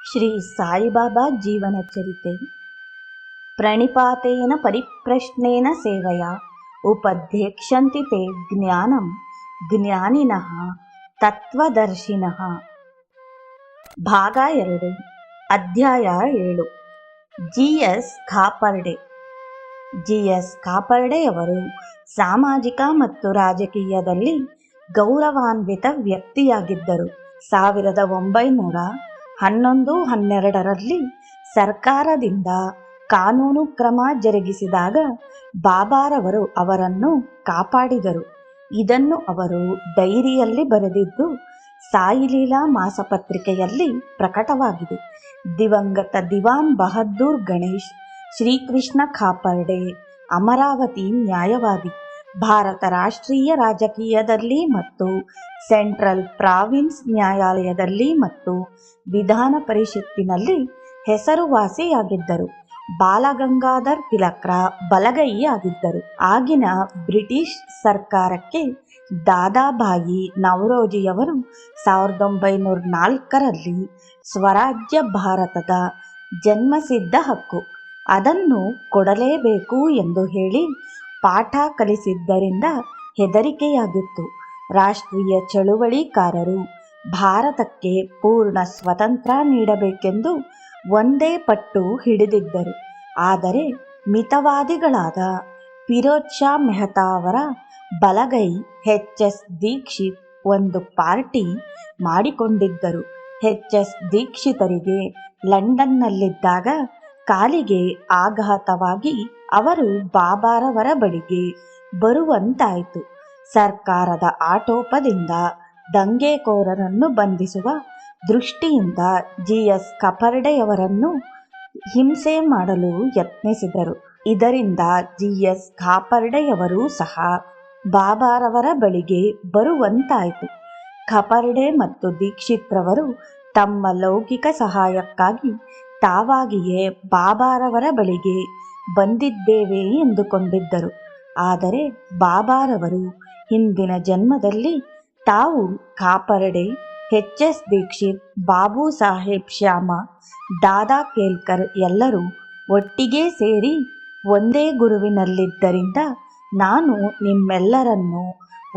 ಶ್ರೀ ಸಾಯಿಬಾಬಾ ಜೀವನ ಚರಿತೆ. ಪ್ರಣಿಪಾತೇನ ಪರಿಪ್ರಶ್ನೇನ ಸೇವೆಯ ಉಪದೇಕ್ಷಂತಿ ತೇ ಜ್ಞಾನಂ ಜ್ಞಾನಿನಃ ತತ್ವದರ್ಶಿನಃ. ಭಾಗ 2, ಅಧ್ಯಾಯ 7. ಜಿ.ಎಸ್. ಖಾಪರ್ಡೆ. ಜಿ.ಎಸ್. ಖಾಪರ್ಡೆಯವರು ಸಾಮಾಜಿಕ ಮತ್ತು ರಾಜಕೀಯದಲ್ಲಿ ಗೌರವಾನ್ವಿತ ವ್ಯಕ್ತಿಯಾಗಿದ್ದರು. 1911-12ರಲ್ಲಿ ಸರ್ಕಾರದಿಂದ ಕಾನೂನು ಕ್ರಮ ಜರುಗಿಸಿದಾಗ ಬಾಬಾರವರು ಅವರನ್ನು ಕಾಪಾಡಿದರು. ಇದನ್ನು ಅವರು ಡೈರಿಯಲ್ಲಿ ಬರೆದಿದ್ದು ಸಾಯಿಲೀಲಾ ಮಾಸಪತ್ರಿಕೆಯಲ್ಲಿ ಪ್ರಕಟವಾಗಿದೆ. ದಿವಂಗತ ದಿವಾನ್ ಬಹದ್ದೂರ್ ಗಣೇಶ್ ಶ್ರೀಕೃಷ್ಣ ಖಾಪರ್ಡೆ ಅಮರಾವತಿ ನ್ಯಾಯವಾದಿ. ಭಾರತ ರಾಷ್ಟ್ರೀಯ ರಾಜಕೀಯದಲ್ಲಿ ಮತ್ತು ಸೆಂಟ್ರಲ್ ಪ್ರಾವಿನ್ಸ್ ನ್ಯಾಯಾಲಯದಲ್ಲಿ ಮತ್ತು ವಿಧಾನ ಪರಿಷತ್ತಿನಲ್ಲಿ ಹೆಸರುವಾಸಿಯಾಗಿದ್ದರು. ಬಾಲಗಂಗಾಧರ್ ತಿಲಕ್ರ ಬಲಗೈಯಾಗಿದ್ದರು. ಆಗಿನ ಬ್ರಿಟಿಷ್ ಸರ್ಕಾರಕ್ಕೆ ದಾದಾಭಾಯಿ ನವರೋಜಿಯವರು 1904ರಲ್ಲಿ ಸ್ವರಾಜ್ಯ ಭಾರತದ ಜನ್ಮಸಿದ್ಧ ಹಕ್ಕು, ಅದನ್ನು ಕೊಡಲೇಬೇಕು ಎಂದು ಹೇಳಿ ಪಾಠ ಕಲಿಸಿದ್ದರಿಂದ ಹೆದರಿಕೆಯಾಗಿತ್ತು. ರಾಷ್ಟ್ರೀಯ ಚಳುವಳಿಕಾರರು ಭಾರತಕ್ಕೆ ಪೂರ್ಣ ಸ್ವತಂತ್ರ ನೀಡಬೇಕೆಂದು ಒಂದೇ ಪಟ್ಟು ಹಿಡಿದಿದ್ದರು. ಆದರೆ ಮಿತವಾದಿಗಳಾದ ಫಿರೋಜ್ ಶಾ ಮೆಹ್ತಾ ಅವರ ಬಲಗೈ ಎಚ್.ಎಸ್. ದೀಕ್ಷಿತ್ ಒಂದು ಪಾರ್ಟಿ ಮಾಡಿಕೊಂಡಿದ್ದರು. ಎಚ್.ಎಸ್. ದೀಕ್ಷಿತರಿಗೆ ಲಂಡನ್ನಲ್ಲಿದ್ದಾಗ ಕಾಲಿಗೆ ಆಘಾತವಾಗಿ ಅವರು ಬಾಬಾರವರ ಬಳಿಗೆ ಬರುವಂತಾಯಿತು. ಸರ್ಕಾರದ ಆಟೋಪದಿಂದ ದಂಗೆಕೋರರನ್ನು ಬಂಧಿಸುವ ದೃಷ್ಟಿಯಿಂದ ಜಿ.ಎಸ್. ಖಾಪರ್ಡೆಯವರನ್ನು ಹಿಂಸೆ ಮಾಡಲು ಯತ್ನಿಸಿದರು. ಇದರಿಂದ ಜಿ.ಎಸ್. ಖಾಪರ್ಡೆಯವರೂ ಸಹ ಬಾಬಾರವರ ಬಳಿಗೆ ಬರುವಂತಾಯಿತು. ಖಾಪರ್ಡೆ ಮತ್ತು ದೀಕ್ಷಿತ್ರವರು ತಮ್ಮ ಲೌಕಿಕ ಸಹಾಯಕ್ಕಾಗಿ ತಾವಾಗಿಯೇ ಬಾಬಾರವರ ಬಳಿಗೆ ಬಂದಿದ್ದೇವೆ ಎಂದುಕೊಂಡಿದ್ದರು. ಆದರೆ ಬಾಬಾರವರು ಹಿಂದಿನ ಜನ್ಮದಲ್ಲಿ ತಾವು ಖಾಪರ್ಡೆ, ಎಚ್.ಎಸ್. ದೀಕ್ಷಿತ್, ಬಾಬು ಸಾಹೇಬ್ ಶ್ಯಾಮ, ದಾದಾ ಕೇಲ್ಕರ್ ಎಲ್ಲರೂ ಒಟ್ಟಿಗೆ ಸೇರಿ ಒಂದೇ ಗುರುವಿನಲ್ಲಿದ್ದರಿಂದ ನಾನು ನಿಮ್ಮೆಲ್ಲರನ್ನೂ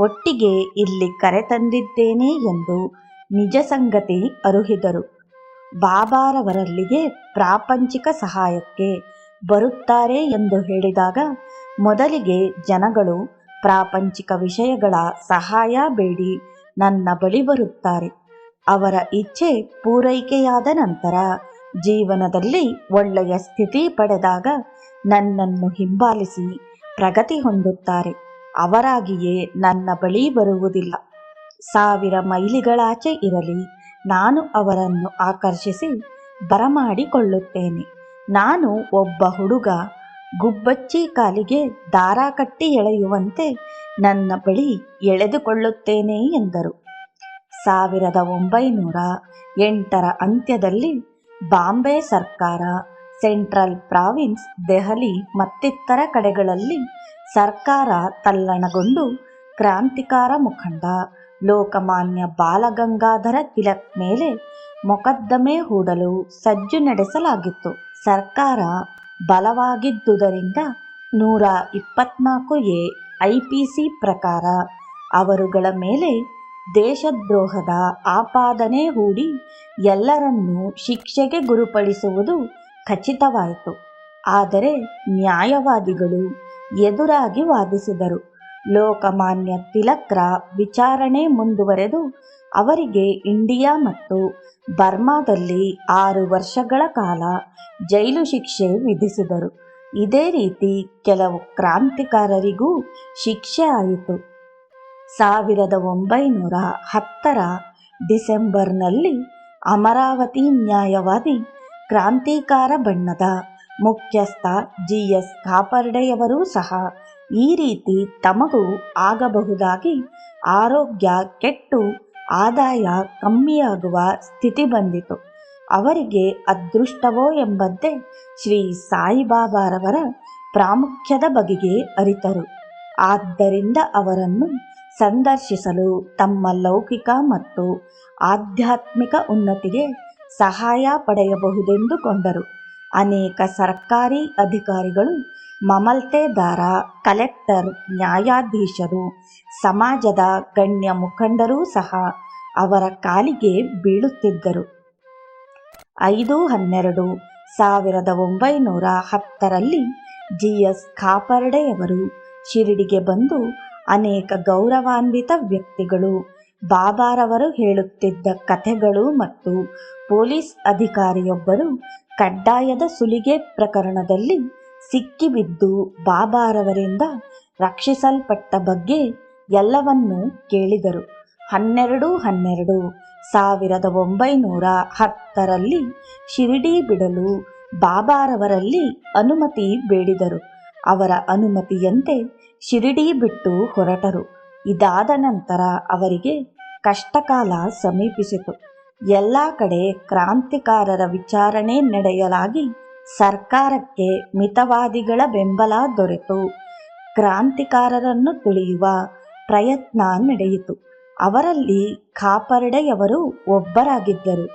ಒಟ್ಟಿಗೆ ಇಲ್ಲಿ ಕರೆತಂದಿದ್ದೇನೆ ಎಂದು ನಿಜ ಸಂಗತಿ ಅರುಹಿದರು. ಬಾಬಾರವರಲ್ಲಿಗೆ ಪ್ರಾಪಂಚಿಕ ಸಹಾಯಕ್ಕೆ ಬರುತ್ತಾರೆ ಎಂದು ಹೇಳಿದಾಗ ಮೊದಲಿಗೆ ಜನಗಳು ಪ್ರಾಪಂಚಿಕ ವಿಷಯಗಳ ಸಹಾಯ ಬೇಡಿ ನನ್ನ ಬಳಿ ಬರುತ್ತಾರೆ. ಅವರ ಇಚ್ಛೆ ಪೂರೈಕೆಯಾದ ನಂತರ ಜೀವನದಲ್ಲಿ ಒಳ್ಳೆಯ ಸ್ಥಿತಿ ಪಡೆದಾಗ ನನ್ನನ್ನು ಹಿಂಬಾಲಿಸಿ ಪ್ರಗತಿ ಹೊಂದುತ್ತಾರೆ. ಅವರಾಗಿಯೇ ನನ್ನ ಬಳಿ ಬರುವುದಿಲ್ಲ. 1000 ಮೈಲಿಗಳಾಚೆ ಇರಲಿ, ನಾನು ಅವರನ್ನು ಆಕರ್ಷಿಸಿ ಬರಮಾಡಿಕೊಳ್ಳುತ್ತೇನೆ. ನಾನು ಒಬ್ಬ ಹುಡುಗ ಗುಬ್ಬಚ್ಚಿ ಕಾಲಿಗೆ ದಾರ ಕಟ್ಟಿ ಎಳೆಯುವಂತೆ ನನ್ನ ಬಳಿ ಎಳೆದುಕೊಳ್ಳುತ್ತೇನೆ ಎಂದರು. 1908ರ ಅಂತ್ಯದಲ್ಲಿ ಬಾಂಬೆ ಸರ್ಕಾರ, ಸೆಂಟ್ರಲ್ ಪ್ರಾವಿನ್ಸ್, ದೆಹಲಿ ಮತ್ತಿತರ ಕಡೆಗಳಲ್ಲಿ ಸರ್ಕಾರ ತಲ್ಲಣಗೊಂಡು ಕ್ರಾಂತಿಕಾರ ಮುಖಂಡ ಲೋಕಮಾನ್ಯ ಬಾಲಗಂಗಾಧರ ತಿಲಕ್ ಮೇಲೆ ಮೊಕದ್ದಮೆ ಹೂಡಲು ಸಜ್ಜು ನಡೆಸಲಾಗಿತ್ತು. ಸರ್ಕಾರ ಬಲವಾಗಿದ್ದುದರಿಂದ 124A ಐಪಿಸಿ ಪ್ರಕಾರ ಅವರುಗಳ ಮೇಲೆ ದೇಶದ್ರೋಹದ ಆಪಾದನೆ ಹೂಡಿ ಎಲ್ಲರನ್ನೂ ಶಿಕ್ಷೆಗೆ ಗುರುಪಡಿಸುವುದು ಖಚಿತವಾಯಿತು. ಆದರೆ ನ್ಯಾಯವಾದಿಗಳು ಎದುರಾಗಿ ವಾದಿಸಿದರು. ಲೋಕಮಾನ್ಯ ತಿಲಕ್ರ ವಿಚಾರಣೆ ಮುಂದುವರೆದು ಅವರಿಗೆ ಇಂಡಿಯಾ ಮತ್ತು ಬರ್ಮಾದಲ್ಲಿ 6 ವರ್ಷಗಳ ಕಾಲ ಜೈಲು ಶಿಕ್ಷೆ ವಿಧಿಸಿದರು. ಇದೇ ರೀತಿ ಕೆಲವು ಕ್ರಾಂತಿಕಾರರಿಗೂ ಶಿಕ್ಷೆ ಆಯಿತು. 1910ರ ಡಿಸೆಂಬರ್ನಲ್ಲಿ ಅಮರಾವತಿ ನ್ಯಾಯವಾದಿ, ಕ್ರಾಂತಿಕಾರ ಬಣದ ಮುಖ್ಯಸ್ಥ ಜಿ.ಎಸ್. ಖಾಪರ್ಡೆಯವರೂ ಸಹ ಈ ರೀತಿ ತಮಗೂ ಆಗಬಹುದಾಗಿ ಆರೋಗ್ಯ ಕೆಟ್ಟು ಆದಾಯ ಕಮ್ಮಿಯಾಗುವ ಸ್ಥಿತಿ ಬಂದಿತು. ಅವರಿಗೆ ಅದೃಷ್ಟವೋ ಎಂಬಂತೆ ಶ್ರೀ ಸಾಯಿಬಾಬಾರವರ ಪ್ರಾಮುಖ್ಯದ ಬಗೆಗೆ ಅರಿತರು. ಆದ್ದರಿಂದ ಅವರನ್ನು ಸಂದರ್ಶಿಸಲು ತಮ್ಮ ಲೌಕಿಕ ಮತ್ತು ಆಧ್ಯಾತ್ಮಿಕ ಉನ್ನತಿಗೆ ಸಹಾಯ ಪಡೆಯಬಹುದೆಂದುಕೊಂಡರು. ಅನೇಕ ಸರ್ಕಾರಿ ಅಧಿಕಾರಿಗಳು, ಮಮಲ್ತೆದಾರ, ಕಲೆಕ್ಟರ್, ನ್ಯಾಯಾಧೀಶರು, ಸಮಾಜದ ಗಣ್ಯ ಮುಖಂಡರೂ ಸಹ ಅವರ ಕಾಲಿಗೆ ಬೀಳುತ್ತಿದ್ದರು. 5/12/1910 GS ಖಾಪರ್ಡೆಯವರು ಶಿರಡಿಗೆ ಬಂದು ಅನೇಕ ಗೌರವಾನ್ವಿತ ವ್ಯಕ್ತಿಗಳು ಬಾಬಾರವರು ಹೇಳುತ್ತಿದ್ದ ಕಥೆಗಳು ಮತ್ತು ಪೊಲೀಸ್ ಅಧಿಕಾರಿಯೊಬ್ಬರು ಕಡ್ಡಾಯದ ಸುಲಿಗೆ ಪ್ರಕರಣದಲ್ಲಿ ಸಿಕ್ಕಿಬಿದ್ದು ಬಾಬಾರವರಿಂದ ರಕ್ಷಿಸಲ್ಪಟ್ಟ ಬಗ್ಗೆ ಎಲ್ಲವನ್ನೂ ಕೇಳಿದರು. 12/12/1910 ಶಿರಡಿ ಬಿಡಲು ಬಾಬಾರವರಲ್ಲಿ ಅನುಮತಿ ಬೇಡಿದರು. ಅವರ ಅನುಮತಿಯಂತೆ ಶಿರಡಿ ಬಿಟ್ಟು ಹೊರಟರು. ಇದಾದ ನಂತರ ಅವರಿಗೆ ಕಷ್ಟಕಾಲ ಸಮೀಪಿಸಿತು. ಎಲ್ಲ ಕಡೆ ಕ್ರಾಂತಿಕಾರರ ವಿಚಾರಣೆ ನಡೆಯಲಾಗಿ ಸರ್ಕಾರಕ್ಕೆ ಮಿತವಾದಿಗಳ ಬೆಂಬಲ ದೊರೆತು ಕ್ರಾಂತಿಕಾರರನ್ನು ತುಳಿಯುವ ಪ್ರಯತ್ನ ನಡೆಯಿತು. ಅವರಲ್ಲಿ ಖಾಪರ್ಡೆಯವರು ಒಬ್ಬರಾಗಿದ್ದರು.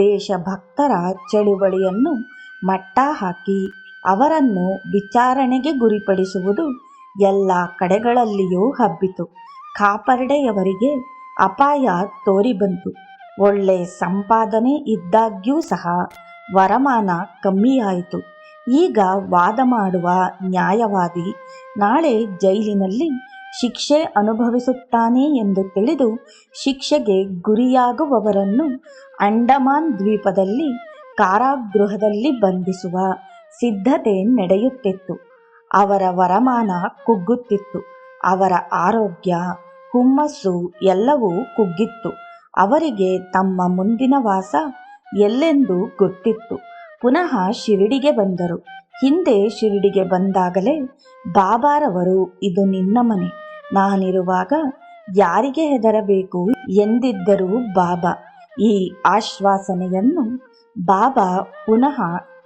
ದೇಶಭಕ್ತರ ಚಳುವಳಿಯನ್ನು ಮಟ್ಟ ಹಾಕಿ ಅವರನ್ನು ವಿಚಾರಣೆಗೆ ಗುರಿಪಡಿಸುವುದು ಎಲ್ಲ ಕಡೆಗಳಲ್ಲಿಯೂ ಹಬ್ಬಿತು. ಖಾಪರ್ಡೆಯವರಿಗೆ ಅಪಾಯ ತೋರಿಬಂತು. ಒಳ್ಳೆ ಸಂಪಾದನೆ ಇದ್ದಾಗ್ಯೂ ಸಹ ವರಮಾನ ಕಮ್ಮಿಯಾಯಿತು. ಈಗ ವಾದ ಮಾಡುವ ನ್ಯಾಯವಾದಿ ನಾಳೆ ಜೈಲಿನಲ್ಲಿ ಶಿಕ್ಷೆ ಅನುಭವಿಸುತ್ತಾನೆ ಎಂದು ತಿಳಿದು ಶಿಕ್ಷೆಗೆ ಗುರಿಯಾಗುವವರನ್ನು ಅಂಡಮಾನ್ ದ್ವೀಪದಲ್ಲಿ ಕಾರಾಗೃಹದಲ್ಲಿ ಬಂಧಿಸುವ ಸಿದ್ಧತೆ ನಡೆಯುತ್ತಿತ್ತು. ಅವರ ವರಮಾನ ಕುಗ್ಗುತ್ತಿತ್ತು. ಅವರ ಆರೋಗ್ಯ, ಹುಮ್ಮಸ್ಸು ಎಲ್ಲವೂ ಕುಗ್ಗಿತ್ತು. ಅವರಿಗೆ ತಮ್ಮ ಮುಂದಿನ ವಾಸ ಎಲ್ಲೆಂದು ಗೊತ್ತಿತ್ತು. ಪುನಃ ಶಿರಡಿಗೆ ಬಂದರು. ಹಿಂದೆ ಶಿರಡಿಗೆ ಬಂದಾಗಲೇ ಬಾಬಾರವರು, ಇದು ನಿನ್ನ ಮನೆ, ನಾನಿರುವಾಗ ಯಾರಿಗೆ ಹೆದರಬೇಕು ಎಂದಿದ್ದರು ಬಾಬಾ. ಈ ಆಶ್ವಾಸನೆಯನ್ನು ಬಾಬಾ ಪುನಃ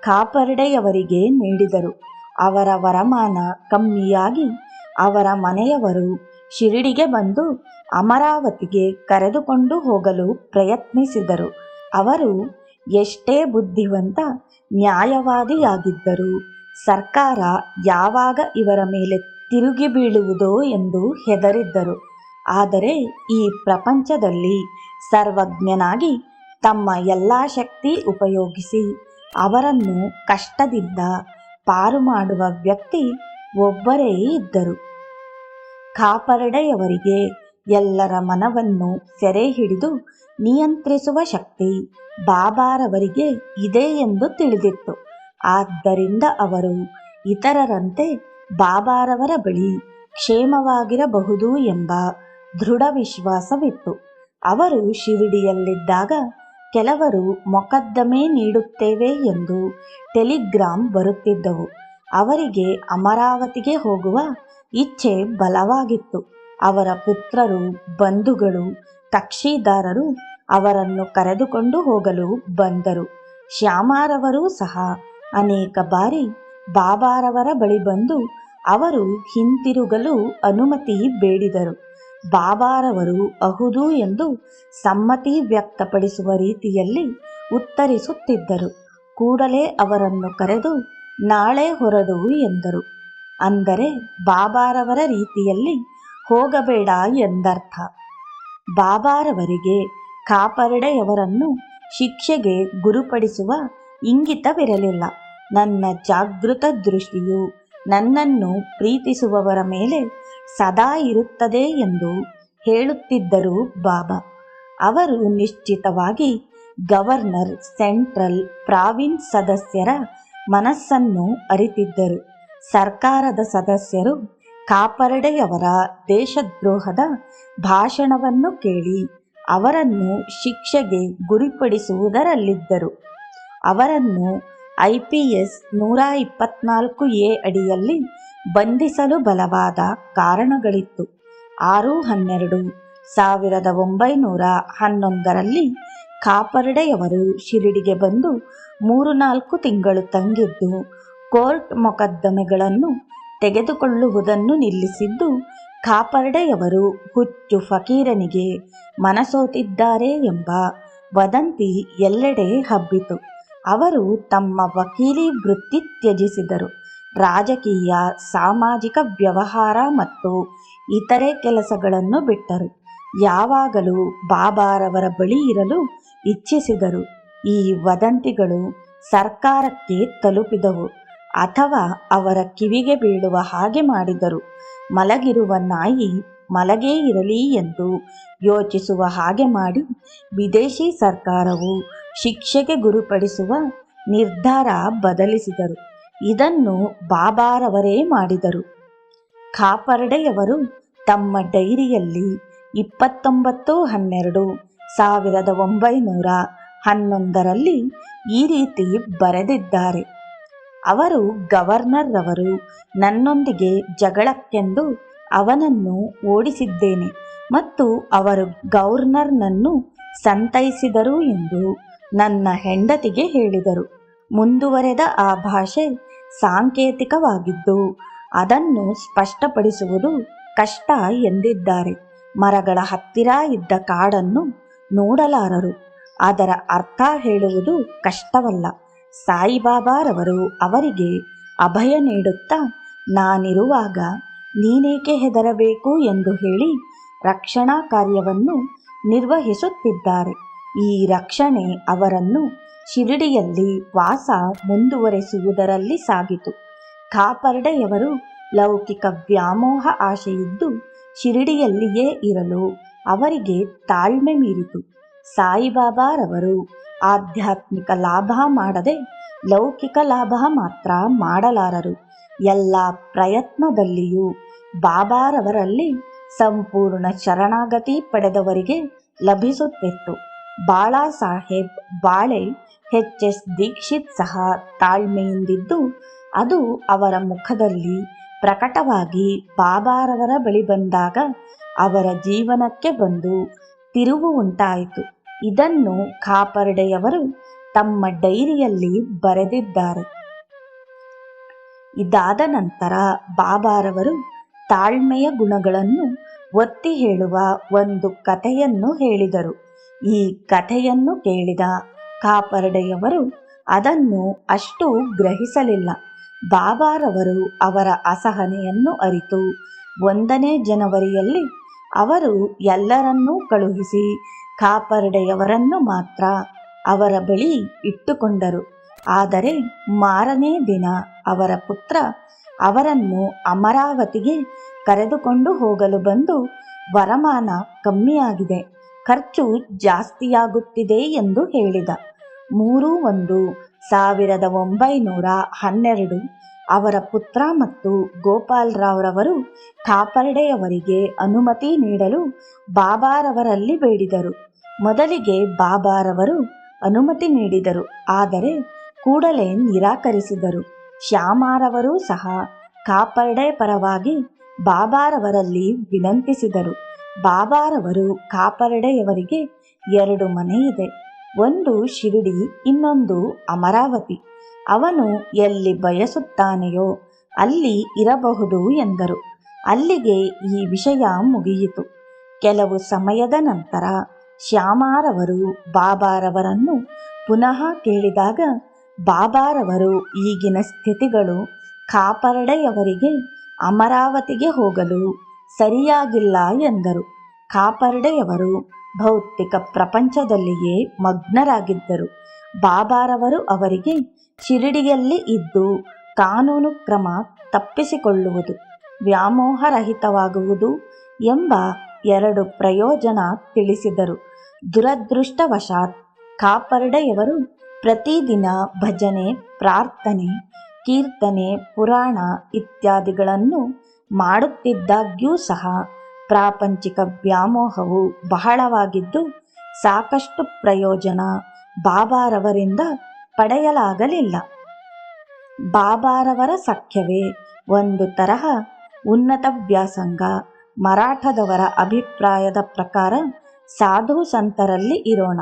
ಖಾಪರ್ಡೆಯವರಿಗೆ ನೀಡಿದರು. ಅವರ ವರಮಾನ ಕಮ್ಮಿಯಾಗಿ ಅವರ ಮನೆಯವರು ಶಿರಡಿಗೆ ಬಂದು ಅಮರಾವತಿಗೆ ಕರೆದುಕೊಂಡು ಹೋಗಲು ಪ್ರಯತ್ನಿಸಿದರು. ಅವರು ಎಷ್ಟೇ ಬುದ್ಧಿವಂತ ನ್ಯಾಯವಾದಿಯಾಗಿದ್ದರೂ ಸರ್ಕಾರ ಯಾವಾಗ ಇವರ ಮೇಲೆ ತಿರುಗಿ ಬೀಳುವುದೋ ಎಂದು ಹೆದರಿದ್ದರು. ಆದರೆ ಈ ಪ್ರಪಂಚದಲ್ಲಿ ಸರ್ವಜ್ಞನಾಗಿ ತಮ್ಮ ಎಲ್ಲ ಶಕ್ತಿ ಉಪಯೋಗಿಸಿ ಅವರನ್ನು ಕಷ್ಟದಿಂದ ಪಾರು ಮಾಡುವ ವ್ಯಕ್ತಿ ಒಬ್ಬರೇ ಇದ್ದರು. ಖಾಪರ್ಡೆಯವರಿಗೆ ಎಲ್ಲರ ಮನವನ್ನು ಸೆರೆ ಹಿಡಿದು ನಿಯಂತ್ರಿಸುವ ಶಕ್ತಿ ಬಾಬಾರವರಿಗೆ ಇದೆ ಎಂದು ತಿಳಿದಿತ್ತು. ಆದ್ದರಿಂದ ಅವರು ಇತರರಂತೆ ಬಾಬಾರವರ ಬಳಿ ಕ್ಷೇಮವಾಗಿರಬಹುದು ಎಂಬ ದೃಢ ವಿಶ್ವಾಸವಿತ್ತು. ಅವರು ಶಿರಡಿಯಲ್ಲಿದ್ದಾಗ ಕೆಲವರು ಮೊಕದ್ದಮೆ ನೀಡುತ್ತೇವೆ ಎಂದು ಟೆಲಿಗ್ರಾಮ್ ಬರುತ್ತಿದ್ದವು. ಅವರಿಗೆ ಅಮರಾವತಿಗೆ ಹೋಗುವ ಇಚ್ಛೆ ಬಲವಾಗಿತ್ತು. ಅವರ ಪುತ್ರರು, ಬಂಧುಗಳು, ಕಕ್ಷಿದಾರರು ಅವರನ್ನು ಕರೆದುಕೊಂಡು ಹೋಗಲು ಬಂದರು. ಶ್ಯಾಮಾರವರೂ ಸಹ ಅನೇಕ ಬಾರಿ ಬಾಬಾರವರ ಬಳಿ ಬಂದು ಅವರು ಹಿಂತಿರುಗಲು ಅನುಮತಿ ಬೇಡಿದರು. ಬಾಬಾರವರು ಅಹುದು ಎಂದು ಸಮ್ಮತಿ ವ್ಯಕ್ತಪಡಿಸುವ ರೀತಿಯಲ್ಲಿ ಉತ್ತರಿಸುತ್ತಿದ್ದರು. ಕೂಡಲೇ ಅವರನ್ನು ಕರೆದು ನಾಳೆ ಹೊರಡು ಎಂದರು. ಅಂದರೆ ಬಾಬಾರವರ ರೀತಿಯಲ್ಲಿ ಹೋಗಬೇಡ ಎಂದರ್ಥ. ಬಾಬಾರವರಿಗೆ ಖಾಪರ್ಡೆಯವರನ್ನು ಶಿಕ್ಷೆಗೆ ಗುರುಪಡಿಸುವ ಇಂಗಿತವಿರಲಿಲ್ಲ. ನನ್ನ ಜಾಗೃತ ದೃಷ್ಟಿಯು ನನ್ನನ್ನು ಪ್ರೀತಿಸುವವರ ಮೇಲೆ ಸದಾ ಇರುತ್ತದೆ ಎಂದು ಹೇಳುತ್ತಿದ್ದರು ಬಾಬಾ. ಅವರು ನಿಶ್ಚಿತವಾಗಿ ಗವರ್ನರ್, ಸೆಂಟ್ರಲ್, ಪ್ರಾವಿನ್ಸ್ ಸದಸ್ಯರ ಮನಸ್ಸನ್ನು ಅರಿತಿದ್ದರು. ಸರ್ಕಾರದ ಸದಸ್ಯರು ಖಾಪರ್ಡೆಯವರ ದೇಶದ್ರೋಹದ ಭಾಷಣವನ್ನು ಕೇಳಿ ಅವರನ್ನು ಶಿಕ್ಷೆಗೆ ಗುರಿಪಡಿಸುವುದರಲ್ಲಿದ್ದರು. ಅವರನ್ನು IPS 124A ಅಡಿಯಲ್ಲಿ ಬಂಧಿಸಲು ಬಲವಾದ ಕಾರಣಗಳಿತ್ತು. 6/12/1911 ಖಾಪರ್ಡೆಯವರು ಶಿರಡಿಗೆ ಬಂದು 3-4 ತಿಂಗಳು ತಂಗಿದ್ದು ಕೋರ್ಟ್ ಮೊಕದ್ದಮೆಗಳನ್ನು ತೆಗೆದುಕೊಳ್ಳುವುದನ್ನು ನಿಲ್ಲಿಸಿದ್ದು ಖಾಪರ್ಡೆಯವರು ಹುಚ್ಚು ಫಕೀರನಿಗೆ ಮನಸೋತಿದ್ದಾರೆ ಎಂಬ ವದಂತಿ ಎಲ್ಲೆಡೆ ಹಬ್ಬಿತು. ಅವರು ತಮ್ಮ ವಕೀಲಿ ವೃತ್ತಿ ತ್ಯಜಿಸಿದರು. ರಾಜಕೀಯ, ಸಾಮಾಜಿಕ ವ್ಯವಹಾರ ಮತ್ತು ಇತರೆ ಕೆಲಸಗಳನ್ನು ಬಿಟ್ಟರು. ಯಾವಾಗಲೂ ಬಾಬಾರವರ ಬಳಿ ಇರಲು ಇಚ್ಛಿಸಿದರು. ಈ ವದಂತಿಗಳು ಸರ್ಕಾರಕ್ಕೆ ತಲುಪಿದವು ಅಥವಾ ಅವರ ಕಿವಿಗೆ ಬೀಳುವ ಹಾಗೆ ಮಾಡಿದರು. ಮಲಗಿರುವ ನಾಯಿ ಮಲಗೇ ಇರಲಿ ಎಂದು ಯೋಚಿಸುವ ಹಾಗೆ ಮಾಡಿ ವಿದೇಶಿ ಸರ್ಕಾರವು ಶಿಕ್ಷೆಗೆ ಗುರುಪಡಿಸುವ ನಿರ್ಧಾರ ಬದಲಿಸಿದರು. ಇದನ್ನು ಬಾಬಾರವರೇ ಮಾಡಿದರು. ಖಾಪರ್ಡೆಯವರು ತಮ್ಮ ಡೈರಿಯಲ್ಲಿ 29/12/1911ರಲ್ಲಿ ಈ ರೀತಿ ಬರೆದಿದ್ದಾರೆ: ಅವರು ಗವರ್ನರ್ ರವರು ನನ್ನೊಂದಿಗೆ ಜಗಳಕ್ಕೆಂದು ಅವನನ್ನು ಓಡಿಸಿದ್ದೇನೆ ಮತ್ತು ಅವರು ಗವರ್ನರ್ನನ್ನು ಸಂತೈಸಿದರು ಎಂದು ನನ್ನ ಹೆಂಡತಿಗೆ ಹೇಳಿದರು. ಮುಂದುವರೆದ ಆ ಭಾಷೆ ಸಾಂಕೇತಿಕವಾಗಿದ್ದು ಅದನ್ನು ಸ್ಪಷ್ಟಪಡಿಸುವುದು ಕಷ್ಟ ಎಂದಿದ್ದಾರೆ. ಮರಗಳ ಹತ್ತಿರ ಇದ್ದ ಕಾಡನ್ನು ನೋಡಲಾರರು. ಅದರ ಅರ್ಥ ಹೇಳುವುದು ಕಷ್ಟವಲ್ಲ. ಸಾಯಿಬಾಬಾರವರು ಅವರಿಗೆ ಅಭಯ ನೀಡುತ್ತಾ, ನಾನಿರುವಾಗ ನೀನೇಕೆ ಹೆದರಬೇಕು ಎಂದು ಹೇಳಿ ರಕ್ಷಣಾ ಕಾರ್ಯವನ್ನು ನಿರ್ವಹಿಸುತ್ತಿದ್ದಾರೆ. ಈ ರಕ್ಷಣೆ ಅವರನ್ನು ಶಿರಡಿಯಲ್ಲಿ ವಾಸ ಮುಂದುವರೆಸುವುದರಲ್ಲಿ ಸಾಗಿತು. ಖಾಪರ್ಡೆಯವರು ಲೌಕಿಕ ವ್ಯಾಮೋಹ ಆಶೆಯಿದ್ದು ಶಿರಡಿಯಲ್ಲಿಯೇ ಇರಲು ಅವರಿಗೆ ತಾಳ್ಮೆ ಮೀರಿತು. ಸಾಯಿಬಾಬಾರವರು ಆಧ್ಯಾತ್ಮಿಕ ಲಾಭ ಮಾಡದೆ ಲೌಕಿಕ ಲಾಭ ಮಾತ್ರ ಮಾಡಲಾರರು. ಎಲ್ಲ ಪ್ರಯತ್ನದಲ್ಲಿಯೂ ಬಾಬಾರವರಲ್ಲಿ ಸಂಪೂರ್ಣ ಶರಣಾಗತಿ ಪಡೆದವರಿಗೆ ಲಭಿಸುತ್ತಿತ್ತು. ಬಾಳಾ ಸಾಹೇಬ್ ಬಾಳೆ ಎಚ್.ಎಸ್. ದೀಕ್ಷಿತ್ ಸಹ ತಾಳ್ಮೆಯಿಂದಿದ್ದು ಅದು ಅವರ ಮುಖದಲ್ಲಿ ಪ್ರಕಟವಾಗಿ ಬಾಬಾರವರ ಬಳಿ ಬಂದಾಗ ಅವರ ಜೀವನಕ್ಕೆ ಬಂದು ತಿರುವು ಉಂಟಾಯಿತು. ಇದನ್ನು ಖಾಪರ್ಡೆಯವರು ತಮ್ಮ ಡೈರಿಯಲ್ಲಿ ಬರೆದಿದ್ದಾರೆ. ಇದಾದ ನಂತರ ಬಾಬಾರವರು ತಾಳ್ಮೆಯ ಗುಣಗಳನ್ನು ಒತ್ತಿ ಹೇಳುವ ಒಂದು ಕಥೆಯನ್ನು ಹೇಳಿದರು. ಈ ಕಥೆಯನ್ನು ಕೇಳಿದ ಖಾಪರ್ಡೆಯವರು ಅದನ್ನು ಅಷ್ಟು ಗ್ರಹಿಸಲಿಲ್ಲ. ಬಾಬಾರವರು ಅವರ ಅಸಹನೆಯನ್ನು ಅರಿತು 1ನೇ ಜನವರಿಯಲ್ಲಿ ಅವರು ಎಲ್ಲರನ್ನೂ ಕಳುಹಿಸಿ ಖಾಪರ್ಡೆಯವರನ್ನು ಮಾತ್ರ ಅವರ ಬಳಿ ಇಟ್ಟುಕೊಂಡರು. ಆದರೆ ಮಾರನೇ ದಿನ ಅವರ ಪುತ್ರ ಅವರನ್ನು ಅಮರಾವತಿಗೆ ಕರೆದುಕೊಂಡು ಹೋಗಲು ಬಂದು, ವರಮಾನ ಕಮ್ಮಿಯಾಗಿದೆ, ಖರ್ಚು ಜಾಸ್ತಿಯಾಗುತ್ತಿದೆ ಎಂದು ಹೇಳಿದ. 3/1/1912 ಅವರ ಪುತ್ರ ಮತ್ತು ಗೋಪಾಲ್ರಾವ್ರವರು ಖಾಪರ್ಡೆಯವರಿಗೆ ಅನುಮತಿ ನೀಡಲು ಬಾಬಾರವರಲ್ಲಿ ಬೇಡಿದರು. ಮೊದಲಿಗೆ ಬಾಬಾರವರು ಅನುಮತಿ ನೀಡಿದರು, ಆದರೆ ಕೂಡಲೇ ನಿರಾಕರಿಸಿದರು. ಶ್ಯಾಮಾರವರೂ ಸಹ ಖಾಪರ್ಡೆ ಪರವಾಗಿ ಬಾಬಾರವರಲ್ಲಿ ವಿನಂತಿಸಿದರು. ಬಾಬಾರವರು ಖಾಪರ್ಡೆಯವರಿಗೆ 2 ಮನೆ ಇದೆ, ಒಂದು ಶಿರಡಿ, ಇನ್ನೊಂದು ಅಮರಾವತಿ. ಅವನು ಎಲ್ಲಿ ಬಯಸುತ್ತಾನೆಯೋ ಅಲ್ಲಿ ಇರಬಹುದು ಎಂದರು. ಅಲ್ಲಿಗೆ ಈ ವಿಷಯ ಮುಗಿಯಿತು. ಕೆಲವು ಸಮಯದ ನಂತರ ಶ್ಯಾಮಾರವರು ಬಾಬಾರವರನ್ನು ಪುನಃ ಕೇಳಿದಾಗ ಬಾಬಾರವರು ಈಗಿನ ಸ್ಥಿತಿಗಳು ಖಾಪರ್ಡೆಯವರಿಗೆ ಅಮರಾವತಿಗೆ ಹೋಗಲು ಸರಿಯಾಗಿಲ್ಲ ಎಂದರು. ಖಾಪರ್ಡೆಯವರು ಭೌತಿಕ ಪ್ರಪಂಚದಲ್ಲಿಯೇ ಮಗ್ನರಾಗಿದ್ದರು. ಬಾಬಾರವರು ಅವರಿಗೆ ಶಿರಡಿಯಲ್ಲಿ ಇದ್ದು ಕಾನೂನು ಕ್ರಮ ತಪ್ಪಿಸಿಕೊಳ್ಳುವುದು, ವ್ಯಾಮೋಹರಹಿತವಾಗುವುದು ಎಂಬ 2 ಪ್ರಯೋಜನ ತಿಳಿಸಿದರು. ದುರದೃಷ್ಟವಶಾತ್ ಖಾಪರ್ಡೆಯವರು ಪ್ರತಿದಿನ ಭಜನೆ, ಪ್ರಾರ್ಥನೆ, ಕೀರ್ತನೆ, ಪುರಾಣ ಇತ್ಯಾದಿಗಳನ್ನು ಮಾಡುತ್ತಿದ್ದಾಗ್ಯೂ ಸಹ ಪ್ರಾಪಂಚಿಕ ವ್ಯಾಮೋಹವು ಬಹಳವಾಗಿದ್ದು ಸಾಕಷ್ಟು ಪ್ರಯೋಜನ ಬಾಬಾರವರಿಂದ ಪಡೆಯಲಾಗಲಿಲ್ಲ. ಬಾಬಾರವರ ಸಖ್ಯವೇ ಒಂದು ತರಹ ಉನ್ನತ ವ್ಯಾಸಂಗ. ಮರಾಠದವರ ಅಭಿಪ್ರಾಯದ ಪ್ರಕಾರ ಸಾಧು ಸಂತರಲ್ಲಿ ಇರೋಣ.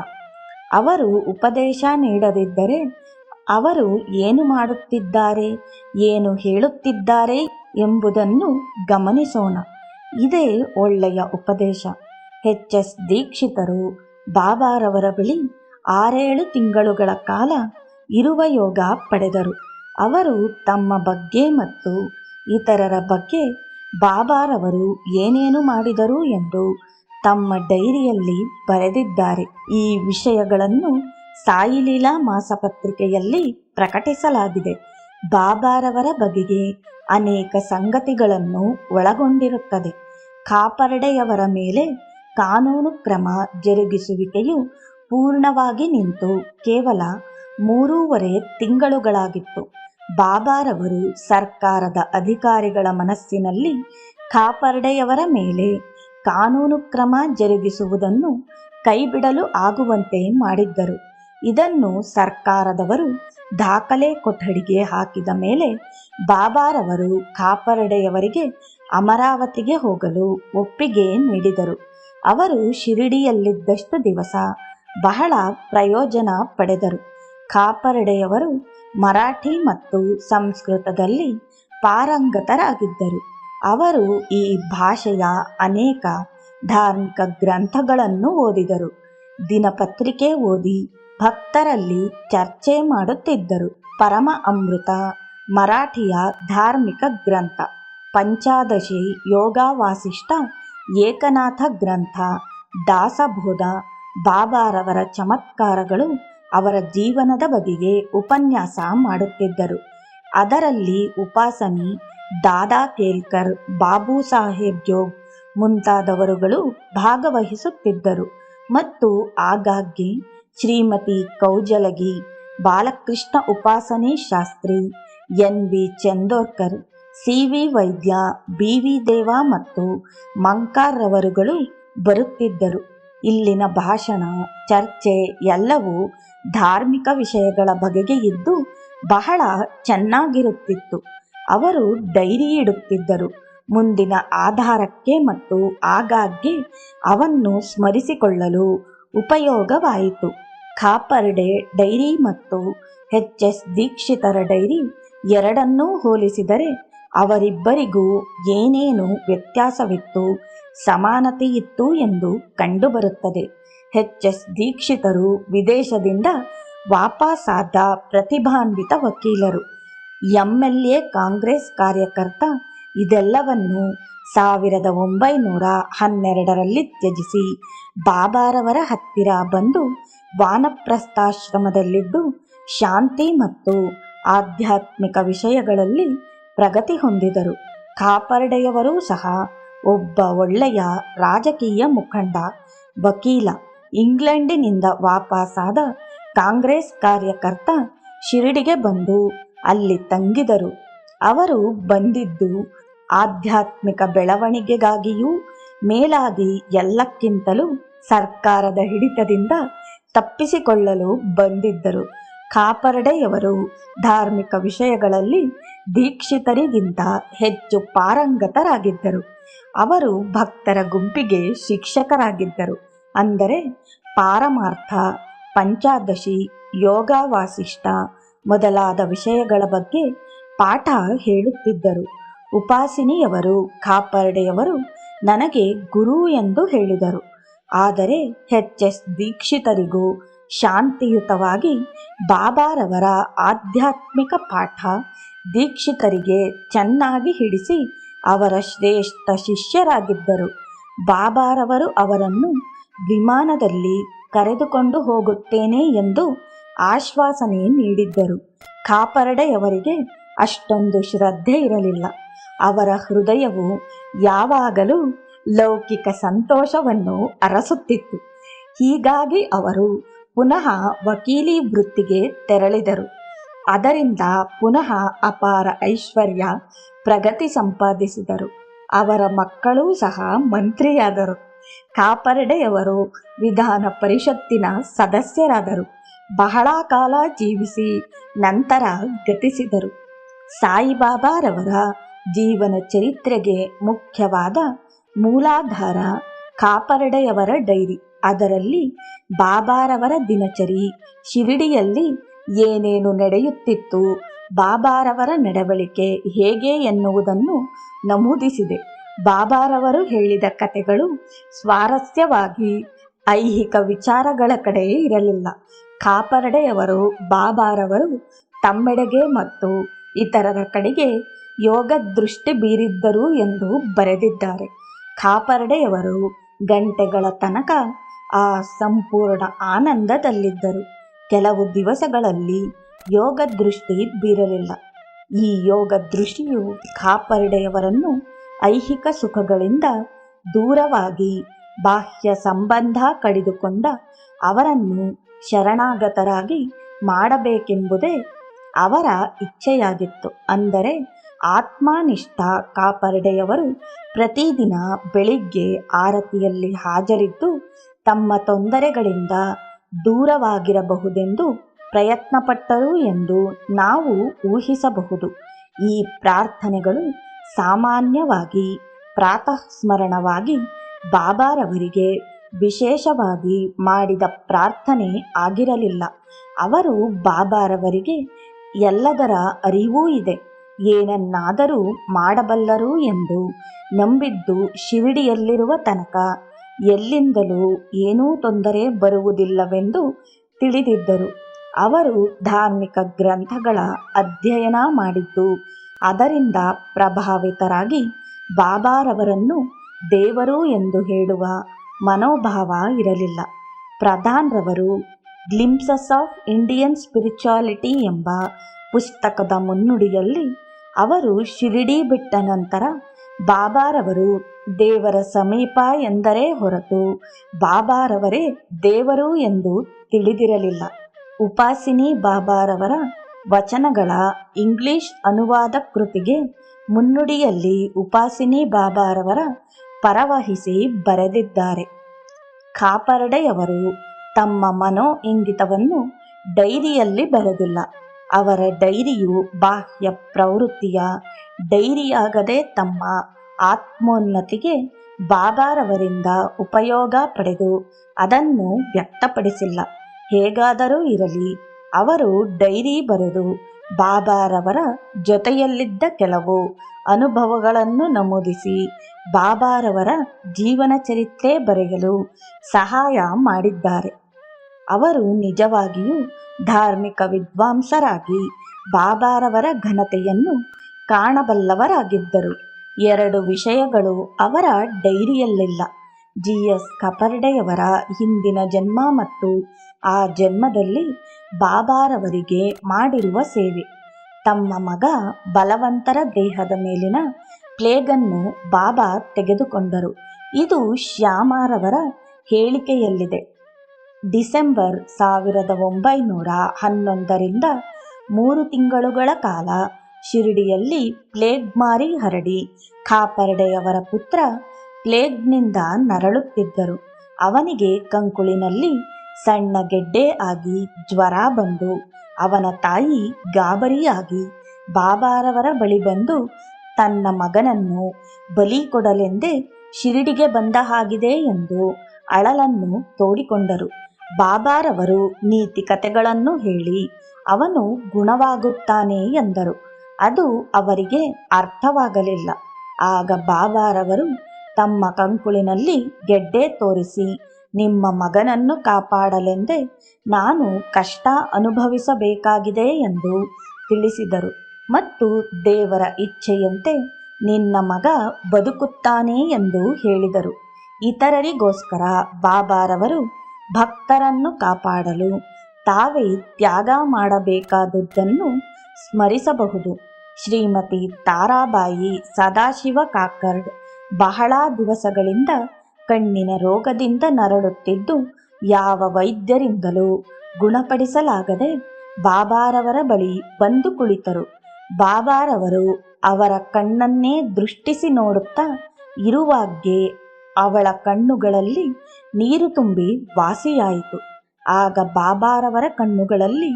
ಅವರು ಉಪದೇಶ ನೀಡದಿದ್ದರೆ ಅವರು ಏನು ಮಾಡುತ್ತಿದ್ದಾರೆ, ಏನು ಹೇಳುತ್ತಿದ್ದಾರೆ ಎಂಬುದನ್ನು ಗಮನಿಸೋಣ. ಇದೇ ಒಳ್ಳೆಯ ಉಪದೇಶ. ಎಚ್.ಎಸ್. ದೀಕ್ಷಿತರು ಬಾಬಾರವರ ಬಳಿ 6-7 ತಿಂಗಳುಗಳ ಕಾಲ ಇರುವ ಯೋಗ ಪಡೆದರು. ಅವರು ತಮ್ಮ ಬಗ್ಗೆ ಮತ್ತು ಇತರರ ಬಗ್ಗೆ ಬಾಬಾರವರು ಏನೇನು ಮಾಡಿದರು ಎಂದು ತಮ್ಮ ಡೈರಿಯಲ್ಲಿ ಬರೆದಿದ್ದಾರೆ. ಈ ವಿಷಯಗಳನ್ನು ಸಾಯಿಲೀಲಾ ಮಾಸಪತ್ರಿಕೆಯಲ್ಲಿ ಪ್ರಕಟಿಸಲಾಗಿದೆ. ಬಾಬಾರವರ ಬಗೆಗೆ ಅನೇಕ ಸಂಗತಿಗಳನ್ನು ಒಳಗೊಂಡಿರುತ್ತದೆ. ಕಾಪರ್ಡೆಯವರ ಮೇಲೆ ಕಾನೂನು ಕ್ರಮ ಜರುಗಿಸುವಿಕೆಯು ಪೂರ್ಣವಾಗಿ ನಿಂತು ಕೇವಲ 3.5 ತಿಂಗಳುಗಳಾಗಿತ್ತು. ಬಾಬಾರವರು ಸರ್ಕಾರದ ಅಧಿಕಾರಿಗಳ ಮನಸ್ಸಿನಲ್ಲಿ ಕಾಪರ್ಡೆಯವರ ಮೇಲೆ ಕಾನೂನು ಕ್ರಮ ಜರುಗಿಸುವುದನ್ನು ಕೈಬಿಡಲು ಆಗುವಂತೆ ಮಾಡಿದ್ದರು. ಇದನ್ನು ಸರ್ಕಾರದವರು ದಾಖಲೆ ಕೊಠಡಿಗೆ ಹಾಕಿದ ಮೇಲೆ ಬಾಬಾರವರು ಕಾಪರ್ಡೆಯವರಿಗೆ ಅಮರಾವತಿಗೆ ಹೋಗಲು ಒಪ್ಪಿಗೆ ನೀಡಿದರು. ಅವರು ಶಿರಡಿಯಲ್ಲಿದ್ದಷ್ಟು ದಿವಸ ಬಹಳ ಪ್ರಯೋಜನ ಪಡೆದರು. ಕಾಪರ್ಡೆಯವರು ಮರಾಠಿ ಮತ್ತು ಸಂಸ್ಕೃತದಲ್ಲಿ ಪಾರಂಗತರಾಗಿದ್ದರು. ಅವರು ಈ ಭಾಷೆಯ ಅನೇಕ ಧಾರ್ಮಿಕ ಗ್ರಂಥಗಳನ್ನು ಓದಿದರು. ದಿನಪತ್ರಿಕೆ ಓದಿ ಭಕ್ತರಲ್ಲಿ ಚರ್ಚೆ ಮಾಡುತ್ತಿದ್ದರು. ಪರಮ ಅಮೃತ ಮರಾಠಿಯ ಧಾರ್ಮಿಕ ಗ್ರಂಥ, ಪಂಚಾದಶಿ ಯೋಗ ವಾಸಿಷ್ಠ, ಏಕನಾಥ ಗ್ರಂಥ, ದಾಸಬೋಧ, ಬಾಬಾರವರ ಚಮತ್ಕಾರಗಳು, ಅವರ ಜೀವನದ ಬಗೆಗೆ ಉಪನ್ಯಾಸ ಮಾಡುತ್ತಿದ್ದರು. ಅದರಲ್ಲಿ ಉಪಾಸನಿ, ದಾದಾ ಕೇಲ್ಕರ್, ಬಾಬು ಸಾಹೇಬ್ ಜೋಗ್ ಮುಂತಾದವರುಗಳು ಭಾಗವಹಿಸುತ್ತಿದ್ದರು ಮತ್ತು ಆಗಾಗ್ಗೆ ಶ್ರೀಮತಿ ಕೌಜಲಗಿ, ಬಾಲಕೃಷ್ಣ ಉಪಾಸನೆ ಶಾಸ್ತ್ರಿ, ಎನ್.ವಿ. ಚಂದೋರ್ಕರ್, ಸಿ.ವಿ. ವೈದ್ಯ, ಬಿ.ವಿ. ದೇವ ಮತ್ತು ಮಂಕಾರ್ರವರುಗಳು ಬರುತ್ತಿದ್ದರು. ಇಲ್ಲಿನ ಭಾಷಣ, ಚರ್ಚೆ ಎಲ್ಲವೂ ಧಾರ್ಮಿಕ ವಿಷಯಗಳ ಬಗೆಗೆ ಇದ್ದು ಬಹಳ ಚೆನ್ನಾಗಿರುತ್ತಿತ್ತು. ಅವರು ಡೈರಿ ಇಡುತ್ತಿದ್ದರು. ಮುಂದಿನ ಆಧಾರಕ್ಕೆ ಮತ್ತು ಆಗಾಗ್ಗೆ ಅವನ್ನು ಸ್ಮರಿಸಿಕೊಳ್ಳಲು ಉಪಯೋಗವಾಯಿತು. ಕಾಪರ್ಡೆ ಡೈರಿ ಮತ್ತು ಎಚ್.ಎಸ್. ದೀಕ್ಷಿತರ ಡೈರಿ ಎರಡನ್ನೂ ಹೋಲಿಸಿದರೆ ಅವರಿಬ್ಬರಿಗೂ ಏನೇನು ವ್ಯತ್ಯಾಸವಿತ್ತು, ಸಮಾನತೆಯಿತ್ತು ಎಂದು ಕಂಡುಬರುತ್ತದೆ. ಎಚ್.ಎಸ್. ದೀಕ್ಷಿತರು ವಿದೇಶದಿಂದ ವಾಪಸಾದ ಪ್ರತಿಭಾನ್ವಿತ ವಕೀಲರು, ಎಂ.ಎಲ್.ಎ. ಕಾಂಗ್ರೆಸ್ ಕಾರ್ಯಕರ್ತ. ಇದೆಲ್ಲವನ್ನು 1912ರಲ್ಲಿ ತ್ಯಜಿಸಿ ಬಾಬಾರವರ ಹತ್ತಿರ ಬಂದು ವಾನಪ್ರಸ್ಥಾಶ್ರಮದಲ್ಲಿದ್ದು ಶಾಂತಿ ಮತ್ತು ಆಧ್ಯಾತ್ಮಿಕ ವಿಷಯಗಳಲ್ಲಿ ಪ್ರಗತಿ ಹೊಂದಿದರು. ಕಾಪರ್ಡೆಯವರೂ ಸಹ ಒಬ್ಬ ಒಳ್ಳೆಯ ರಾಜಕೀಯ ಮುಖಂಡ, ವಕೀಲ. ಇಂಗ್ಲೆಂಡಿನಿಂದ ವಾಪಸಾದ ಕಾಂಗ್ರೆಸ್ ಕಾರ್ಯಕರ್ತ ಶಿರಡಿಗೆ ಬಂದು ಅಲ್ಲಿ ತಂಗಿದರು. ಅವರು ಬಂದಿದ್ದು ಆಧ್ಯಾತ್ಮಿಕ ಬೆಳವಣಿಗೆಗಾಗಿಯೂ ಮೇಲಾಗಿ ಎಲ್ಲಕ್ಕಿಂತಲೂ ಸರ್ಕಾರದ ಹಿಡಿತದಿಂದ ತಪ್ಪಿಸಿಕೊಳ್ಳಲು ಬಂದಿದ್ದರು. ಕಾಪರ್ಡೆಯವರು ಧಾರ್ಮಿಕ ವಿಷಯಗಳಲ್ಲಿ ದೀಕ್ಷಿತರಿಗಿಂತ ಹೆಚ್ಚು ಪಾರಂಗತರಾಗಿದ್ದರು. ಅವರು ಭಕ್ತರ ಗುಂಪಿಗೆ ಶಿಕ್ಷಕರಾಗಿದ್ದರು. ಅಂದರೆ ಪಾರಮಾರ್ಥ, ಪಂಚಾದಶಿ, ಯೋಗ ವಾಸಿಷ್ಠ ಮೊದಲಾದ ವಿಷಯಗಳ ಬಗ್ಗೆ ಪಾಠ ಹೇಳುತ್ತಿದ್ದರು. ಉಪಾಸಿನಿಯವರು ಕಾಪರ್ಡೆಯವರು ನನಗೆ ಗುರು ಎಂದು ಹೇಳಿದರು. ಆದರೆ ಎಚ್.ಎಸ್. ದೀಕ್ಷಿತರಿಗೂ ಶಾಂತಿಯುತವಾಗಿ ಬಾಬಾರವರ ಆಧ್ಯಾತ್ಮಿಕ ಪಾಠ ದೀಕ್ಷಿತರಿಗೆ ಚೆನ್ನಾಗಿ ಹಿಡಿಸಿ ಅವರ ಶ್ರೇಷ್ಠ ಶಿಷ್ಯರಾಗಿದ್ದರು. ಬಾಬಾರವರು ಅವರನ್ನು ವಿಮಾನದಲ್ಲಿ ಕರೆದುಕೊಂಡು ಹೋಗುತ್ತೇನೆ ಎಂದು ಆಶ್ವಾಸನೆ ನೀಡಿದ್ದರು. ಕಾಪರ್ಡೆಯವರಿಗೆ ಅಷ್ಟೊಂದು ಶ್ರದ್ಧೆ ಇರಲಿಲ್ಲ. ಅವರ ಹೃದಯವು ಯಾವಾಗಲೂ ಲೌಕಿಕ ಸಂತೋಷವನ್ನು ಅರಸುತ್ತಿತ್ತು. ಹೀಗಾಗಿ ಅವರು ಪುನಃ ವಕೀಲಿ ವೃತ್ತಿಗೆ ತೆರಳಿದರು. ಅದರಿಂದ ಪುನಃ ಅಪಾರ ಐಶ್ವರ್ಯ, ಪ್ರಗತಿ ಸಂಪಾದಿಸಿದರು. ಅವರ ಮಕ್ಕಳೂ ಸಹ ಮಂತ್ರಿಯಾದರು. ಕಾಪರ್ಡೆಯವರು ವಿಧಾನ ಪರಿಷತ್ತಿನ ಸದಸ್ಯರಾದರು. ಬಹಳ ಕಾಲ ಜೀವಿಸಿ ನಂತರ ಗತಿಸಿದರು. ಸಾಯಿಬಾಬಾರವರ ಜೀವನ ಚರಿತ್ರೆಗೆ ಮುಖ್ಯವಾದ ಮೂಲಾಧಾರ ಕಾಪರ್ಡೆಯವರ ಡೈರಿ. ಅದರಲ್ಲಿ ಬಾಬಾರವರ ದಿನಚರಿ, ಶಿರಡಿಯಲ್ಲಿ ಏನೇನು ನಡೆಯುತ್ತಿತ್ತು, ಬಾಬಾರವರ ನಡವಳಿಕೆ ಹೇಗೆ ಎನ್ನುವುದನ್ನು ನಮೂದಿಸಿದೆ. ಬಾಬಾರವರು ಹೇಳಿದ ಕಥೆಗಳು ಸ್ವಾರಸ್ಯವಾಗಿ ಐಹಿಕ ವಿಚಾರಗಳ ಕಡೆ ಇರಲಿಲ್ಲ. ಕಾಪರ್ಡೆಯವರು ಬಾಬಾರವರು ತಮ್ಮೆಡೆಗೆ ಮತ್ತು ಇತರರ ಕಡೆಗೆ ಯೋಗ ದೃಷ್ಟಿ ಬೀರಿದ್ದರು ಎಂದು ಬರೆದಿದ್ದಾರೆ. ಕಾಪರ್ಡೆಯವರು ಗಂಟೆಗಳ ತನಕ ಆ ಸಂಪೂರ್ಣ ಆನಂದದಲ್ಲಿದ್ದರು. ಕೆಲವು ದಿವಸಗಳಲ್ಲಿ ಯೋಗ ದೃಷ್ಟಿ ಬೀರಲಿಲ್ಲ. ಈ ಯೋಗ ದೃಷ್ಟಿಯು ಕಾಪರ್ಡೆಯವರನ್ನು ಐಹಿಕ ಸುಖಗಳಿಂದ ದೂರವಾಗಿ ಬಾಹ್ಯ ಸಂಬಂಧ ಕಡಿದುಕೊಂಡ ಅವರನ್ನು ಶರಣಾಗತರಾಗಿ ಮಾಡಬೇಕೆಂಬುದೇ ಅವರ ಇಚ್ಛೆಯಾಗಿತ್ತು. ಅಂದರೆ ಆತ್ಮನಿಷ್ಠ ಕಾಪರ್ಡೆಯವರು ಪ್ರತಿದಿನ ಬೆಳಿಗ್ಗೆ ಆರತಿಯಲ್ಲಿ ಹಾಜರಿದ್ದು ತಮ್ಮ ತೊಂದರೆಗಳಿಂದ ದೂರವಾಗಿರಬಹುದೆಂದು ಪ್ರಯತ್ನಪಟ್ಟರು ಎಂದು ನಾವು ಊಹಿಸಬಹುದು. ಈ ಪ್ರಾರ್ಥನೆಗಳು ಸಾಮಾನ್ಯವಾಗಿ ಪ್ರಾತಃ ಸ್ಮರಣವಾಗಿ ಬಾಬಾರವರಿಗೆ ವಿಶೇಷವಾಗಿ ಮಾಡಿದ ಪ್ರಾರ್ಥನೆ ಆಗಿರಲಿಲ್ಲ. ಅವರು ಬಾಬಾರವರಿಗೆ ಎಲ್ಲದರ ಅರಿವೂ ಇದೆ, ಏನನ್ನಾದರೂ ಮಾಡಬಲ್ಲರು ಎಂದು ನಂಬಿದ್ದು ಶಿರಡಿಯಲ್ಲಿರುವ ತನಕ ಎಲ್ಲಿಂದಲೂ ಏನೂ ತೊಂದರೆ ಬರುವುದಿಲ್ಲವೆಂದು ತಿಳಿದಿದ್ದರು. ಅವರು ಧಾರ್ಮಿಕ ಗ್ರಂಥಗಳ ಅಧ್ಯಯನ ಮಾಡಿದ್ದು ಅದರಿಂದ ಪ್ರಭಾವಿತರಾಗಿ ಬಾಬಾರವರನ್ನು ದೇವರು ಎಂದು ಹೇಳುವ ಮನೋಭಾವ ಇರಲಿಲ್ಲ. ಪ್ರಧಾನ್ರವರು ಗ್ಲಿಂಪ್ಸಸ್ ಆಫ್ ಇಂಡಿಯನ್ ಸ್ಪಿರಿಚುಯಾಲಿಟಿ ಎಂಬ ಪುಸ್ತಕದ ಮುನ್ನುಡಿಯಲ್ಲಿ ಅವರು ಶಿರಡಿ ಬಿಟ್ಟ ನಂತರ ಬಾಬಾರವರು ದೇವರ ಸಮೀಪ ಎಂದರೇ ಹೊರತು ಬಾಬಾರವರೇ ದೇವರು ಎಂದು ತಿಳಿದಿರಲಿಲ್ಲ. ಉಪಾಸಿನಿ ಬಾಬಾರವರ ವಚನಗಳ ಇಂಗ್ಲಿಷ್ ಅನುವಾದ ಕೃತಿಗೆ ಮುನ್ನುಡಿಯಲ್ಲಿ ಉಪಾಸಿನಿ ಬಾಬಾರವರ ಪರವಹಿಸಿ ಬರೆದಿದ್ದಾರೆ. ಕಾಪರ್ಡೆಯವರು ತಮ್ಮ ಮನೋ ಇಂಗಿತವನ್ನು ಡೈರಿಯಲ್ಲಿ ಬರೆದಿಲ್ಲ. ಅವರ ಡೈರಿಯು ಬಾಹ್ಯ ಪ್ರವೃತ್ತಿಯ ಡೈರಿಯಾಗದೆ ತಮ್ಮ ಆತ್ಮೋನ್ನತಿಗೆ ಬಾಬಾರವರಿಂದ ಉಪಯೋಗ ಪಡೆದು ಅದನ್ನು ವ್ಯಕ್ತಪಡಿಸಿಲ್ಲ. ಹೇಗಾದರೂ ಇರಲಿ, ಅವರು ಡೈರಿ ಬರೆದು ಬಾಬಾರವರ ಜೊತೆಯಲ್ಲಿದ್ದ ಕೆಲವು ಅನುಭವಗಳನ್ನು ನಮೂದಿಸಿ ಬಾಬಾರವರ ಜೀವನ ಚರಿತ್ರೆ ಬರೆಯಲು ಸಹಾಯ ಮಾಡಿದ್ದಾರೆ. ಅವರು ನಿಜವಾಗಿಯೂ ಧಾರ್ಮಿಕ ವಿದ್ವಾಂಸರಾಗಿ ಬಾಬಾರವರ ಘನತೆಯನ್ನು ಕಾಣಬಲ್ಲವರಾಗಿದ್ದರು. 2 ವಿಷಯಗಳು ಅವರ ಡೈರಿಯಲ್ಲಿಲ್ಲ. ಜಿ.ಎಸ್. ಕಾಪರ್ಡೆಯವರ ಹಿಂದಿನ ಜನ್ಮ ಮತ್ತು ಆ ಜನ್ಮದಲ್ಲಿ ಬಾಬಾರವರಿಗೆ ಮಾಡಿರುವ ಸೇವೆ. ತಮ್ಮ ಮಗ ಬಲವಂತರ ದೇಹದ ಮೇಲಿನ ಪ್ಲೇಗನ್ನು ಬಾಬಾ ತೆಗೆದುಕೊಂಡರು. ಇದು ಶ್ಯಾಮಾರವರ ಹೇಳಿಕೆಯಲ್ಲಿದೆ. ಡಿಸೆಂಬರ್ 1911ರಿಂದ 3 ತಿಂಗಳುಗಳ ಕಾಲ ಶಿರಡಿಯಲ್ಲಿ ಪ್ಲೇಗ್ ಮಾರಿ ಹರಡಿ ಕಾಪರ್ಡೆಯವರ ಪುತ್ರ ಪ್ಲೇಗ್ನಿಂದ ನರಳುತ್ತಿದ್ದರು. ಅವನಿಗೆ ಕಂಕುಳಿನಲ್ಲಿ ಸಣ್ಣ ಗೆಡ್ಡೆ ಆಗಿ ಜ್ವರ ಬಂದು ಅವನ ತಾಯಿ ಗಾಬರಿಯಾಗಿ ಬಾಬಾರವರ ಬಳಿ ಬಂದು ತನ್ನ ಮಗನನ್ನು ಬಲಿ ಕೊಡಲೆಂದೇ ಶಿರಡಿಗೆ ಬಂದ ಹಾಗಿದೆ ಎಂದು ಅಳಲನ್ನು ತೋಡಿಕೊಂಡರು. ಬಾಬಾರವರು ನೀತಿ ಕಥೆಗಳನ್ನು ಹೇಳಿ ಅವನು ಗುಣವಾಗುತ್ತಾನೆ ಎಂದರು. ಅದು ಅವರಿಗೆ ಅರ್ಥವಾಗಲಿಲ್ಲ. ಆಗ ಬಾಬಾರವರು ತಮ್ಮ ಕಂಕುಳಿನಲ್ಲಿ ಗೆಡ್ಡೆ ತೋರಿಸಿ, ನಿಮ್ಮ ಮಗನನ್ನು ಕಾಪಾಡಲೆಂದೇ ನಾನು ಕಷ್ಟ ಅನುಭವಿಸಬೇಕಾಗಿದೆ ಎಂದು ತಿಳಿಸಿದರು ಮತ್ತು ದೇವರ ಇಚ್ಛೆಯಂತೆ ನಿನ್ನ ಮಗ ಬದುಕುತ್ತಾನೆ ಎಂದು ಹೇಳಿದರು. ಇತರರಿಗೋಸ್ಕರ ಬಾಬಾರವರು ಭಕ್ತರನ್ನು ಕಾಪಾಡಲು ತಾವೇ ತ್ಯಾಗ ಮಾಡಬೇಕಾದುದನ್ನು ಸ್ಮರಿಸಬಹುದು. ಶ್ರೀಮತಿ ತಾರಾಬಾಯಿ ಸದಾಶಿವ ಕಾಕರ್ಡ್ ಬಹಳ ದಿವಸಗಳಿಂದ ಕಣ್ಣಿನ ರೋಗದಿಂದ ನರಳುತ್ತಿದ್ದು ಯಾವ ವೈದ್ಯರಿಂದಲೂ ಗುಣಪಡಿಸಲಾಗದೆ ಬಾಬಾರವರ ಬಳಿ ಬಂದು ಕುಳಿತರು. ಬಾಬಾರವರು ಅವರ ಕಣ್ಣನ್ನೇ ದೃಷ್ಟಿಸಿ ನೋಡುತ್ತಾ ಇರುವಾಗ್ಗೆ ಅವಳ ಕಣ್ಣುಗಳಲ್ಲಿ ನೀರು ತುಂಬಿ ವಾಸಿಯಾಯಿತು. ಆಗ ಬಾಬಾರವರ ಕಣ್ಣುಗಳಲ್ಲಿ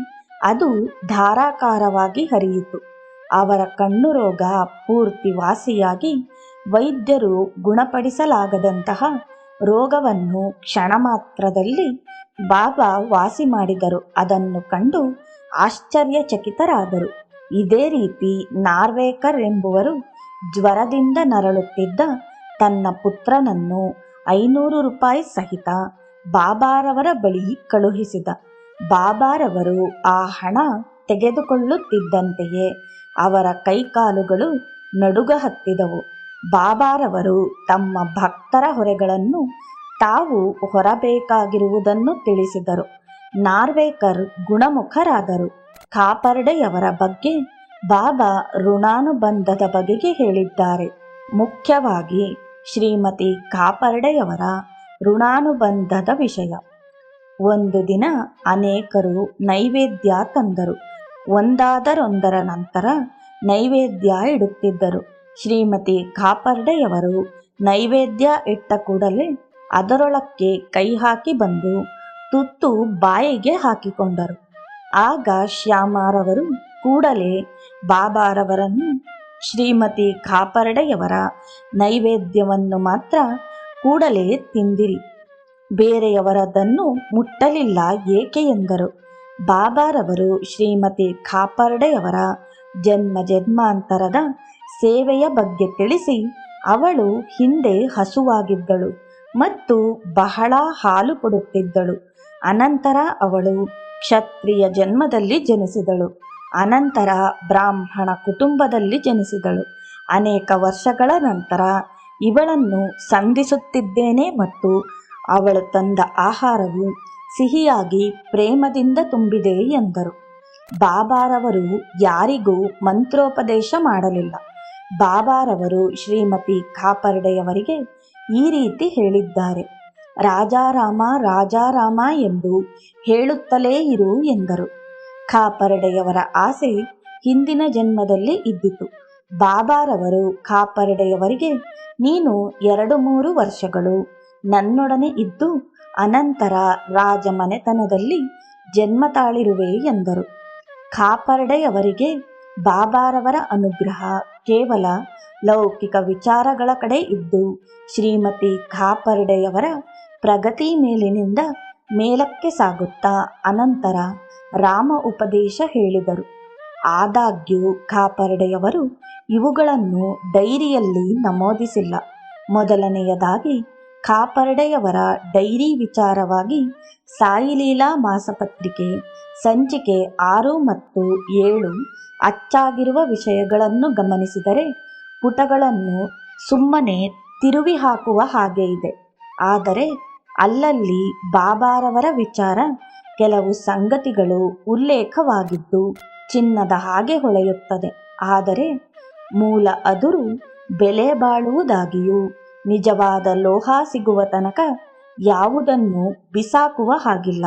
ಅದು ಧಾರಾಕಾರವಾಗಿ ಹರಿಯಿತು. ಅವರ ಕಣ್ಣು ರೋಗ ಪೂರ್ತಿ ವಾಸಿಯಾಗಿ ವೈದ್ಯರು ಗುಣಪಡಿಸಲಾಗದಂತಹ ರೋಗವನ್ನು ಕ್ಷಣ ಮಾತ್ರದಲ್ಲಿ ಬಾಬಾ ವಾಸಿ ಮಾಡಿದರು. ಅದನ್ನು ಕಂಡು ಆಶ್ಚರ್ಯಚಕಿತರಾದರು. ಇದೇ ರೀತಿ ನಾರ್ವೇಕರ್ ಎಂಬುವರು ಜ್ವರದಿಂದ ನರಳುತ್ತಿದ್ದ ತನ್ನ ಪುತ್ರನನ್ನು 500 ರೂಪಾಯಿ ಸಹಿತ ಬಾಬಾರವರ ಬಳಿ ಕಳುಹಿಸಿದ. ಬಾಬಾರವರು ಆ ಹಣ ತೆಗೆದುಕೊಳ್ಳುತ್ತಿದ್ದಂತೆಯೇ ಅವರ ಕೈಕಾಲುಗಳು ನಡುಗ ಹತ್ತಿದವು. ಬಾಬಾರವರು ತಮ್ಮ ಭಕ್ತರ ಹೊರೆಗಳನ್ನು ತಾವು ಹೊರಬೇಕಾಗಿರುವುದನ್ನು ತಿಳಿಸಿದರು. ನಾರ್ವೇಕರ್ ಗುಣಮುಖರಾದರು. ಕಾಪರ್ಡೆಯವರ ಬಗ್ಗೆ ಬಾಬಾ ಋಣಾನುಬಂಧದ ಬಗೆಗೆ ಹೇಳಿದ್ದಾರೆ. ಮುಖ್ಯವಾಗಿ ಶ್ರೀಮತಿ ಕಾಪರ್ಡೆಯವರ ಋಣಾನುಬಂಧದ ವಿಷಯ. ಒಂದು ದಿನ ಅನೇಕರು ನೈವೇದ್ಯ ತಂದರು. ಒಂದಾದರೊಂದರ ನಂತರ ನೈವೇದ್ಯ ಇಡುತ್ತಿದ್ದರು. ಶ್ರೀಮತಿ ಕಾಪರ್ಡೆಯವರು ನೈವೇದ್ಯ ಇಟ್ಟ ಕೂಡಲೇ ಅದರೊಳಕ್ಕೆ ಕೈ ಹಾಕಿ ಬಂದು ತುತ್ತು ಬಾಯಿಗೆ ಹಾಕಿಕೊಂಡರು. ಆಗ ಶ್ಯಾಮಾರವರು ಕೂಡಲೇ ಬಾಬಾರವರನ್ನು, ಶ್ರೀಮತಿ ಕಾಪರ್ಡೆಯವರ ನೈವೇದ್ಯವನ್ನು ಮಾತ್ರ ಕೂಡಲೇ ತಿಂದಿರಿ, ಬೇರೆಯವರದನ್ನು ಮುಟ್ಟಲಿಲ್ಲ ಏಕೆ ಎಂದರು. ಬಾಬಾರವರು ಶ್ರೀಮತಿ ಕಾಪರ್ಡೆಯವರ ಜನ್ಮ ಜನ್ಮಾಂತರದ ಸೇವೆಯ ಬಗ್ಗೆ ತಿಳಿಸಿ, ಅವಳು ಹಿಂದೆ ಹಸುವಾಗಿದ್ದಳು ಮತ್ತು ಬಹಳ ಹಾಲು ಕೊಡುತ್ತಿದ್ದಳು. ಅನಂತರ ಅವಳು ಕ್ಷತ್ರಿಯ ಜನ್ಮದಲ್ಲಿ ಜನಿಸಿದಳು. ಅನಂತರ ಬ್ರಾಹ್ಮಣ ಕುಟುಂಬದಲ್ಲಿ ಜನಿಸಿದಳು. ಅನೇಕ ವರ್ಷಗಳ ನಂತರ ಇವಳನ್ನು ಸಂಧಿಸುತ್ತಿದ್ದೇನೆ ಮತ್ತು ಅವಳು ತಂದ ಆಹಾರವು ಸಿಹಿಯಾಗಿ ಪ್ರೇಮದಿಂದ ತುಂಬಿದೆ ಎಂದರು. ಬಾಬಾರವರು ಯಾರಿಗೂ ಮಂತ್ರೋಪದೇಶ ಮಾಡಲಿಲ್ಲ. ಬಾಬಾರವರು ಶ್ರೀಮತಿ ಕಾಪರ್ಡೆಯವರಿಗೆ ಈ ರೀತಿ ಹೇಳಿದ್ದಾರೆ: ರಾಜಾರಾಮ ರಾಜಾರಾಮ ಎಂದು ಹೇಳುತ್ತಲೇ ಇರು ಎಂದರು. ಕಾಪರ್ಡೆಯವರ ಆಸೆ ಹಿಂದಿನ ಜನ್ಮದಲ್ಲಿ ಇದ್ದಿತು. ಬಾಬಾರವರು ಕಾಪರ್ಡೆಯವರಿಗೆ, ನೀನು 2-3 ವರ್ಷಗಳು ನನ್ನೊಡನೆ ಇದ್ದು ಅನಂತರ ರಾಜಮನೆತನದಲ್ಲಿ ಜನ್ಮ ತಾಳಿರುವೆ ಎಂದರು. ಕಾಪರ್ಡೆಯವರಿಗೆ ಬಾಬಾರವರ ಅನುಗ್ರಹ ಕೇವಲ ಲೌಕಿಕ ವಿಚಾರಗಳ ಕಡೆ ಇದ್ದು, ಶ್ರೀಮತಿ ಕಾಪರ್ಡೆಯವರ ಪ್ರಗತಿ ಮೇಲಿನಿಂದ ಮೇಲಕ್ಕೆ ಸಾಗುತ್ತಾ ಅನಂತರ ರಾಮ ಉಪದೇಶ ಹೇಳಿದರು. ಆದಾಗ್ಯೂ ಕಾಪರ್ಡೆಯವರು ಇವುಗಳನ್ನು ಡೈರಿಯಲ್ಲಿ ನಮೂದಿಸಿಲ್ಲ. ಮೊದಲನೆಯದಾಗಿ ಕಾಪರ್ಡೆಯವರ ಡೈರಿ ವಿಚಾರವಾಗಿ ಸಾಯಿಲೀಲಾ ಮಾಸಪತ್ರಿಕೆ ಸಂಚಿಕೆ 6 ಮತ್ತು 7 ಅಚ್ಚಾಗಿರುವ ವಿಷಯಗಳನ್ನು ಗಮನಿಸಿದರೆ ಪುಟಗಳನ್ನು ಸುಮ್ಮನೆ ತಿರುವಿ ಹಾಕುವ ಹಾಗೆ ಇದೆ. ಆದರೆ ಅಲ್ಲಲ್ಲಿ ಬಾಬಾರವರ ವಿಚಾರ, ಕೆಲವು ಸಂಗತಿಗಳು ಉಲ್ಲೇಖವಾಗಿದ್ದು ಚಿನ್ನದ ಹಾಗೆ ಹೊಳೆಯುತ್ತದೆ. ಆದರೆ ಮೂಲ ಅದುರು ಬೆಲೆ ಬಾಳುವುದಾಗಿಯೂ ನಿಜವಾದ ಲೋಹ ಸಿಗುವ ತನಕ ಯಾವುದನ್ನು ಬಿಸಾಕುವ ಹಾಗಿಲ್ಲ.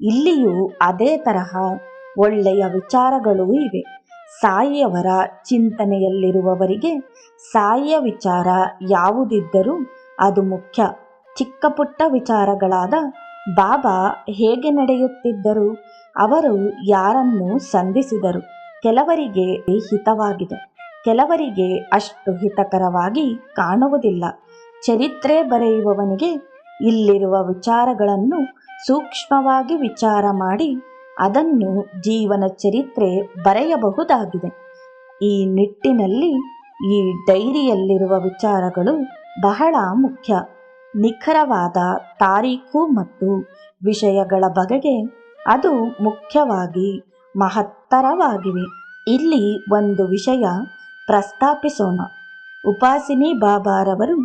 ಇಲ್ಲಿಯೂ ಅದೇ ತರಹ ಒಳ್ಳೆಯ ವಿಚಾರಗಳೂ ಇವೆ. ಸಾಯಿಯವರ ಚಿಂತನೆಯಲ್ಲಿರುವವರಿಗೆ ಸಾಯಿಯ ವಿಚಾರ ಯಾವುದಿದ್ದರೂ ಅದು ಮುಖ್ಯ. ಚಿಕ್ಕ ಪುಟ್ಟ ವಿಚಾರಗಳಾದ ಬಾಬಾ ಹೇಗೆ ನಡೆಯುತ್ತಿದ್ದರು, ಅವರು ಯಾರನ್ನು ಸಂಧಿಸಿದರು, ಕೆಲವರಿಗೆ ಹಿತವಾಗಿದೆ, ಕೆಲವರಿಗೆ ಅಷ್ಟು ಹಿತಕರವಾಗಿ ಕಾಣುವುದಿಲ್ಲ. ಚರಿತ್ರೆ ಬರೆಯುವವನಿಗೆ ಇಲ್ಲಿರುವ ವಿಚಾರಗಳನ್ನು ಸೂಕ್ಷ್ಮವಾಗಿ ವಿಚಾರ ಮಾಡಿ ಅದನ್ನು ಜೀವನ ಚರಿತ್ರೆ ಬರೆಯಬಹುದಾಗಿದೆ. ಈ ನಿಟ್ಟಿನಲ್ಲಿ ಈ ಡೈರಿಯಲ್ಲಿರುವ ವಿಚಾರಗಳು ಬಹಳ ಮುಖ್ಯ. ನಿಖರವಾದ ತಾರೀಖು ಮತ್ತು ವಿಷಯಗಳ ಬಗೆಗೆ ಅದು ಮುಖ್ಯವಾಗಿ ಮಹತ್ತರವಾಗಿವೆ. ಇಲ್ಲಿ ಒಂದು ವಿಷಯ ಪ್ರಸ್ತಾಪಿಸೋಣ. ಉಪಾಸಿನಿ ಬಾಬಾರವರು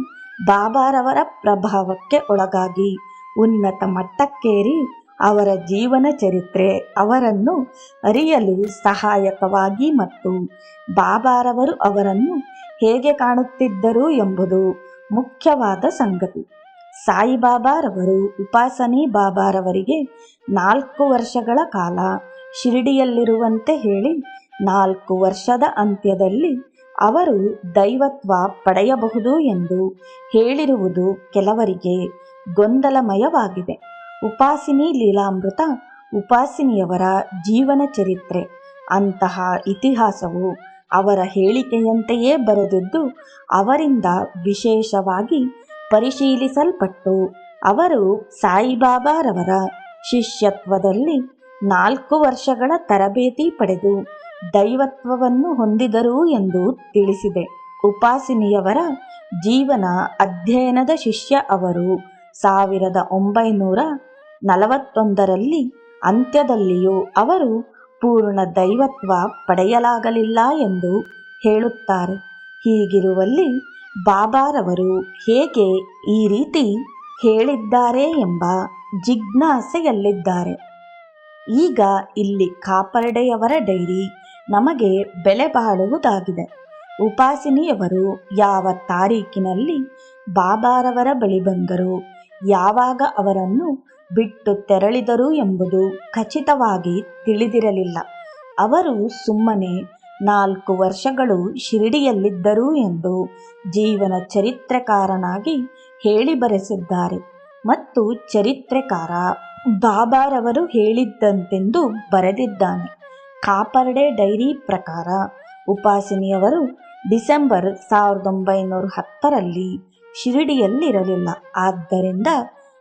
ಬಾಬಾರವರ ಪ್ರಭಾವಕ್ಕೆ ಒಳಗಾಗಿ ಉನ್ನತ ಮಟ್ಟಕ್ಕೇರಿ ಅವರ ಜೀವನ ಚರಿತ್ರೆ ಅವರನ್ನು ಅರಿಯಲು ಸಹಾಯಕವಾಗಿ ಮತ್ತು ಬಾಬಾರವರು ಅವರನ್ನು ಹೇಗೆ ಕಾಣುತ್ತಿದ್ದರು ಎಂಬುದು ಮುಖ್ಯವಾದ ಸಂಗತಿ. ಸಾಯಿಬಾಬಾರವರು ಉಪಾಸನಿ ಬಾಬಾರವರಿಗೆ 4 ವರ್ಷಗಳ ಕಾಲ ಶಿರಡಿಯಲ್ಲಿರುವಂತೆ ಹೇಳಿ 4 ವರ್ಷದ ಅಂತ್ಯದಲ್ಲಿ ಅವರು ದೈವತ್ವ ಪಡೆಯಬಹುದು ಎಂದು ಹೇಳಿರುವುದು ಕೆಲವರಿಗೆ ಗೊಂದಲಮಯವಾಗಿದೆ. ಉಪಾಸಿನಿ ಲೀಲಾಮೃತ ಉಪಾಸಿನಿಯವರ ಜೀವನ ಚರಿತ್ರೆ. ಅಂತಹ ಇತಿಹಾಸವು ಅವರ ಹೇಳಿಕೆಯಂತೆಯೇ ಬರೆದಿದ್ದು ಅವರಿಂದ ವಿಶೇಷವಾಗಿ ಪರಿಶೀಲಿಸಲ್ಪಟ್ಟು ಅವರು ಸಾಯಿಬಾಬಾರವರ ಶಿಷ್ಯತ್ವದಲ್ಲಿ 4 ವರ್ಷಗಳ ತರಬೇತಿ ಪಡೆದು ದೈವತ್ವವನ್ನು ಹೊಂದಿದರು ಎಂದು ತಿಳಿಸಿದೆ. ಉಪಾಸಿನಿಯವರ ಜೀವನ ಅಧ್ಯಯನದ ಶಿಷ್ಯ ಅವರು 1941ರಲ್ಲಿ ಅಂತ್ಯದಲ್ಲಿಯೂ ಅವರು ಪೂರ್ಣ ದೈವತ್ವ ಪಡೆಯಲಾಗಲಿಲ್ಲ ಎಂದು ಹೇಳುತ್ತಾರೆ. ಹೀಗಿರುವಲ್ಲಿ ಬಾಬಾರವರು ಹೇಗೆ ಈ ರೀತಿ ಹೇಳಿದ್ದಾರೆ ಎಂಬ ಜಿಜ್ಞಾಸೆಯಲ್ಲಿದ್ದಾರೆ. ಈಗ ಇಲ್ಲಿ ಕಾಪರ್ಡೆಯವರ ಡೈರಿ ನಮಗೆ ಬೆಲೆ ಬಾಳುವುದಾಗಿದೆ. ಉಪಾಸಿನಿಯವರು ಯಾವ ತಾರೀಕಿನಲ್ಲಿ ಬಾಬಾರವರ ಬಳಿ ಬಂದರು, ಯಾವಾಗ ಅವರನ್ನು ಬಿಟ್ಟು ತೆರಳಿದರು ಎಂಬುದು ಖಚಿತವಾಗಿ ತಿಳಿದಿರಲಿಲ್ಲ. ಅವರು ಸುಮ್ಮನೆ 4 ವರ್ಷಗಳು ಶಿರಡಿಯಲ್ಲಿದ್ದರು ಎಂದು ಜೀವನ ಚರಿತ್ರೆಕಾರನಾಗಿ ಹೇಳಿ ಬರೆಸಿದ್ದಾರೆ. ಮತ್ತು ಚರಿತ್ರೆಕಾರ ಬಾಬಾರವರು ಹೇಳಿದ್ದಂತೆಂದು ಬರೆದಿದ್ದಾನೆ. ಕಾಪರ್ಡೆ ಡೈರಿ ಪ್ರಕಾರ ಉಪಾಸಿನಿಯವರು ಡಿಸೆಂಬರ್ 1910ರಲ್ಲಿ ಶಿರಡಿಯಲ್ಲಿರಲಿಲ್ಲ. ಆದ್ದರಿಂದ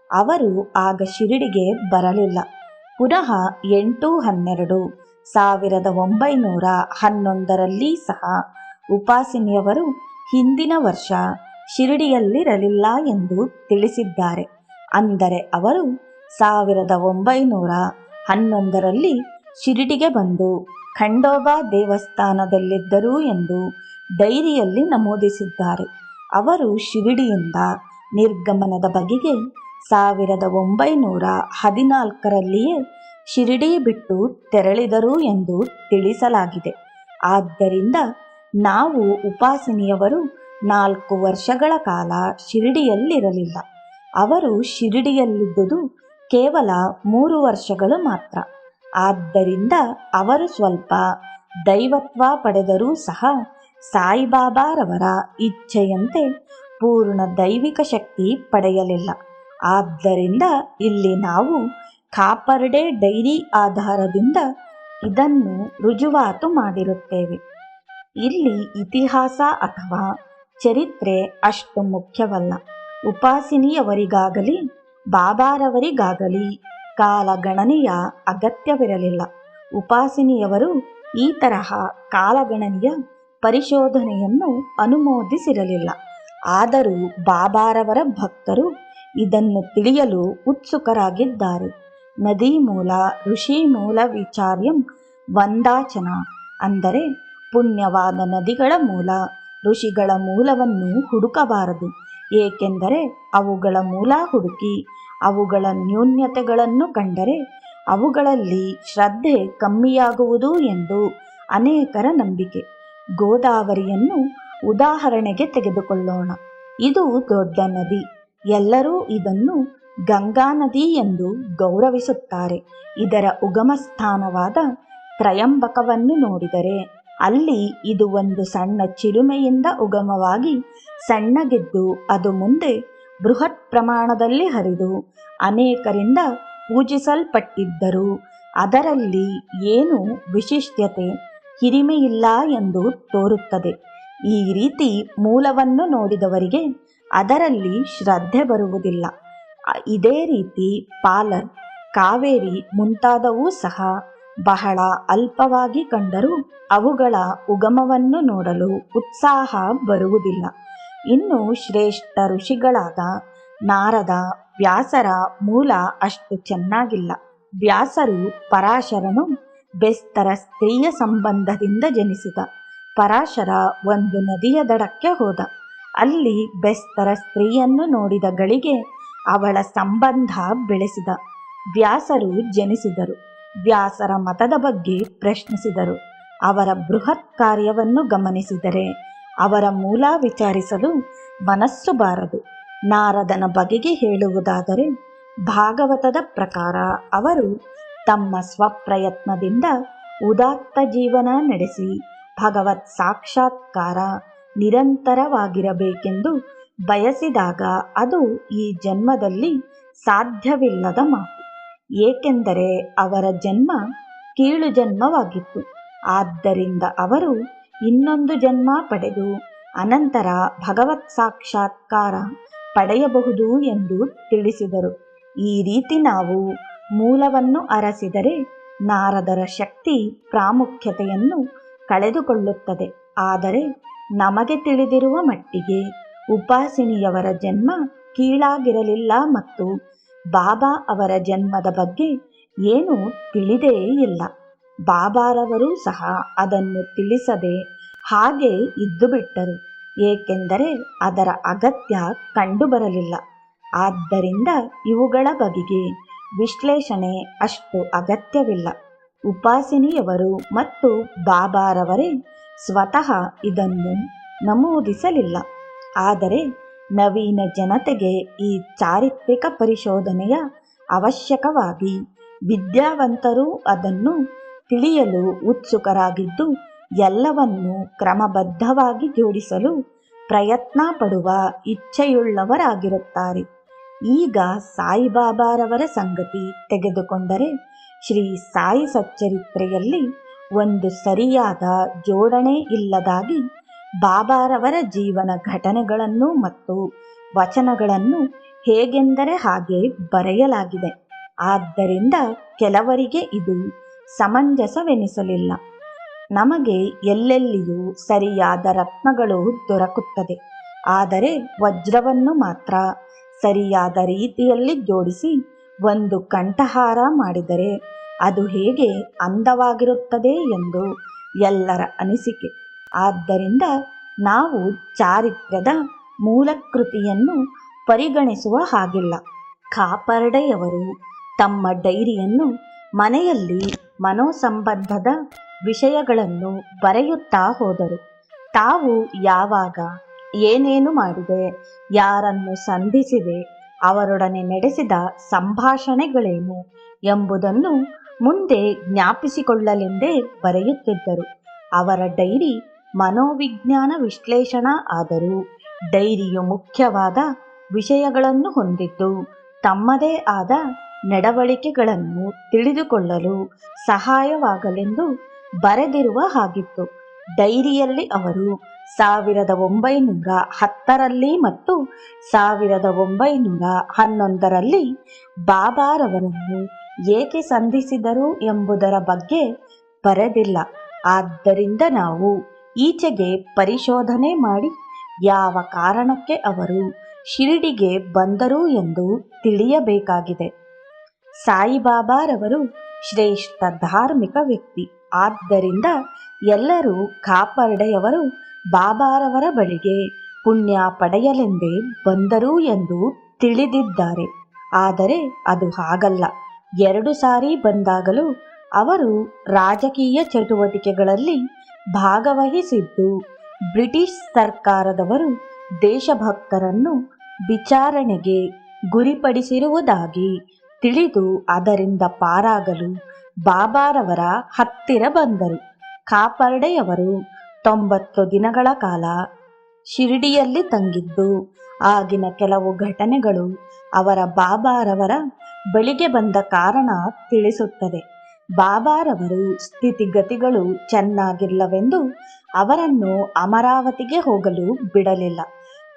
ಅವರು ಆಗ ಶಿರಡಿಗೆ ಬರಲಿಲ್ಲ. ಪುನಃ 8/12/1911ರಲ್ಲಿ ಸಹ ಉಪಾಸಿನಿಯವರು ಹಿಂದಿನ ವರ್ಷ ಶಿರಡಿಯಲ್ಲಿರಲಿಲ್ಲ ಎಂದು ತಿಳಿಸಿದ್ದಾರೆ. ಅಂದರೆ ಅವರು 1911ರಲ್ಲಿ ಶಿರಡಿಗೆ ಬಂದು ಖಂಡೋಬಾ ದೇವಸ್ಥಾನದಲ್ಲಿದ್ದರು ಎಂದು ಡೈರಿಯಲ್ಲಿ ನಮೂದಿಸಿದ್ದಾರೆ. ಅವರು ಶಿರಡಿಯಿಂದ ನಿರ್ಗಮನದ ಬಗೆಗೆ 1914ರಲ್ಲಿಯೇ ಶಿರಡಿ ಬಿಟ್ಟು ತೆರಳಿದರು ಎಂದು ತಿಳಿಸಲಾಗಿದೆ. ಆದ್ದರಿಂದ ನಾವು ಉಪಾಸಿನಿಯವರು 4 ವರ್ಷಗಳ ಕಾಲ ಶಿರಡಿಯಲ್ಲಿರಲಿಲ್ಲ. ಅವರು ಶಿರಡಿಯಲ್ಲಿದ್ದುದು ಕೇವಲ 3 ವರ್ಷಗಳು ಮಾತ್ರ. ಆದ್ದರಿಂದ ಅವರು ಸ್ವಲ್ಪ ದೈವತ್ವ ಪಡೆದರೂ ಸಹ ಸಾಯಿಬಾಬಾರವರ ಇಚ್ಛೆಯಂತೆ ಪೂರ್ಣ ದೈವಿಕ ಶಕ್ತಿ ಪಡೆಯಲಿಲ್ಲ. ಆದ್ದರಿಂದ ಇಲ್ಲಿ ನಾವು ಕಾಪರ್ಡೆ ಡೈರಿ ಆಧಾರದಿಂದ ಇದನ್ನು ರುಜುವಾತು ಮಾಡಿರುತ್ತೇವೆ. ಇಲ್ಲಿ ಇತಿಹಾಸ ಅಥವಾ ಚರಿತ್ರೆ ಅಷ್ಟು ಮುಖ್ಯವಲ್ಲ. ಉಪಾಸಿನಿಯವರಿಗಾಗಲಿ ಬಾಬಾರವರಿಗಾಗಲಿ ಕಾಲಗಣನೆಯ ಅಗತ್ಯವಿರಲಿಲ್ಲ. ಉಪಾಸಿನಿಯವರು ಈ ತರಹ ಕಾಲಗಣನೆಯ ಪರಿಶೋಧನೆಯನ್ನು ಅನುಮೋದಿಸಿರಲಿಲ್ಲ. ಆದರೂ ಬಾಬಾರವರ ಭಕ್ತರು ಇದನ್ನು ತಿಳಿಯಲು ಉತ್ಸುಕರಾಗಿದ್ದಾರೆ. ನದಿ ಮೂಲ ಋಷಿ ಮೂಲ ವಿಚಾರ್ಯಂ ವಂದಾಚನ, ಅಂದರೆ ಪುಣ್ಯವಾದ ನದಿಗಳ ಮೂಲ ಋಷಿಗಳ ಮೂಲವನ್ನು ಹುಡುಕಬಾರದು. ಏಕೆಂದರೆ ಅವುಗಳ ಮೂಲ ಹುಡುಕಿ ಅವುಗಳ ನ್ಯೂನ್ಯತೆಗಳನ್ನು ಕಂಡರೆ ಅವುಗಳಲ್ಲಿ ಶ್ರದ್ಧೆ ಕಮ್ಮಿಯಾಗುವುದು ಎಂದು ಅನೇಕರ ನಂಬಿಕೆ. ಗೋದಾವರಿಯನ್ನು ಉದಾಹರಣೆಗೆ ತೆಗೆದುಕೊಳ್ಳೋಣ. ಇದು ದೊಡ್ಡ ನದಿ. ಎಲ್ಲರೂ ಇದನ್ನು ಗಂಗಾ ನದಿ ಎಂದು ಗೌರವಿಸುತ್ತಾರೆ. ಇದರ ಉಗಮ ಸ್ಥಾನವಾದ ತ್ರಯಂಬಕವನ್ನು ನೋಡಿದರೆ ಅಲ್ಲಿ ಇದು ಒಂದು ಸಣ್ಣ ಚಿಲುಮೆಯಿಂದ ಉಗಮವಾಗಿ ಸಣ್ಣಗಿದ್ದು ಅದು ಮುಂದೆ ಬೃಹತ್ ಪ್ರಮಾಣದಲ್ಲಿ ಹರಿದು ಅನೇಕರಿಂದ ಪೂಜಿಸಲ್ಪಟ್ಟಿದ್ದರೂ ಅದರಲ್ಲಿ ಏನೂ ವಿಶಿಷ್ಟತೆ ಹಿರಿಮೆಯಿಲ್ಲ ಎಂದು ತೋರುತ್ತದೆ. ಈ ರೀತಿ ಮೂಲವನ್ನು ನೋಡಿದವರಿಗೆ ಅದರಲ್ಲಿ ಶ್ರದ್ಧೆ ಬರುವುದಿಲ್ಲ. ಇದೇ ರೀತಿ ಪಾಲರ್, ಕಾವೇರಿ ಮುಂತಾದವೂ ಸಹ ಬಹಳ ಅಲ್ಪವಾಗಿ ಕಂಡರೂ ಅವುಗಳ ಉಗಮವನ್ನು ನೋಡಲು ಉತ್ಸಾಹ ಬರುವುದಿಲ್ಲ. ಇನ್ನು ಶ್ರೇಷ್ಠ ಋಷಿಗಳಾದ ನಾರದ, ವ್ಯಾಸರ ಮೂಲ ಅಷ್ಟು ಚೆನ್ನಾಗಿಲ್ಲ. ವ್ಯಾಸರು ಪರಾಶರನು ಬೆಸ್ತರ ಸ್ತ್ರೀಯ ಸಂಬಂಧದಿಂದ ಜನಿಸಿದ. ಪರಾಶರ ಒಂದು ನದಿಯ ದಡಕ್ಕೆ ಹೋದ. ಅಲ್ಲಿ ಬೆಸ್ತರ ಸ್ತ್ರೀಯನ್ನು ನೋಡಿದ ಗಳಿಗೆ ಅವಳ ಸಂಬಂಧ ಬೆಳೆಸಿದ. ವ್ಯಾಸರು ಜನಿಸಿದರು. ವ್ಯಾಸರ ಮತದ ಬಗ್ಗೆ ಪ್ರಶ್ನಿಸಿದರು. ಅವರ ಬೃಹತ್ ಕಾರ್ಯವನ್ನು ಗಮನಿಸಿದರೆ ಅವರ ಮೂಲ ವಿಚಾರಿಸಲು ಮನಸ್ಸು ಬಾರದು. ನಾರದನ ಬಗೆಗೆ ಹೇಳುವುದಾದರೆ ಭಾಗವತದ ಪ್ರಕಾರ ಅವರು ತಮ್ಮ ಸ್ವಪ್ರಯತ್ನದಿಂದ ಉದಾತ್ತ ಜೀವನ ನಡೆಸಿ ಭಗವತ್ ಸಾಕ್ಷಾತ್ಕಾರ ನಿರಂತರವಾಗಿರಬೇಕೆಂದು ಬಯಸಿದಾಗ ಅದು ಈ ಜನ್ಮದಲ್ಲಿ ಸಾಧ್ಯವಿಲ್ಲದ ಮಾತು. ಏಕೆಂದರೆ ಅವರ ಜನ್ಮ ಕೀಳು ಜನ್ಮವಾಗಿತ್ತು. ಆದ್ದರಿಂದ ಅವರು ಇನ್ನೊಂದು ಜನ್ಮ ಪಡೆದು ಅನಂತರ ಭಗವತ್ ಸಾಕ್ಷಾತ್ಕಾರ ಪಡೆಯಬಹುದು ಎಂದು ತಿಳಿಸಿದರು. ಈ ರೀತಿ ನಾವು ಮೂಲವನ್ನು ಅರಸಿದರೆ ನಾರದರ ಶಕ್ತಿ ಪ್ರಾಮುಖ್ಯತೆಯನ್ನು ಕಳೆದುಕೊಳ್ಳುತ್ತದೆ. ಆದರೆ ನಮಗೆ ತಿಳಿದಿರುವ ಮಟ್ಟಿಗೆ ಉಪಾಸಿನಿಯವರ ಜನ್ಮ ಕೀಳಾಗಿರಲಿಲ್ಲ ಮತ್ತು ಬಾಬಾ ಅವರ ಜನ್ಮದ ಬಗ್ಗೆ ಏನೂ ತಿಳಿದೇ ಇಲ್ಲ. ಬಾಬಾರವರು ಸಹ ಅದನ್ನು ತಿಳಿಸದೆ ಹಾಗೆ ಇದ್ದುಬಿಟ್ಟರು, ಏಕೆಂದರೆ ಅದರ ಅಗತ್ಯ ಕಂಡುಬರಲಿಲ್ಲ. ಆದ್ದರಿಂದ ಇವುಗಳ ಬಗೆಗೆ ವಿಶ್ಲೇಷಣೆ ಅಷ್ಟು ಅಗತ್ಯವಿಲ್ಲ. ಉಪಾಸಿನಿಯವರು ಮತ್ತು ಬಾಬಾರವರೇ ಸ್ವತಃ ಇದನ್ನು ನಮೂದಿಸಲಿಲ್ಲ. ಆದರೆ ನವೀನ ಜನತೆಗೆ ಈ ಚಾರಿತ್ರಿಕ ಪರಿಶೋಧನೆಯ ಅವಶ್ಯಕವಾಗಿ ವಿದ್ಯಾವಂತರು ಅದನ್ನು ತಿಳಿಯಲು ಉತ್ಸುಕರಾಗಿದ್ದು ಎಲ್ಲವನ್ನೂ ಕ್ರಮಬದ್ಧವಾಗಿ ಜೋಡಿಸಲು ಪ್ರಯತ್ನ ಪಡುವ ಇಚ್ಛೆಯುಳ್ಳವರಾಗಿರುತ್ತಾರೆ. ಈಗ ಸಾಯಿಬಾಬಾರವರ ಸಂಗತಿ ತೆಗೆದುಕೊಂಡರೆ ಶ್ರೀ ಸಾಯಿ ಸಚ್ಚರಿತ್ರೆಯಲ್ಲಿ ಒಂದು ಸರಿಯಾದ ಜೋಡಣೆ ಇಲ್ಲದಾಗಿ ಬಾಬಾರವರ ಜೀವನ ಘಟನೆಗಳನ್ನು ಮತ್ತು ವಚನಗಳನ್ನು ಹೇಗೆಂದರೆ ಹಾಗೆ ಬರೆಯಲಾಗಿದೆ. ಆದ್ದರಿಂದ ಕೆಲವರಿಗೆ ಇದು ಸಮಂಜಸವೆನಿಸಲಿಲ್ಲ. ನಮಗೆ ಎಲ್ಲೆಲ್ಲಿಯೂ ಸರಿಯಾದ ರತ್ನಗಳು ದೊರಕುತ್ತದೆ, ಆದರೆ ವಜ್ರವನ್ನು ಮಾತ್ರ ಸರಿಯಾದ ರೀತಿಯಲ್ಲಿ ಜೋಡಿಸಿ ಒಂದು ಕಂಠಹಾರ ಮಾಡಿದರೆ ಅದು ಹೇಗೆ ಅಂದವಾಗಿರುತ್ತದೆ ಎಂದು ಎಲ್ಲರ ಅನಿಸಿಕೆ. ಆದ್ದರಿಂದ ನಾವು ಚಾರಿತ್ರ್ಯದ ಮೂಲಕೃತಿಯನ್ನು ಪರಿಗಣಿಸುವ ಹಾಗಿಲ್ಲ. ಕಾಪರ್ಡೆಯವರು ತಮ್ಮ ಡೈರಿಯನ್ನು ಮನೆಯಲ್ಲಿ ಮನೋಸಂಬಂಧದ ವಿಷಯಗಳನ್ನು ಬರೆಯುತ್ತಾ ಹೋದರು. ತಾವು ಯಾವಾಗ ಏನೇನು ಮಾಡಿದೆ, ಯಾರನ್ನು ಸಂಧಿಸಿದೆ, ಅವರೊಡನೆ ನಡೆಸಿದ ಸಂಭಾಷಣೆಗಳೇನು ಎಂಬುದನ್ನು ಮುಂದೆ ಜ್ಞಾಪಿಸಿಕೊಳ್ಳಲೆಂದೇ ಬರೆಯುತ್ತಿದ್ದರು. ಅವರ ಡೈರಿ ಮನೋವಿಜ್ಞಾನ ವಿಶ್ಲೇಷಣಾ ಆದರೂ ಡೈರಿಯು ಮುಖ್ಯವಾದ ವಿಷಯಗಳನ್ನು ಹೊಂದಿದ್ದು ತಮ್ಮದೇ ಆದ ನಡವಳಿಕೆಗಳನ್ನು ತಿಳಿದುಕೊಳ್ಳಲು ಸಹಾಯವಾಗಲೆಂದು ಬರೆದಿರುವ ಹಾಗಿತ್ತು. ಡೈರಿಯಲ್ಲಿ ಅವರು 1910 ಮತ್ತು 1911 ಬಾಬಾರವರನ್ನು ಏಕೆ ಸಂಧಿಸಿದರು ಎಂಬುದರ ಬಗ್ಗೆ ಬರೆದಿಲ್ಲ. ಆದ್ದರಿಂದ ನಾವು ಈಚೆಗೆ ಪರಿಶೋಧನೆ ಮಾಡಿ ಯಾವ ಕಾರಣಕ್ಕೆ ಅವರು ಶಿರಡಿಗೆ ಬಂದರು ಎಂದು ತಿಳಿಯಬೇಕಾಗಿದೆ. ಸಾಯಿಬಾಬಾರವರು ಶ್ರೇಷ್ಠ ಧಾರ್ಮಿಕ ವ್ಯಕ್ತಿ. ಆದ್ದರಿಂದ ಎಲ್ಲರೂ ಕಾಪರ್ಡೆಯವರು ಬಾಬಾರವರ ಬಳಿಗೆ ಪುಣ್ಯ ಪಡೆಯಲೆಂದೇ ಬಂದರು ಎಂದು ತಿಳಿದಿದ್ದಾರೆ. ಆದರೆ ಅದು ಹಾಗಲ್ಲ. 2 ಸಾರಿ ಬಂದಾಗಲೂ ಅವರು ರಾಜಕೀಯ ಚಟುವಟಿಕೆಗಳಲ್ಲಿ ಭಾಗವಹಿಸಿದ್ದು ಬ್ರಿಟಿಷ್ ಸರ್ಕಾರದವರು ದೇಶಭಕ್ತರನ್ನು ವಿಚಾರಣೆಗೆ ಗುರಿಪಡಿಸಿರುವುದಾಗಿ ತಿಳಿದು ಅದರಿಂದ ಪಾರಾಗಲು ಬಾಬಾರವರ ಹತ್ತಿರ ಬಂದರು. ಕಾಪರ್ಡೆಯವರು 90 ದಿನಗಳ ಕಾಲ ಶಿರಡಿಯಲ್ಲಿ ತಂಗಿದ್ದು ಆಗಿನ ಕೆಲವು ಘಟನೆಗಳು ಅವರ ಬಾಬಾರವರ ಬಳಿಗೆ ಬಂದ ಕಾರಣ ತಿಳಿಸುತ್ತದೆ. ಬಾಬಾರವರು ಸ್ಥಿತಿಗತಿಗಳು ಚೆನ್ನಾಗಿಲ್ಲವೆಂದು ಅವರನ್ನು ಅಮರಾವತಿಗೆ ಹೋಗಲು ಬಿಡಲಿಲ್ಲ.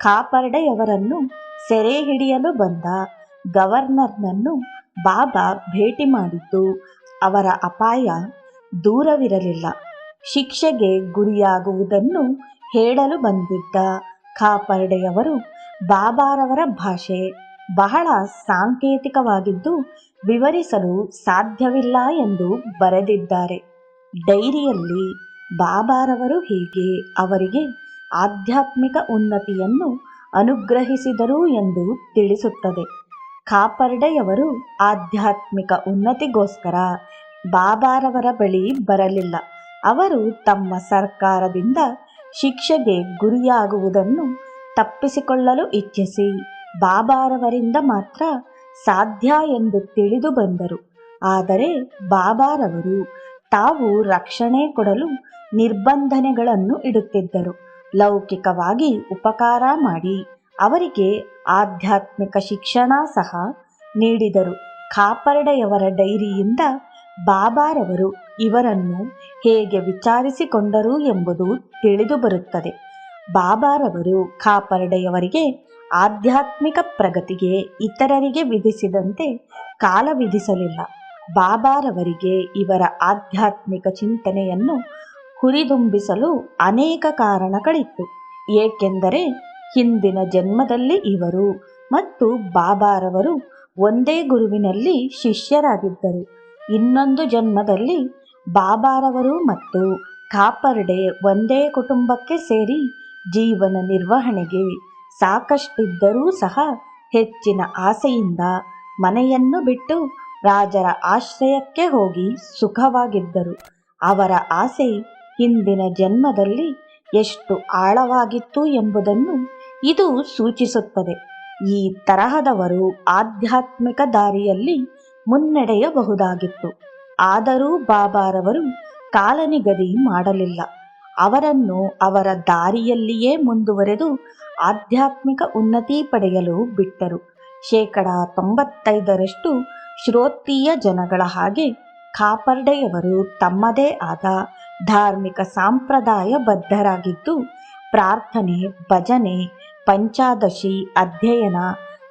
ಕಾಪರ್ಡೆಯವರನ್ನು ಸೆರೆ ಹಿಡಿಯಲು ಬಂದ ಗವರ್ನರ್ನನ್ನು ಬಾಬಾ ಭೇಟಿ ಮಾಡಿದ್ದು ಅವರ ಅಪಾಯ ದೂರವಿರಲಿಲ್ಲ. ಶಿಕ್ಷೆಗೆ ಗುರಿಯಾಗುವುದನ್ನು ಹೇಳಲು ಬಂದಿದ್ದ ಕಾಪರ್ಡೆಯವರು ಬಾಬಾರವರ ಭಾಷೆ ಬಹಳ ಸಾಂಕೇತಿಕವಾಗಿದ್ದು ವಿವರಿಸಲು ಸಾಧ್ಯವಿಲ್ಲ ಎಂದು ಬರೆದಿದ್ದಾರೆ. ಡೈರಿಯಲ್ಲಿ ಬಾಬಾರವರು ಹೀಗೆ ಅವರಿಗೆ ಆಧ್ಯಾತ್ಮಿಕ ಉನ್ನತಿಯನ್ನು ಅನುಗ್ರಹಿಸಿದರು ಎಂದು ತಿಳಿಸುತ್ತದೆ. ಕಾಪರ್ಡೆಯವರು ಆಧ್ಯಾತ್ಮಿಕ ಉನ್ನತಿಗೋಸ್ಕರ ಬಾಬಾರವರ ಬಳಿ ಬರಲಿಲ್ಲ. ಅವರು ತಮ್ಮ ಸರ್ಕಾರದಿಂದ ಶಿಕ್ಷೆಗೆ ಗುರಿಯಾಗುವುದನ್ನು ತಪ್ಪಿಸಿಕೊಳ್ಳಲು ಇಚ್ಛಿಸಿ ಬಾಬಾರವರಿಂದ ಮಾತ್ರ ಸಾಧ್ಯ ಎಂದು ತಿಳಿದು ಬಂದರು. ಆದರೆ ಬಾಬಾರವರು ತಾವು ರಕ್ಷಣೆ ಕೊಡಲು ನಿರ್ಬಂಧನೆಗಳನ್ನು ಇಡುತ್ತಿದ್ದರು. ಲೌಕಿಕವಾಗಿ ಉಪಕಾರ ಮಾಡಿ ಅವರಿಗೆ ಆಧ್ಯಾತ್ಮಿಕ ಶಿಕ್ಷಣ ಸಹ ನೀಡಿದರು. ಕಾಪರ್ಡೆಯವರ ಡೈರಿಯಿಂದ ಬಾಬಾರವರು ಇವರನ್ನು ಹೇಗೆ ವಿಚಾರಿಸಿಕೊಂಡರು ಎಂಬುದು ತಿಳಿದು ಬರುತ್ತದೆ. ಬಾಬಾರವರು ಕಾಪರ್ಡೆಯವರಿಗೆ ಆಧ್ಯಾತ್ಮಿಕ ಪ್ರಗತಿಗೆ ಇತರರಿಗೆ ವಿಧಿಸಿದಂತೆ ಕಾಲ ವಿಧಿಸಲಿಲ್ಲ. ಬಾಬಾರವರಿಗೆ ಇವರ ಆಧ್ಯಾತ್ಮಿಕ ಚಿಂತನೆಯನ್ನು ಹುರಿದುಂಬಿಸಲು ಅನೇಕ ಕಾರಣಗಳಿತ್ತು. ಏಕೆಂದರೆ ಹಿಂದಿನ ಜನ್ಮದಲ್ಲಿ ಇವರು ಮತ್ತು ಬಾಬಾರವರು ಒಂದೇ ಗುರುವಿನಲ್ಲಿ ಶಿಷ್ಯರಾಗಿದ್ದರು. ಇನ್ನೊಂದು ಜನ್ಮದಲ್ಲಿ ಬಾಬಾರವರು ಮತ್ತು ಕಾಪರ್ಡೆ ಒಂದೇ ಕುಟುಂಬಕ್ಕೆ ಸೇರಿ ಜೀವನ ನಿರ್ವಹಣೆಗೆ ಸಾಕಷ್ಟಿದ್ದರೂ ಸಹ ಹೆಚ್ಚಿನ ಆಸೆಯಿಂದ ಮನೆಯನ್ನು ಬಿಟ್ಟು ರಾಜರ ಆಶ್ರಯಕ್ಕೆ ಹೋಗಿ ಸುಖವಾಗಿದ್ದರು. ಅವರ ಆಸೆ ಹಿಂದಿನ ಜನ್ಮದಲ್ಲಿ ಎಷ್ಟು ಆಳವಾಗಿತ್ತು ಎಂಬುದನ್ನು ಇದು ಸೂಚಿಸುತ್ತದೆ. ಈ ತರಹದವರು ಆಧ್ಯಾತ್ಮಿಕ ದಾರಿಯಲ್ಲಿ ಮುನ್ನಡೆಯಬಹುದಾಗಿತ್ತು. ಆದರೂ ಬಾಬಾರವರು ಕಾಲನಿಗದಿ ಮಾಡಲಿಲ್ಲ. ಅವರನ್ನು ಅವರ ದಾರಿಯಲ್ಲಿಯೇ ಮುಂದುವರೆದು ಆಧ್ಯಾತ್ಮಿಕ ಉನ್ನತಿ ಪಡೆಯಲು ಬಿಟ್ಟರು. 95% ಶ್ರೋತ್ರೀಯ ಜನಗಳ ಹಾಗೆ ಕಾಪರ್ಡೆಯವರು ತಮ್ಮದೇ ಆದ ಧಾರ್ಮಿಕ ಸಂಪ್ರದಾಯ ಬದ್ಧರಾಗಿದ್ದು, ಪ್ರಾರ್ಥನೆ, ಭಜನೆ, ಪಂಚಾದಶಿ ಅಧ್ಯಯನ,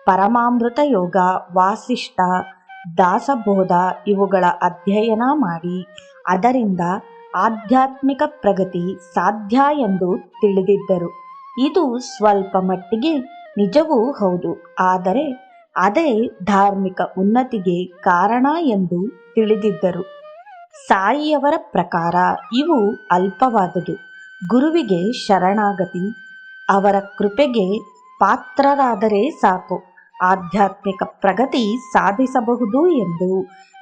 ಪರಮಾಮೃತ ಯೋಗ, ವಾಸಿಷ್ಠ, ದಾಸಬೋಧ ಇವುಗಳ ಅಧ್ಯಯನ ಮಾಡಿ ಅದರಿಂದ ಆಧ್ಯಾತ್ಮಿಕ ಪ್ರಗತಿ ಸಾಧ್ಯ ಎಂದು ತಿಳಿದಿದ್ದರು. ಇದು ಸ್ವಲ್ಪ ಮಟ್ಟಿಗೆ ನಿಜವೂ ಹೌದು. ಆದರೆ ಅದೇ ಧಾರ್ಮಿಕ ಉನ್ನತಿಗೆ ಕಾರಣ ಎಂದು ತಿಳಿದಿದ್ದರು. ಸಾಯಿಯವರ ಪ್ರಕಾರ ಇವು ಅಲ್ಪವಾದುದು. ಗುರುವಿಗೆ ಶರಣಾಗತಿ, ಅವರ ಕೃಪೆಗೆ ಪಾತ್ರರಾದರೆ ಸಾಕು, ಆಧ್ಯಾತ್ಮಿಕ ಪ್ರಗತಿ ಸಾಧಿಸಬಹುದು ಎಂದು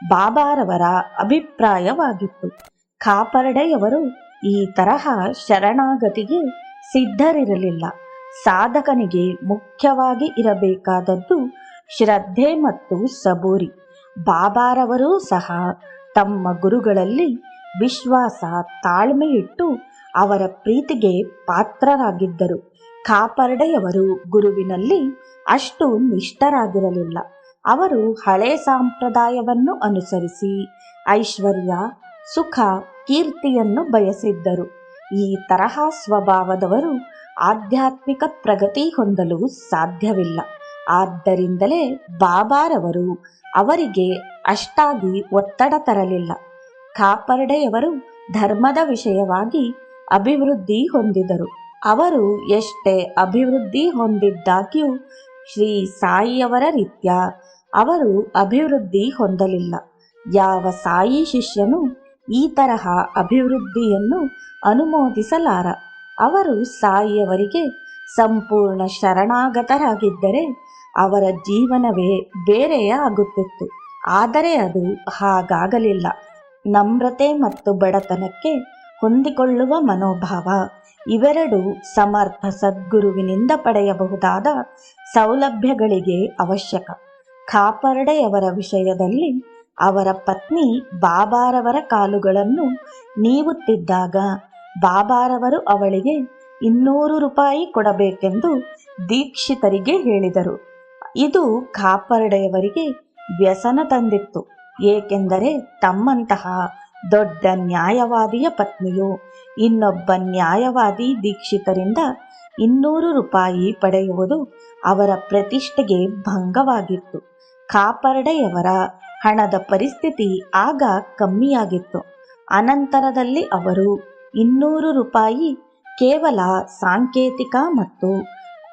ಬಾಬಾರವರ ಅಭಿಪ್ರಾಯವಾಗಿತ್ತು. ಕಾಪರ್ಡೆಯವರು ಈ ತರಹ ಶರಣಾಗತಿಗೆ ಸಿದ್ಧರಿರಲಿಲ್ಲ. ಸಾಧಕನಿಗೆ ಮುಖ್ಯವಾಗಿ ಇರಬೇಕಾದದ್ದು ಶ್ರದ್ಧೆ ಮತ್ತು ಸಬೂರಿ. ಬಾಬಾರವರೂ ಸಹ ತಮ್ಮ ಗುರುಗಳಲ್ಲಿ ವಿಶ್ವಾಸ, ತಾಳ್ಮೆಯಿಟ್ಟು ಅವರ ಪ್ರೀತಿಗೆ ಪಾತ್ರರಾಗಿದ್ದರು. ಕಾಪರ್ಡೆಯವರು ಗುರುವಿನಲ್ಲಿ ಅಷ್ಟು ನಿಷ್ಠರಾಗಿರಲಿಲ್ಲ. ಅವರು ಹಳೆ ಸಂಪ್ರದಾಯವನ್ನು ಅನುಸರಿಸಿ ಐಶ್ವರ್ಯ, ಸುಖ, ಕೀರ್ತಿಯನ್ನು ಬಯಸಿದ್ದರು. ಈ ತರಹ ಸ್ವಭಾವದವರು ಆಧ್ಯಾತ್ಮಿಕ ಪ್ರಗತಿ ಹೊಂದಲು ಸಾಧ್ಯವಿಲ್ಲ. ಆದ್ದರಿಂದಲೇ ಬಾಬಾರವರು ಅವರಿಗೆ ಅಷ್ಟಾಗಿ ಒತ್ತಡ ತರಲಿಲ್ಲ. ಕಾಪರ್ಡೆಯವರು ಧರ್ಮದ ವಿಷಯವಾಗಿ ಅಭಿವೃದ್ಧಿ ಹೊಂದಿದರು. ಅವರು ಎಷ್ಟೇ ಅಭಿವೃದ್ಧಿ ಹೊಂದಿದ್ದಾಗ್ಯೂ ಶ್ರೀ ಸಾಯಿಯವರ ರೀತ್ಯ ಅವರು ಅಭಿವೃದ್ಧಿ ಹೊಂದಲಿಲ್ಲ. ಯಾವ ಸಾಯಿ ಶಿಷ್ಯನು ಈ ತರಹ ಅಭಿವೃದ್ಧಿಯನ್ನು ಅನುಮೋದಿಸಲಾರ. ಅವರು ಸಾಯಿಯವರಿಗೆ ಸಂಪೂರ್ಣ ಶರಣಾಗತರಾಗಿದ್ದರೆ ಅವರ ಜೀವನವೇ ಬೇರೆಯೇ ಆಗುತ್ತಿತ್ತು. ಆದರೆ ಅದು ಹಾಗಾಗಲಿಲ್ಲ. ನಮ್ರತೆ ಮತ್ತು ಬಡತನಕ್ಕೆ ಹೊಂದಿಕೊಳ್ಳುವ ಮನೋಭಾವ ಇವೆರಡು ಸಮರ್ಥ ಸದ್ಗುರುವಿನಿಂದ ಪಡೆಯಬಹುದಾದ ಸೌಲಭ್ಯಗಳಿಗೆ ಅವಶ್ಯಕ. ಕಾಪರ್ಡೆಯವರ ವಿಷಯದಲ್ಲಿ ಅವರ ಪತ್ನಿ ಬಾಬಾರವರ ಕಾಲುಗಳನ್ನು ನೀವುತ್ತಿದ್ದಾಗ ಬಾಬಾರವರು ಅವಳಿಗೆ 200 ರೂಪಾಯಿ ಕೊಡಬೇಕೆಂದು ದೀಕ್ಷಿತರಿಗೆ ಹೇಳಿದರು. ಇದು ಕಾಪರ್ಡೆಯವರಿಗೆ ವ್ಯಸನ ತಂದಿತ್ತು. ಏಕೆಂದರೆ ತಮ್ಮಂತಹ ದೊಡ್ಡ ನ್ಯಾಯವಾದಿಯ ಪತ್ನಿಯು ಇನ್ನೊಬ್ಬ ನ್ಯಾಯವಾದಿ ದೀಕ್ಷಿತರಿಂದ 200 ರೂಪಾಯಿ ಪಡೆಯುವುದು ಅವರ ಪ್ರತಿಷ್ಠೆಗೆ ಭಂಗವಾಗಿತ್ತು. ಕಾಪರ್ಡೆಯವರ ಹಣದ ಪರಿಸ್ಥಿತಿ ಆಗ ಕಮ್ಮಿಯಾಗಿತ್ತು. ಅನಂತರದಲ್ಲಿ ಅವರು 200 ರೂಪಾಯಿ ಕೇವಲ ಸಾಂಕೇತಿಕ ಮತ್ತು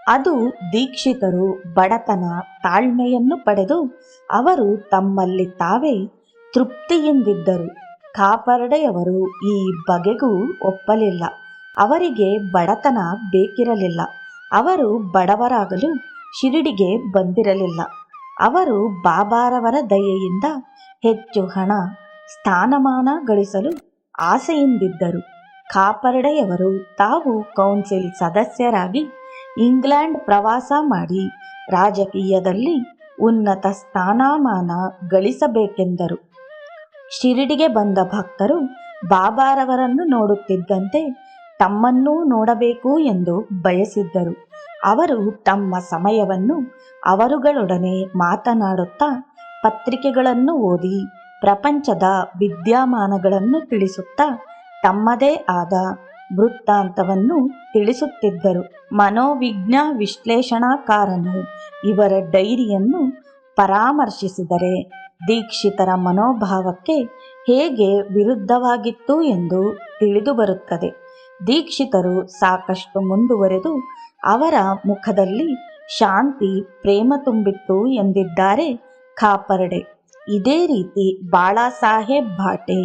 ಅದು ದೀಕ್ಷಿತರು ಬಡತನ, ತಾಳ್ಮೆಯನ್ನು ಪಡೆದು ಅವರು ತಮ್ಮಲ್ಲಿ ತಾವೇ ತೃಪ್ತಿಯಿಂದಿದ್ದರು. ಕಾಪರ್ಡೆಯವರು ಈ ಬಗೆಗೂ ಒಪ್ಪಲಿಲ್ಲ. ಅವರಿಗೆ ಬಡತನ ಬೇಕಿರಲಿಲ್ಲ. ಅವರು ಬಡವರಾಗಲು ಶಿರಡಿಗೆ ಬಂದಿರಲಿಲ್ಲ. ಅವರು ಬಾಬಾರವರ ದಯೆಯಿಂದ ಹೆಚ್ಚು ಹಣ, ಸ್ಥಾನಮಾನ ಗಳಿಸಲು ಆಸೆಯಿಂದಿದ್ದರು. ಕಾಪರ್ಡೆಯವರು ತಾವು ಕೌನ್ಸಿಲ್ ಸದಸ್ಯರಾಗಿ ಇಂಗ್ಲೆಂಡ್ ಪ್ರವಾಸ ಮಾಡಿ ರಾಜಕೀಯದಲ್ಲಿ ಉನ್ನತ ಸ್ಥಾನಮಾನ ಗಳಿಸಬೇಕೆಂದರು. ಶಿರಡಿಗೆ ಬಂದ ಭಕ್ತರು ಬಾಬಾರವರನ್ನು ನೋಡುತ್ತಿದ್ದಂತೆ ತಮ್ಮನ್ನೂ ನೋಡಬೇಕು ಎಂದು ಬಯಸಿದ್ದರು. ಅವರು ತಮ್ಮ ಸಮಯವನ್ನು ಅವರುಗಳೊಡನೆ ಮಾತನಾಡುತ್ತಾ, ಪತ್ರಿಕೆಗಳನ್ನು ಓದಿ, ಪ್ರಪಂಚದ ವಿದ್ಯಮಾನಗಳನ್ನು ತಿಳಿಸುತ್ತಾ ತಮ್ಮದೇ ಆದ ವೃತ್ತಾಂತವನ್ನು ತಿಳಿಸುತ್ತಿದ್ದರು. ಮನೋವಿಜ್ಞ ವಿಶ್ಲೇಷಣಾಕಾರನು ಇವರ ಡೈರಿಯನ್ನು ಪರಾಮರ್ಶಿಸಿದರೆ ದೀಕ್ಷಿತರ ಮನೋಭಾವಕ್ಕೆ ಹೇಗೆ ವಿರುದ್ಧವಾಗಿತ್ತು ಎಂದು ತಿಳಿದುಬರುತ್ತದೆ. ದೀಕ್ಷಿತರು ಸಾಕಷ್ಟು ಮುಂದುವರೆದು ಅವರ ಮುಖದಲ್ಲಿ ಶಾಂತಿ ಪ್ರೇಮ ತುಂಬಿತ್ತು ಎಂದಿದ್ದಾರೆ ಖಾಪರ್ಡೆ. ಇದೇ ರೀತಿ ಬಾಳಾಸಾಹೇಬ್ ಭಾಟೆ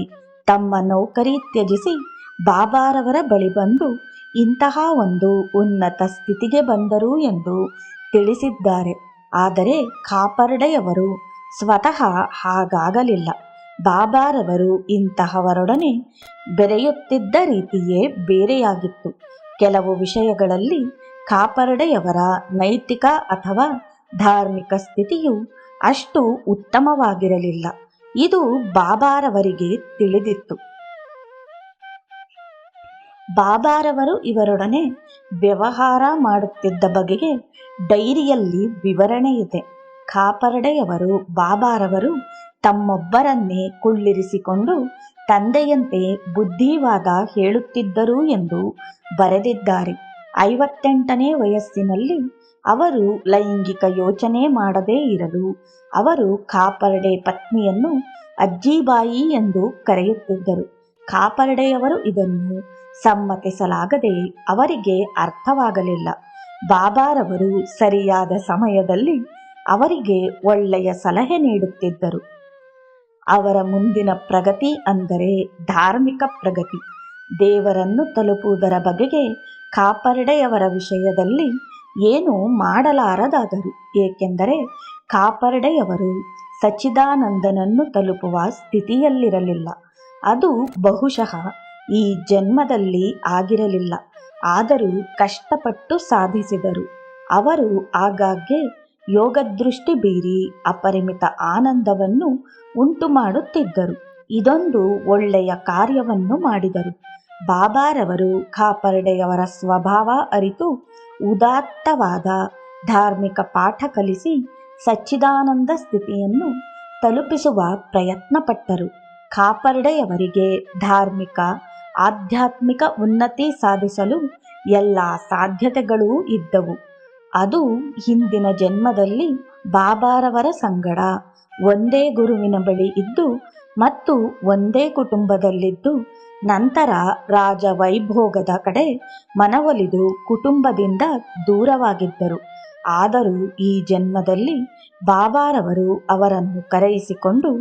ತಮ್ಮ ನೌಕರಿ ತ್ಯಜಿಸಿ ಬಾಬಾರವರ ಬಳಿ ಬಂದು ಇಂತಹ ಒಂದು ಉನ್ನತ ಸ್ಥಿತಿಗೆ ಬಂದರು ಎಂದು ತಿಳಿಸಿದ್ದಾರೆ. ಆದರೆ ಖಾಪರ್ಡೆಯವರು ಸ್ವತಃ ಹಾಗಾಗಲಿಲ್ಲ. ಬಾಬಾರವರು ಇಂತಹವರೊಡನೆ ಬೆರೆಯುತ್ತಿದ್ದ ರೀತಿಯೇ ಬೇರೆಯಾಗಿತ್ತು. ಕೆಲವು ವಿಷಯಗಳಲ್ಲಿ ಖಾಪರ್ಡೆಯವರ ನೈತಿಕ ಅಥವಾ ಧಾರ್ಮಿಕ ಸ್ಥಿತಿಯು ಅಷ್ಟು ಉತ್ತಮವಾಗಿರಲಿಲ್ಲ. ಇದು ಬಾಬಾರವರಿಗೆ ತಿಳಿದಿತ್ತು. ಬಾಬಾರವರು ಇವರೊಡನೆ ವ್ಯವಹಾರ ಮಾಡುತ್ತಿದ್ದ ಬಗೆಗೆ ಡೈರಿಯಲ್ಲಿ ವಿವರಣೆ ಇದೆ. ಖಾಪರ್ಡೆಯವರು ಬಾಬಾರವರು ತಮ್ಮೊಬ್ಬರನ್ನೇ ಕುಳ್ಳಿರಿಸಿಕೊಂಡು ತಂದೆಯಂತೆ ಬುದ್ಧಿವಾದ ಹೇಳುತ್ತಿದ್ದರು ಎಂದು ಬರೆದಿದ್ದಾರೆ. 58ನೇ ವಯಸ್ಸಿನಲ್ಲಿ ಅವರು ಲೈಂಗಿಕ ಯೋಚನೆ ಮಾಡದೇ ಇರಲು ಅವರು ಖಾಪರ್ಡೆ ಪತ್ನಿಯನ್ನು ಅಜ್ಜಿಬಾಯಿ ಎಂದು ಕರೆಯುತ್ತಿದ್ದರು. ಖಾಪರ್ಡೆಯವರು ಇದನ್ನು ಸಮ್ಮತಿಸಲಾಗದೆ ಅವರಿಗೆ ಅರ್ಥವಾಗಲಿಲ್ಲ. ಬಾಬಾರವರು ಸರಿಯಾದ ಸಮಯದಲ್ಲಿ ಅವರಿಗೆ ಒಳ್ಳೆಯ ಸಲಹೆ ನೀಡುತ್ತಿದ್ದರು. ಅವರ ಮುಂದಿನ ಪ್ರಗತಿ ಅಂದರೆ ಧಾರ್ಮಿಕ ಪ್ರಗತಿ. ದೇವರನ್ನು ತಲುಪುವುದರ ಬಗೆಗೆ ಖಾಪರ್ಡೆಯವರ ವಿಷಯದಲ್ಲಿ ಏನೂ ಮಾಡಲಾರದಾದರು. ಏಕೆಂದರೆ ಖಾಪರ್ಡೆಯವರು ಸಚ್ಚಿದಾನಂದನನ್ನು ತಲುಪುವ ಸ್ಥಿತಿಯಲ್ಲಿರಲಿಲ್ಲ. ಅದು ಬಹುಶಃ ಈ ಜನ್ಮದಲ್ಲಿ ಆಗಿರಲಿಲ್ಲ. ಆದರೂ ಕಷ್ಟಪಟ್ಟು ಸಾಧಿಸಿದರು. ಅವರು ಆಗಾಗ್ಗೆ ಯೋಗದೃಷ್ಟಿ ಬೀರಿ ಅಪರಿಮಿತ ಆನಂದವನ್ನು ಉಂಟು ಮಾಡುತ್ತಿದ್ದರು. ಇದೊಂದು ಒಳ್ಳೆಯ ಕಾರ್ಯವನ್ನು ಮಾಡಿದರು. ಬಾಬಾರವರು ಖಾಪರ್ಡೆಯವರ ಸ್ವಭಾವ ಅರಿತು ಉದಾತ್ತವಾದ ಧಾರ್ಮಿಕ ಪಾಠ ಕಲಿಸಿ ಸಚ್ಚಿದಾನಂದ ಸ್ಥಿತಿಯನ್ನು ತಲುಪಿಸುವ ಪ್ರಯತ್ನಪಟ್ಟರು. ಖಾಪರ್ಡೆಯವರಿಗೆ ಧಾರ್ಮಿಕ ಆಧ್ಯಾತ್ಮಿಕ ಉನ್ನತಿ ಸಾಧಿಸಲು ಎಲ್ಲ ಸಾಧ್ಯತೆಗಳೂ ಇದ್ದವು. ಅದು ಹಿಂದಿನ ಜನ್ಮದಲ್ಲಿ ಬಾಬಾರವರ ಸಂಗಡ ಒಂದೇ ಗುರುವಿನ ಬಳಿ ಇದ್ದು ಮತ್ತು ಒಂದೇ ಕುಟುಂಬದಲ್ಲಿದ್ದು ನಂತರ ರಾಜವೈಭೋಗದ ಕಡೆ ಮನವೊಲಿದು ಕುಟುಂಬದಿಂದ ದೂರವಾಗಿದ್ದರು. ಆದರೂ ಈ ಜನ್ಮದಲ್ಲಿ ಬಾಬಾರವರು ಅವರನ್ನು ಕರೆಯಿಸಿಕೊಂಡು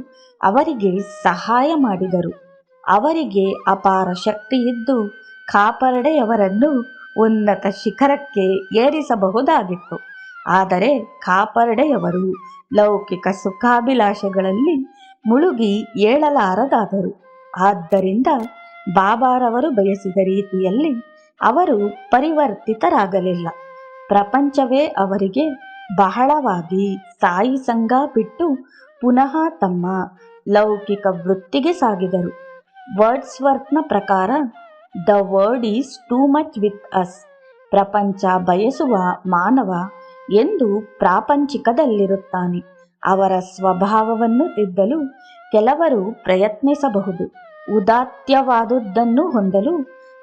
ಅವರಿಗೆ ಸಹಾಯ ಮಾಡಿದರು. ಅವರಿಗೆ ಅಪಾರ ಶಕ್ತಿಯಿದ್ದು ಖಾಪರ್ಡೆಯವರನ್ನು ಉನ್ನತ ಶಿಖರಕ್ಕೆ ಏರಿಸಬಹುದಾಗಿತ್ತು. ಆದರೆ ಖಾಪರ್ಡೆಯವರು ಲೌಕಿಕ ಸುಖಾಭಿಲಾಷೆಗಳಲ್ಲಿ ಮುಳುಗಿ ಏಳಲಾರದಾದರು. ಆದ್ದರಿಂದ ಬಾಬಾರವರು ಬಯಸಿದ ರೀತಿಯಲ್ಲಿ ಅವರು ಪರಿವರ್ತಿತರಾಗಲಿಲ್ಲ. ಪ್ರಪಂಚವೇ ಅವರಿಗೆ ಬಹಳವಾಗಿ ಸಾಯಿ ಸಂಗ ಬಿಟ್ಟು ಪುನಃ ತಮ್ಮ ಲೌಕಿಕ ವೃತ್ತಿಗೆ ಸಾಗಿದರು. ವರ್ಡ್ಸ್ವರ್ತನ ಪ್ರಕಾರ the word is too much with us. ಪ್ರಪಂಚ ಬಯಸುವ ಮಾನವ ಎಂದು ಪ್ರಾಪಂಚಿಕದಲ್ಲಿರುತ್ತಾನೆ. ಅವರ ಸ್ವಭಾವವನ್ನು ತಿದ್ದಲು ಕೆಲವರು ಪ್ರಯತ್ನಿಸಬಹುದು. ಉದಾತ್ತವಾದುದನ್ನು ಹೊಂದಲು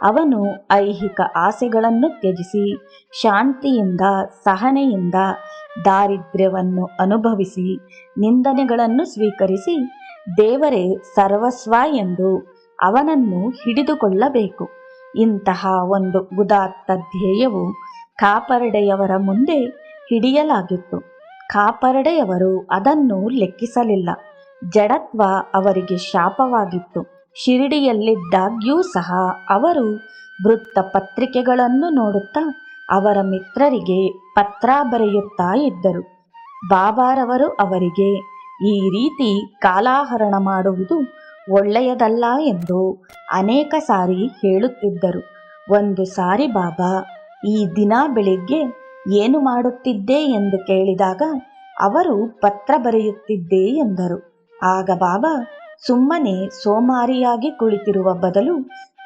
ಅವನು ಐಹಿಕ ಆಸೆಗಳನ್ನು ತ್ಯಜಿಸಿ ಶಾಂತಿಯಿಂದ ಸಹನೆಯಿಂದ ದಾರಿದ್ರ್ಯವನ್ನು ಅನುಭವಿಸಿ ನಿಂದನೆಗಳನ್ನು ಸ್ವೀಕರಿಸಿ ದೇವರೇ ಸರ್ವಸ್ವ ಎಂದು ಅವನನ್ನು ಹಿಡಿದುಕೊಳ್ಳಬೇಕು. ಇಂತಹ ಒಂದು ಉದಾತ್ತ ಧ್ಯೇಯವು ಖಾಪರ್ಡೆಯವರ ಮುಂದೆ ಹಿಡಿಯಲಾಗಿತ್ತು. ಖಾಪರ್ಡೆಯವರು ಅದನ್ನು ಲೆಕ್ಕಿಸಲಿಲ್ಲ. ಜಡತ್ವ ಅವರಿಗೆ ಶಾಪವಾಗಿತ್ತು. ಶಿರಡಿಯಲ್ಲಿದ್ದಾಗ್ಯೂ ಸಹ ಅವರು ವೃತ್ತಪತ್ರಿಕೆಗಳನ್ನು ನೋಡುತ್ತಾ ಅವರ ಮಿತ್ರರಿಗೆ ಪತ್ರ ಬರೆಯುತ್ತಾ ಇದ್ದರು. ಬಾಬಾರವರು ಅವರಿಗೆ ಈ ರೀತಿ ಕಾಲಹರಣ ಮಾಡುವುದು ಒಳ್ಳೆಯದಲ್ಲ ಎಂದು ಅನೇಕ ಸಾರಿ ಹೇಳುತ್ತಿದ್ದರು. ಒಂದು ಸಾರಿ ಬಾಬಾ, ಈ ದಿನ ಬೆಳಿಗ್ಗೆ ಏನು ಮಾಡುತ್ತಿದ್ದೆ ಎಂದು ಕೇಳಿದಾಗ ಅವರು ಪತ್ರ ಬರೆಯುತ್ತಿದ್ದೆ ಎಂದರು. ಆಗ ಬಾಬಾ, ಸುಮ್ಮನೆ ಸೋಮಾರಿಯಾಗಿ ಕುಳಿತಿರುವ ಬದಲು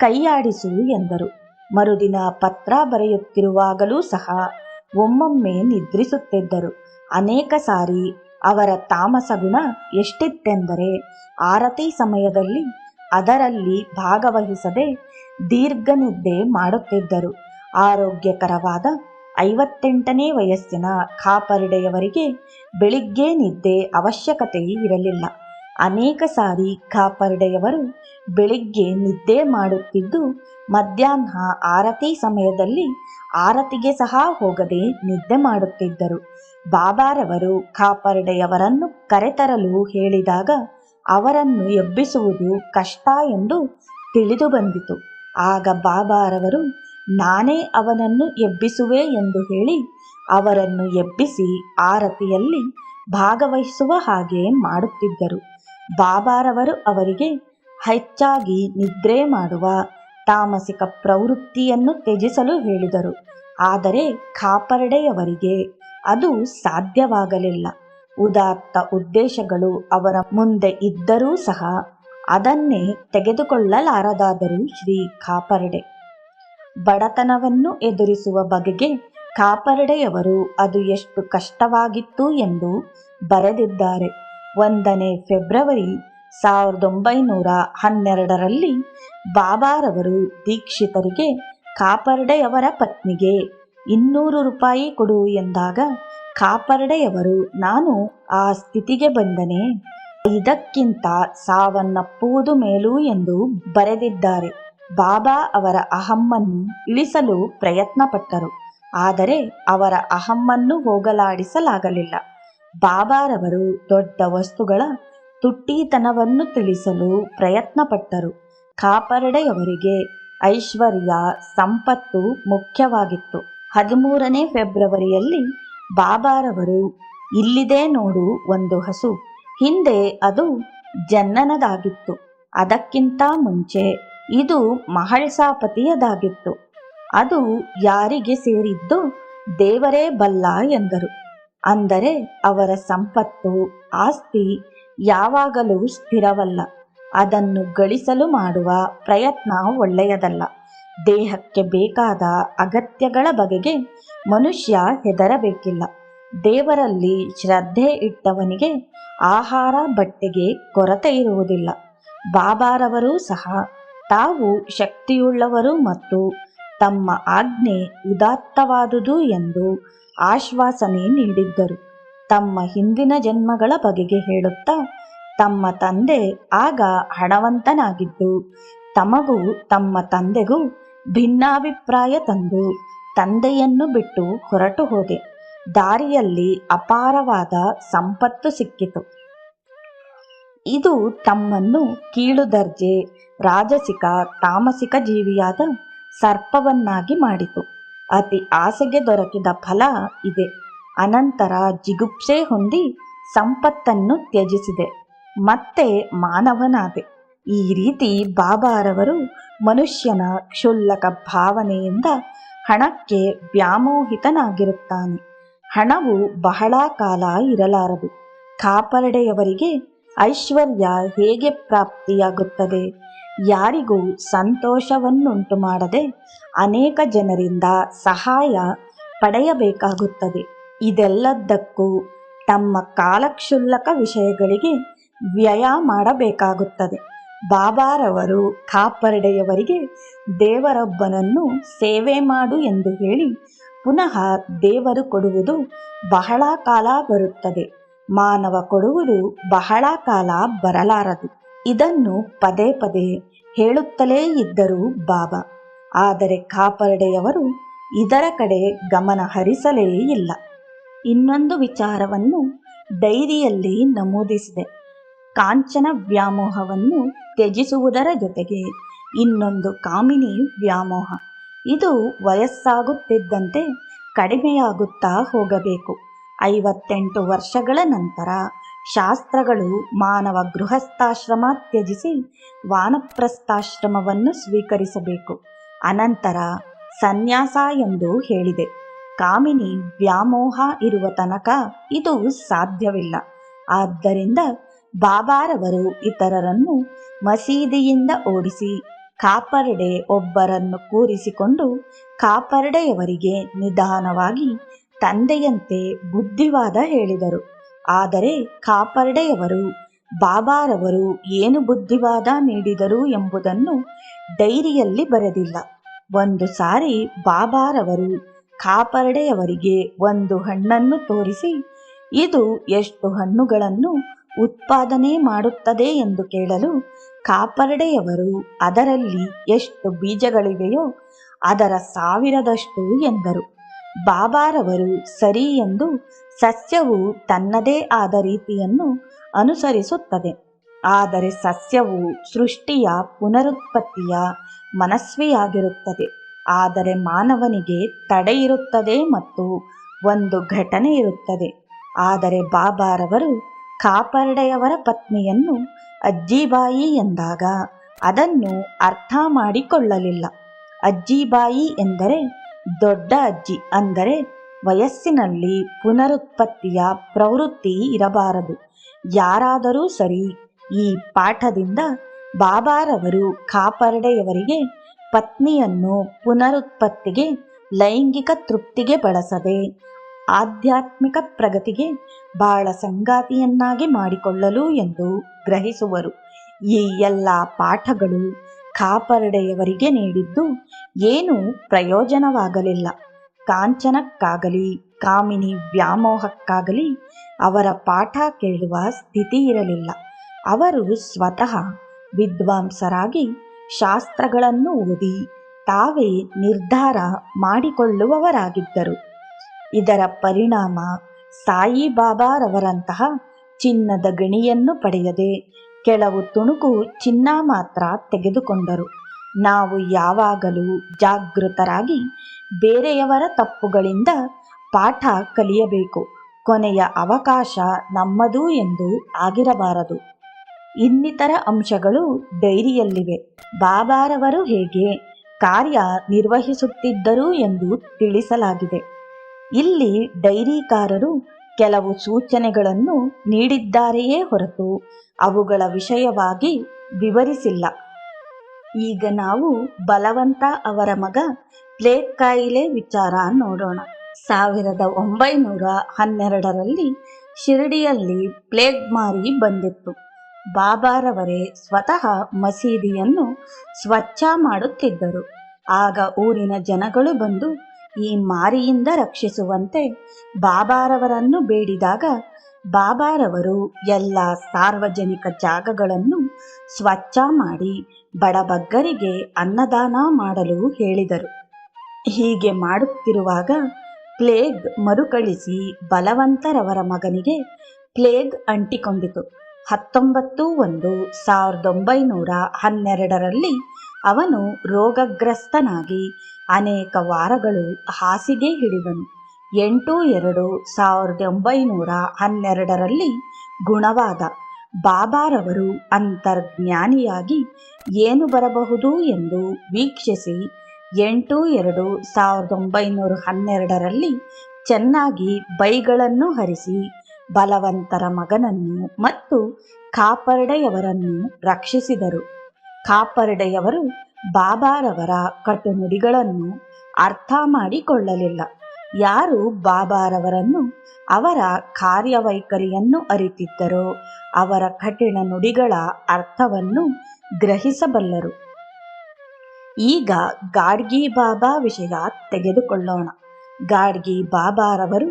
ಕೈಯಾಡಿಸು ಎಂದರು. ಮರುದಿನ ಪತ್ರ ಬರೆಯುತ್ತಿರುವಾಗಲೂ ಸಹ ಒಮ್ಮೊಮ್ಮೆ ನಿದ್ರಿಸುತ್ತಿದ್ದರು. ಅನೇಕ ಸಾರಿ ಅವರ ತಾಮಸ ಗುಣ ಎಷ್ಟಿತ್ತೆಂದರೆ ಆರತಿ ಸಮಯದಲ್ಲಿ ಅದರಲ್ಲಿ ಭಾಗವಹಿಸದೆ ದೀರ್ಘ ನಿದ್ದೆ ಮಾಡುತ್ತಿದ್ದರು. ಆರೋಗ್ಯಕರವಾದ 58ನೇ ವಯಸ್ಸಿನ ಖಾಪರ್ಡೆಯವರಿಗೆ ಬೆಳಿಗ್ಗೆ ನಿದ್ದೆ ಅವಶ್ಯಕತೆ ಇರಲಿಲ್ಲ. ಅನೇಕ ಸಾರಿ ಕಾಪರ್ಡೆಯವರು ಬೆಳಿಗ್ಗೆ ನಿದ್ದೆ ಮಾಡುತ್ತಿದ್ದು ಮಧ್ಯಾಹ್ನ ಆರತಿ ಸಮಯದಲ್ಲಿ ಆರತಿಗೆ ಸಹ ಹೋಗದೆ ನಿದ್ದೆ ಮಾಡುತ್ತಿದ್ದರು. ಬಾಬಾರವರು ಕಾಪರ್ಡೆಯವರನ್ನು ಕರೆತರಲು ಹೇಳಿದಾಗ ಅವರನ್ನು ಎಬ್ಬಿಸುವುದು ಕಷ್ಟ ಎಂದು ತಿಳಿದು ಬಂದಿತು. ಆಗ ಬಾಬಾರವರು ನಾನೇ ಅವನನ್ನು ಎಬ್ಬಿಸುವೆ ಎಂದು ಹೇಳಿ ಅವರನ್ನು ಎಬ್ಬಿಸಿ ಆರತಿಯಲ್ಲಿ ಭಾಗವಹಿಸುವ ಹಾಗೆ ಮಾಡುತ್ತಿದ್ದರು. ಬಾಬಾರವರು ಅವರಿಗೆ ಹೆಚ್ಚಾಗಿ ನಿದ್ರೆ ಮಾಡುವ ತಾಮಸಿಕ ಪ್ರವೃತ್ತಿಯನ್ನು ತ್ಯಜಿಸಲು ಹೇಳಿದರು. ಆದರೆ ಕಾಪರ್ಡೆಯವರಿಗೆ ಅದು ಸಾಧ್ಯವಾಗಲಿಲ್ಲ. ಉದಾತ್ತ ಉದ್ದೇಶಗಳು ಅವರ ಮುಂದೆ ಇದ್ದರೂ ಸಹ ಅದನ್ನೇ ತೆಗೆದುಕೊಳ್ಳಲಾರದಾದರು ಶ್ರೀ ಕಾಪರ್ಡೆ. ಬಡತನವನ್ನು ಎದುರಿಸುವ ಬಗೆಗೆ ಕಾಪರ್ಡೆಯವರು ಅದು ಎಷ್ಟು ಕಷ್ಟವಾಗಿತ್ತು ಎಂದು ಬರೆದಿದ್ದಾರೆ. 1ನೇ ಫೆಬ್ರವರಿ 1912ರಲ್ಲಿ ಬಾಬಾರವರು ದೀಕ್ಷಿತರಿಗೆ ಕಾಪರ್ಡೆಯವರ ಪತ್ನಿಗೆ 200 ರೂಪಾಯಿ ಕೊಡು ಎಂದಾಗ ಕಾಪರ್ಡೆಯವರು ನಾನು ಆ ಸ್ಥಿತಿಗೆ ಬಂದನೆ, ಇದಕ್ಕಿಂತ ಸಾವನ್ನಪ್ಪುವುದು ಮೇಲು ಎಂದು ಬರೆದಿದ್ದಾರೆ. ಬಾಬಾ ಅವರ ಅಹಮ್ಮನ್ನು ಇಳಿಸಲು ಪ್ರಯತ್ನಪಟ್ಟರು. ಆದರೆ ಅವರ ಅಹಮ್ಮನ್ನು ಹೋಗಲಾಡಿಸಲಾಗಲಿಲ್ಲ. ಬಾಬಾರವರು ದೊಡ್ಡ ವಸ್ತುಗಳ ತುಟ್ಟಿತನವನ್ನು ತಿಳಿಸಲು ಪ್ರಯತ್ನಪಟ್ಟರು. ಕಾಪರ್ಡೆಯವರಿಗೆ ಐಶ್ವರ್ಯ ಸಂಪತ್ತು ಮುಖ್ಯವಾಗಿತ್ತು. 13ನೇ ಫೆಬ್ರವರಿಯಲ್ಲಿ ಬಾಬಾರವರು ಇಲ್ಲಿದೆ ನೋಡು ಒಂದು ಹಸು, ಹಿಂದೆ ಅದು ಜನ್ನನದಾಗಿತ್ತು, ಅದಕ್ಕಿಂತ ಮುಂಚೆ ಇದು ಮಹಳ್ಸಾಪತಿಯದಾಗಿತ್ತು, ಅದು ಯಾರಿಗೆ ಸೇರಿದ್ದೋ ದೇವರೇ ಬಲ್ಲ ಎಂದರು. ಅಂದರೆ ಅವರ ಸಂಪತ್ತು ಆಸ್ತಿ ಯಾವಾಗಲೂ ಸ್ಥಿರವಲ್ಲ. ಅದನ್ನು ಗಳಿಸಲು ಮಾಡುವ ಪ್ರಯತ್ನ ಒಳ್ಳೆಯದಲ್ಲ. ದೇಹಕ್ಕೆ ಬೇಕಾದ ಅಗತ್ಯಗಳ ಬಗೆಗೆ ಮನುಷ್ಯ ಹೆದರಬೇಕಿಲ್ಲ. ದೇವರಲ್ಲಿ ಶ್ರದ್ಧೆ ಇಟ್ಟವನಿಗೆ ಆಹಾರ ಬಟ್ಟೆಗೆ ಕೊರತೆ ಇರುವುದಿಲ್ಲ. ಬಾಬಾರವರು ಸಹ ತಾವು ಶಕ್ತಿಯುಳ್ಳವರು ಮತ್ತು ತಮ್ಮ ಆಜ್ಞೆ ಉದಾತ್ತವಾದುದು ಎಂದು ಆಶ್ವಾಸನೆ ನೀಡಿದ್ದರು. ತಮ್ಮ ಹಿಂದಿನ ಜನ್ಮಗಳ ಬಗೆಗೆ ಹೇಳುತ್ತಾ ತಮ್ಮ ತಂದೆ ಆಗ ಹಣವಂತನಾಗಿದ್ದು ತಮಗೂ ತಮ್ಮ ತಂದೆಗೂ ಭಿನ್ನಾಭಿಪ್ರಾಯ ತಂದು ತಂದೆಯನ್ನು ಬಿಟ್ಟು ಹೊರಟು ಹೋದೆ. ದಾರಿಯಲ್ಲಿ ಅಪಾರವಾದ ಸಂಪತ್ತು ಸಿಕ್ಕಿತು. ಇದು ತಮ್ಮನ್ನು ಕೀಳು ದರ್ಜೆ ರಾಜಸಿಕ ತಾಮಸಿಕ ಜೀವಿಯಾದ ಸರ್ಪವನ್ನಾಗಿ ಮಾಡಿತು. ಅತಿ ಆಸೆಗೆ ದೊರಕಿದ ಫಲ ಇದೆ. ಅನಂತರ ಜಿಗುಪ್ಸೆ ಹೊಂದಿ ಸಂಪತ್ತನ್ನು ತ್ಯಜಿಸಿದೆ, ಮತ್ತೆ ಮಾನವನಾದೆ. ಈ ರೀತಿ ಬಾಬಾರವರು ಮನುಷ್ಯನ ಕ್ಷುಲ್ಲಕ ಭಾವನೆಯಿಂದ ಹಣಕ್ಕೆ ವ್ಯಾಮೋಹಿತನಾಗಿರುತ್ತಾನೆ. ಹಣವು ಬಹಳ ಕಾಲ ಇರಲಾರದು. ಕಾಪರ್ಡೆಯವರಿಗೆ ಐಶ್ವರ್ಯ ಹೇಗೆ ಪ್ರಾಪ್ತಿಯಾಗುತ್ತದೆ? ಯಾರಿಗೂ ಸಂತೋಷವನ್ನುಂಟು ಮಾಡದೆ ಅನೇಕ ಜನರಿಂದ ಸಹಾಯ ಪಡೆಯಬೇಕಾಗುತ್ತದೆ. ಇದೆಲ್ಲದಕ್ಕೂ ತಮ್ಮ ಕಾಲಕ್ಷುಲ್ಲಕ ವಿಷಯಗಳಿಗೆ ವ್ಯಯ ಮಾಡಬೇಕಾಗುತ್ತದೆ. ಬಾಬಾರವರು ಕಾಪರ್ಡೆಯವರಿಗೆ ದೇವರೊಬ್ಬನನ್ನು ಸೇವೆ ಮಾಡು ಎಂದು ಹೇಳಿ ಪುನಃ ದೇವರು ಕೊಡುವುದು ಬಹಳ ಕಾಲ ಬರುತ್ತದೆ, ಮಾನವ ಕೊಡುವುದು ಬಹಳ ಕಾಲ ಬರಲಾರದು. ಇದನ್ನು ಪದೇ ಪದೇ ಹೇಳುತ್ತಲೇ ಇದ್ದರು ಬಾಬಾ. ಆದರೆ ಕಾಪರ್ಡೆಯವರು ಇದರ ಕಡೆ ಗಮನ ಹರಿಸಲೇ ಇಲ್ಲ. ಇನ್ನೊಂದು ವಿಚಾರವನ್ನು ಡೈರಿಯಲ್ಲಿ ನಮೂದಿಸಿದೆ. ಕಾಂಚನ ವ್ಯಾಮೋಹವನ್ನು ತ್ಯಜಿಸುವುದರ ಜೊತೆಗೆ ಇನ್ನೊಂದು ಕಾಮಿನಿ ವ್ಯಾಮೋಹ. ಇದು ವಯಸ್ಸಾಗುತ್ತಿದ್ದಂತೆ ಕಡಿಮೆಯಾಗುತ್ತಾ ಹೋಗಬೇಕು. 58 ವರ್ಷಗಳ ನಂತರ ಶಾಸ್ತ್ರಗಳು ಮಾನವ ಗೃಹಸ್ಥಾಶ್ರಮ ತ್ಯಜಿಸಿ ವಾನಪ್ರಸ್ಥಾಶ್ರಮವನ್ನು ಸ್ವೀಕರಿಸಬೇಕು, ಅನಂತರ ಸನ್ಯಾಸ ಎಂದು ಹೇಳಿದೆ. ಕಾಮಿನಿ ವ್ಯಾಮೋಹ ಇರುವ ತನಕ ಇದು ಸಾಧ್ಯವಿಲ್ಲ. ಆದ್ದರಿಂದ ಬಾಬಾರವರು ಇತರರನ್ನು ಮಸೀದಿಯಿಂದ ಓಡಿಸಿ ಕಾಪರ್ಡೆ ಒಬ್ಬರನ್ನು ಕೂರಿಸಿಕೊಂಡು ಕಾಪರ್ಡೆಯವರಿಗೆ ನಿಧಾನವಾಗಿ ತಂದೆಯಂತೆ ಬುದ್ಧಿವಾದ ಹೇಳಿದರು. ಆದರೆ ಕಾಪರ್ಡೆಯವರು ಬಾಬಾರವರು ಏನು ಬುದ್ಧಿವಾದ ನೀಡಿದರು ಎಂಬುದನ್ನು ಡೈರಿಯಲ್ಲಿ ಬರೆದಿಲ್ಲ. ಒಂದು ಸಾರಿ ಬಾಬಾರವರು ಕಾಪರ್ಡೆಯವರಿಗೆ ಒಂದು ಹಣ್ಣನ್ನು ತೋರಿಸಿ, ಇದು ಎಷ್ಟು ಹಣ್ಣುಗಳನ್ನು ಉತ್ಪಾದನೆ ಮಾಡುತ್ತದೆ ಎಂದು ಕೇಳಲು ಕಾಪರ್ಡೆಯವರು ಅದರಲ್ಲಿ ಎಷ್ಟು ಬೀಜಗಳಿವೆಯೋ ಅದರ 1000ದಷ್ಟು ಎಂದರು. ಬಾಬಾರವರು ಸರಿ ಎಂದು ಸಸ್ಯವು ತನ್ನದೇ ಆದ ರೀತಿಯನ್ನು ಅನುಸರಿಸುತ್ತದೆ. ಆದರೆ ಸಸ್ಯವು ಸೃಷ್ಟಿಯ ಪುನರುತ್ಪತ್ತಿಯ ಮನಸ್ವಿಯಾಗಿರುತ್ತದೆ. ಆದರೆ ಮಾನವನಿಗೆ ತಡೆ ಇರುತ್ತದೆ ಮತ್ತು ಒಂದು ಘಟನೆ ಇರುತ್ತದೆ. ಆದರೆ ಬಾಬಾರವರು ಕಾಪರ್ಡೆಯವರ ಪತ್ನಿಯನ್ನು ಅಜ್ಜಿಬಾಯಿ ಎಂದಾಗ ಅದನ್ನು ಅರ್ಥ ಮಾಡಿಕೊಳ್ಳಲಿಲ್ಲ. ಅಜ್ಜಿಬಾಯಿ ಎಂದರೆ ದೊಡ್ಡ ಅಜ್ಜಿ, ಅಂದರೆ ವಯಸ್ಸಿನಲ್ಲಿ ಪುನರುತ್ಪತ್ತಿಯ ಪ್ರವೃತ್ತಿ ಇರಬಾರದು. ಯಾರಾದರೂ ಸರಿ. ಈ ಪಾಠದಿಂದ ಬಾಬಾರವರು ಕಾಪರ್ಡೆಯವರಿಗೆ ಪತ್ನಿಯನ್ನು ಪುನರುತ್ಪತ್ತಿಗೆ, ಲೈಂಗಿಕ ತೃಪ್ತಿಗೆ ಬಳಸದೆ ಆಧ್ಯಾತ್ಮಿಕ ಪ್ರಗತಿಗೆ ಬಾಳ ಸಂಗಾತಿಯನ್ನಾಗಿ ಮಾಡಿಕೊಳ್ಳಲು ಎಂದು ಗ್ರಹಿಸುವರು. ಈ ಎಲ್ಲ ಪಾಠಗಳು ಕಾಪರ್ಡೆಯವರಿಗೆ ನೀಡಿದ್ದು ಏನೂ ಪ್ರಯೋಜನವಾಗಲಿಲ್ಲ. ಕಾಂಚನಕ್ಕಾಗಲಿ ಕಾಮಿನಿ ವ್ಯಾಮೋಹಕ್ಕಾಗಲಿ ಅವರ ಪಾಠ ಕೇಳುವ ಸ್ಥಿತಿ ಇರಲಿಲ್ಲ. ಅವರು ಸ್ವತಃ ವಿದ್ವಾಂಸರಾಗಿ ಶಾಸ್ತ್ರಗಳನ್ನು ಓದಿ ತಾವೇ ನಿರ್ಧಾರ ಮಾಡಿಕೊಳ್ಳುವವರಾಗಿದ್ದರು. ಇದರ ಪರಿಣಾಮ ಸಾಯಿಬಾಬಾರವರಂತಹ ಚಿನ್ನದ ಗಣಿಯನ್ನು ಪಡೆಯದೆ ಕೆಲವು ತುಣುಕು ಚಿನ್ನ ಮಾತ್ರ ತೆಗೆದುಕೊಂಡರು. ನಾವು ಯಾವಾಗಲೂ ಜಾಗೃತರಾಗಿ ಬೇರೆಯವರ ತಪ್ಪುಗಳಿಂದ ಪಾಠ ಕಲಿಯಬೇಕು. ಕೊನೆಯ ಅವಕಾಶ ನಮ್ಮದು ಎಂದು ಆಗಿರಬಾರದು. ಇನ್ನಿತರ ಅಂಶಗಳು ಡೈರಿಯಲ್ಲಿವೆ. ಬಾಬಾರವರು ಹೇಗೆ ಕಾರ್ಯ ನಿರ್ವಹಿಸುತ್ತಿದ್ದರು ಎಂದು ತಿಳಿಸಲಾಗಿದೆ. ಇಲ್ಲಿ ಡೈರಿಕಾರರು ಕೆಲವು ಸೂಚನೆಗಳನ್ನು ನೀಡಿದ್ದಾರೆಯೇ ಹೊರತು ಅವುಗಳ ವಿಷಯವಾಗಿ ವಿವರಿಸಿಲ್ಲ. ಈಗ ನಾವು ಬಲವಂತ ಅವರ ಮಗ ಪ್ಲೇಗ್ ಕಾಯಿಲೆ ವಿಚಾರ ನೋಡೋಣ. 1912ರಲ್ಲಿ ಶಿರಡಿಯಲ್ಲಿ ಪ್ಲೇಗ್ ಮಾರಿ ಬಂದಿತ್ತು. ಬಾಬಾರವರೇ ಸ್ವತಃ ಮಸೀದಿಯನ್ನು ಸ್ವಚ್ಛ ಮಾಡುತ್ತಿದ್ದರು. ಆಗ ಊರಿನ ಜನಗಳು ಬಂದು ಈ ಮಾರಿಯಿಂದ ರಕ್ಷಿಸುವಂತೆ ಬಾಬಾರವರನ್ನು ಬೇಡಿದಾಗ ಬಾಬಾರವರು ಎಲ್ಲ ಸಾರ್ವಜನಿಕ ಜಾಗಗಳನ್ನು ಸ್ವಚ್ಛ ಮಾಡಿ ಬಡಬಗ್ಗರಿಗೆ ಅನ್ನದಾನ ಮಾಡಲು ಹೇಳಿದರು. ಹೀಗೆ ಮಾಡುತ್ತಿರುವಾಗ ಪ್ಲೇಗ್ ಮರುಕಳಿಸಿ ಬಲವಂತರವರ ಮಗನಿಗೆ ಪ್ಲೇಗ್ ಅಂಟಿಕೊಂಡಿತು. 1912ರಲ್ಲಿ ಅವನು ರೋಗಗ್ರಸ್ತನಾಗಿ ಅನೇಕ ವಾರಗಳು ಹಾಸಿಗೆ ಹಿಡಿದನು. 8/2/1912ರಲ್ಲಿ ಗುಣವಾದ. ಬಾಬಾರವರು ಅಂತರ್ಜ್ಞಾನಿಯಾಗಿ ಏನು ಬರಬಹುದು ಎಂದು ವೀಕ್ಷಿಸಿ 8/2/1912ರಲ್ಲಿ ಚೆನ್ನಾಗಿ ಬೈಗಳನ್ನು ಹರಿಸಿ ಬಲವಂತರ ಮಗನನ್ನು ಮತ್ತು ಕಾಪರ್ಡೆಯವರನ್ನು ರಕ್ಷಿಸಿದರು. ಕಾಪರ್ಡೆಯವರು ಬಾಬಾರವರ ಕಟುನುಡಿಗಳನ್ನು ಅರ್ಥ ಮಾಡಿಕೊಳ್ಳಲಿಲ್ಲ. ಯಾರು ಬಾಬಾರವರನ್ನು ಅವರ ಕಾರ್ಯವೈಖರಿಯನ್ನು ಅರಿತಿದ್ದರೋ ಅವರ ಕಠಿಣ ನುಡಿಗಳ ಅರ್ಥವನ್ನು ಗ್ರಹಿಸಬಲ್ಲರು. ಈಗ ಗಾಡ್ಗಿ ಬಾಬಾ ವಿಷಯ ತೆಗೆದುಕೊಳ್ಳೋಣ. ಗಾಡ್ಗಿ ಬಾಬಾರವರು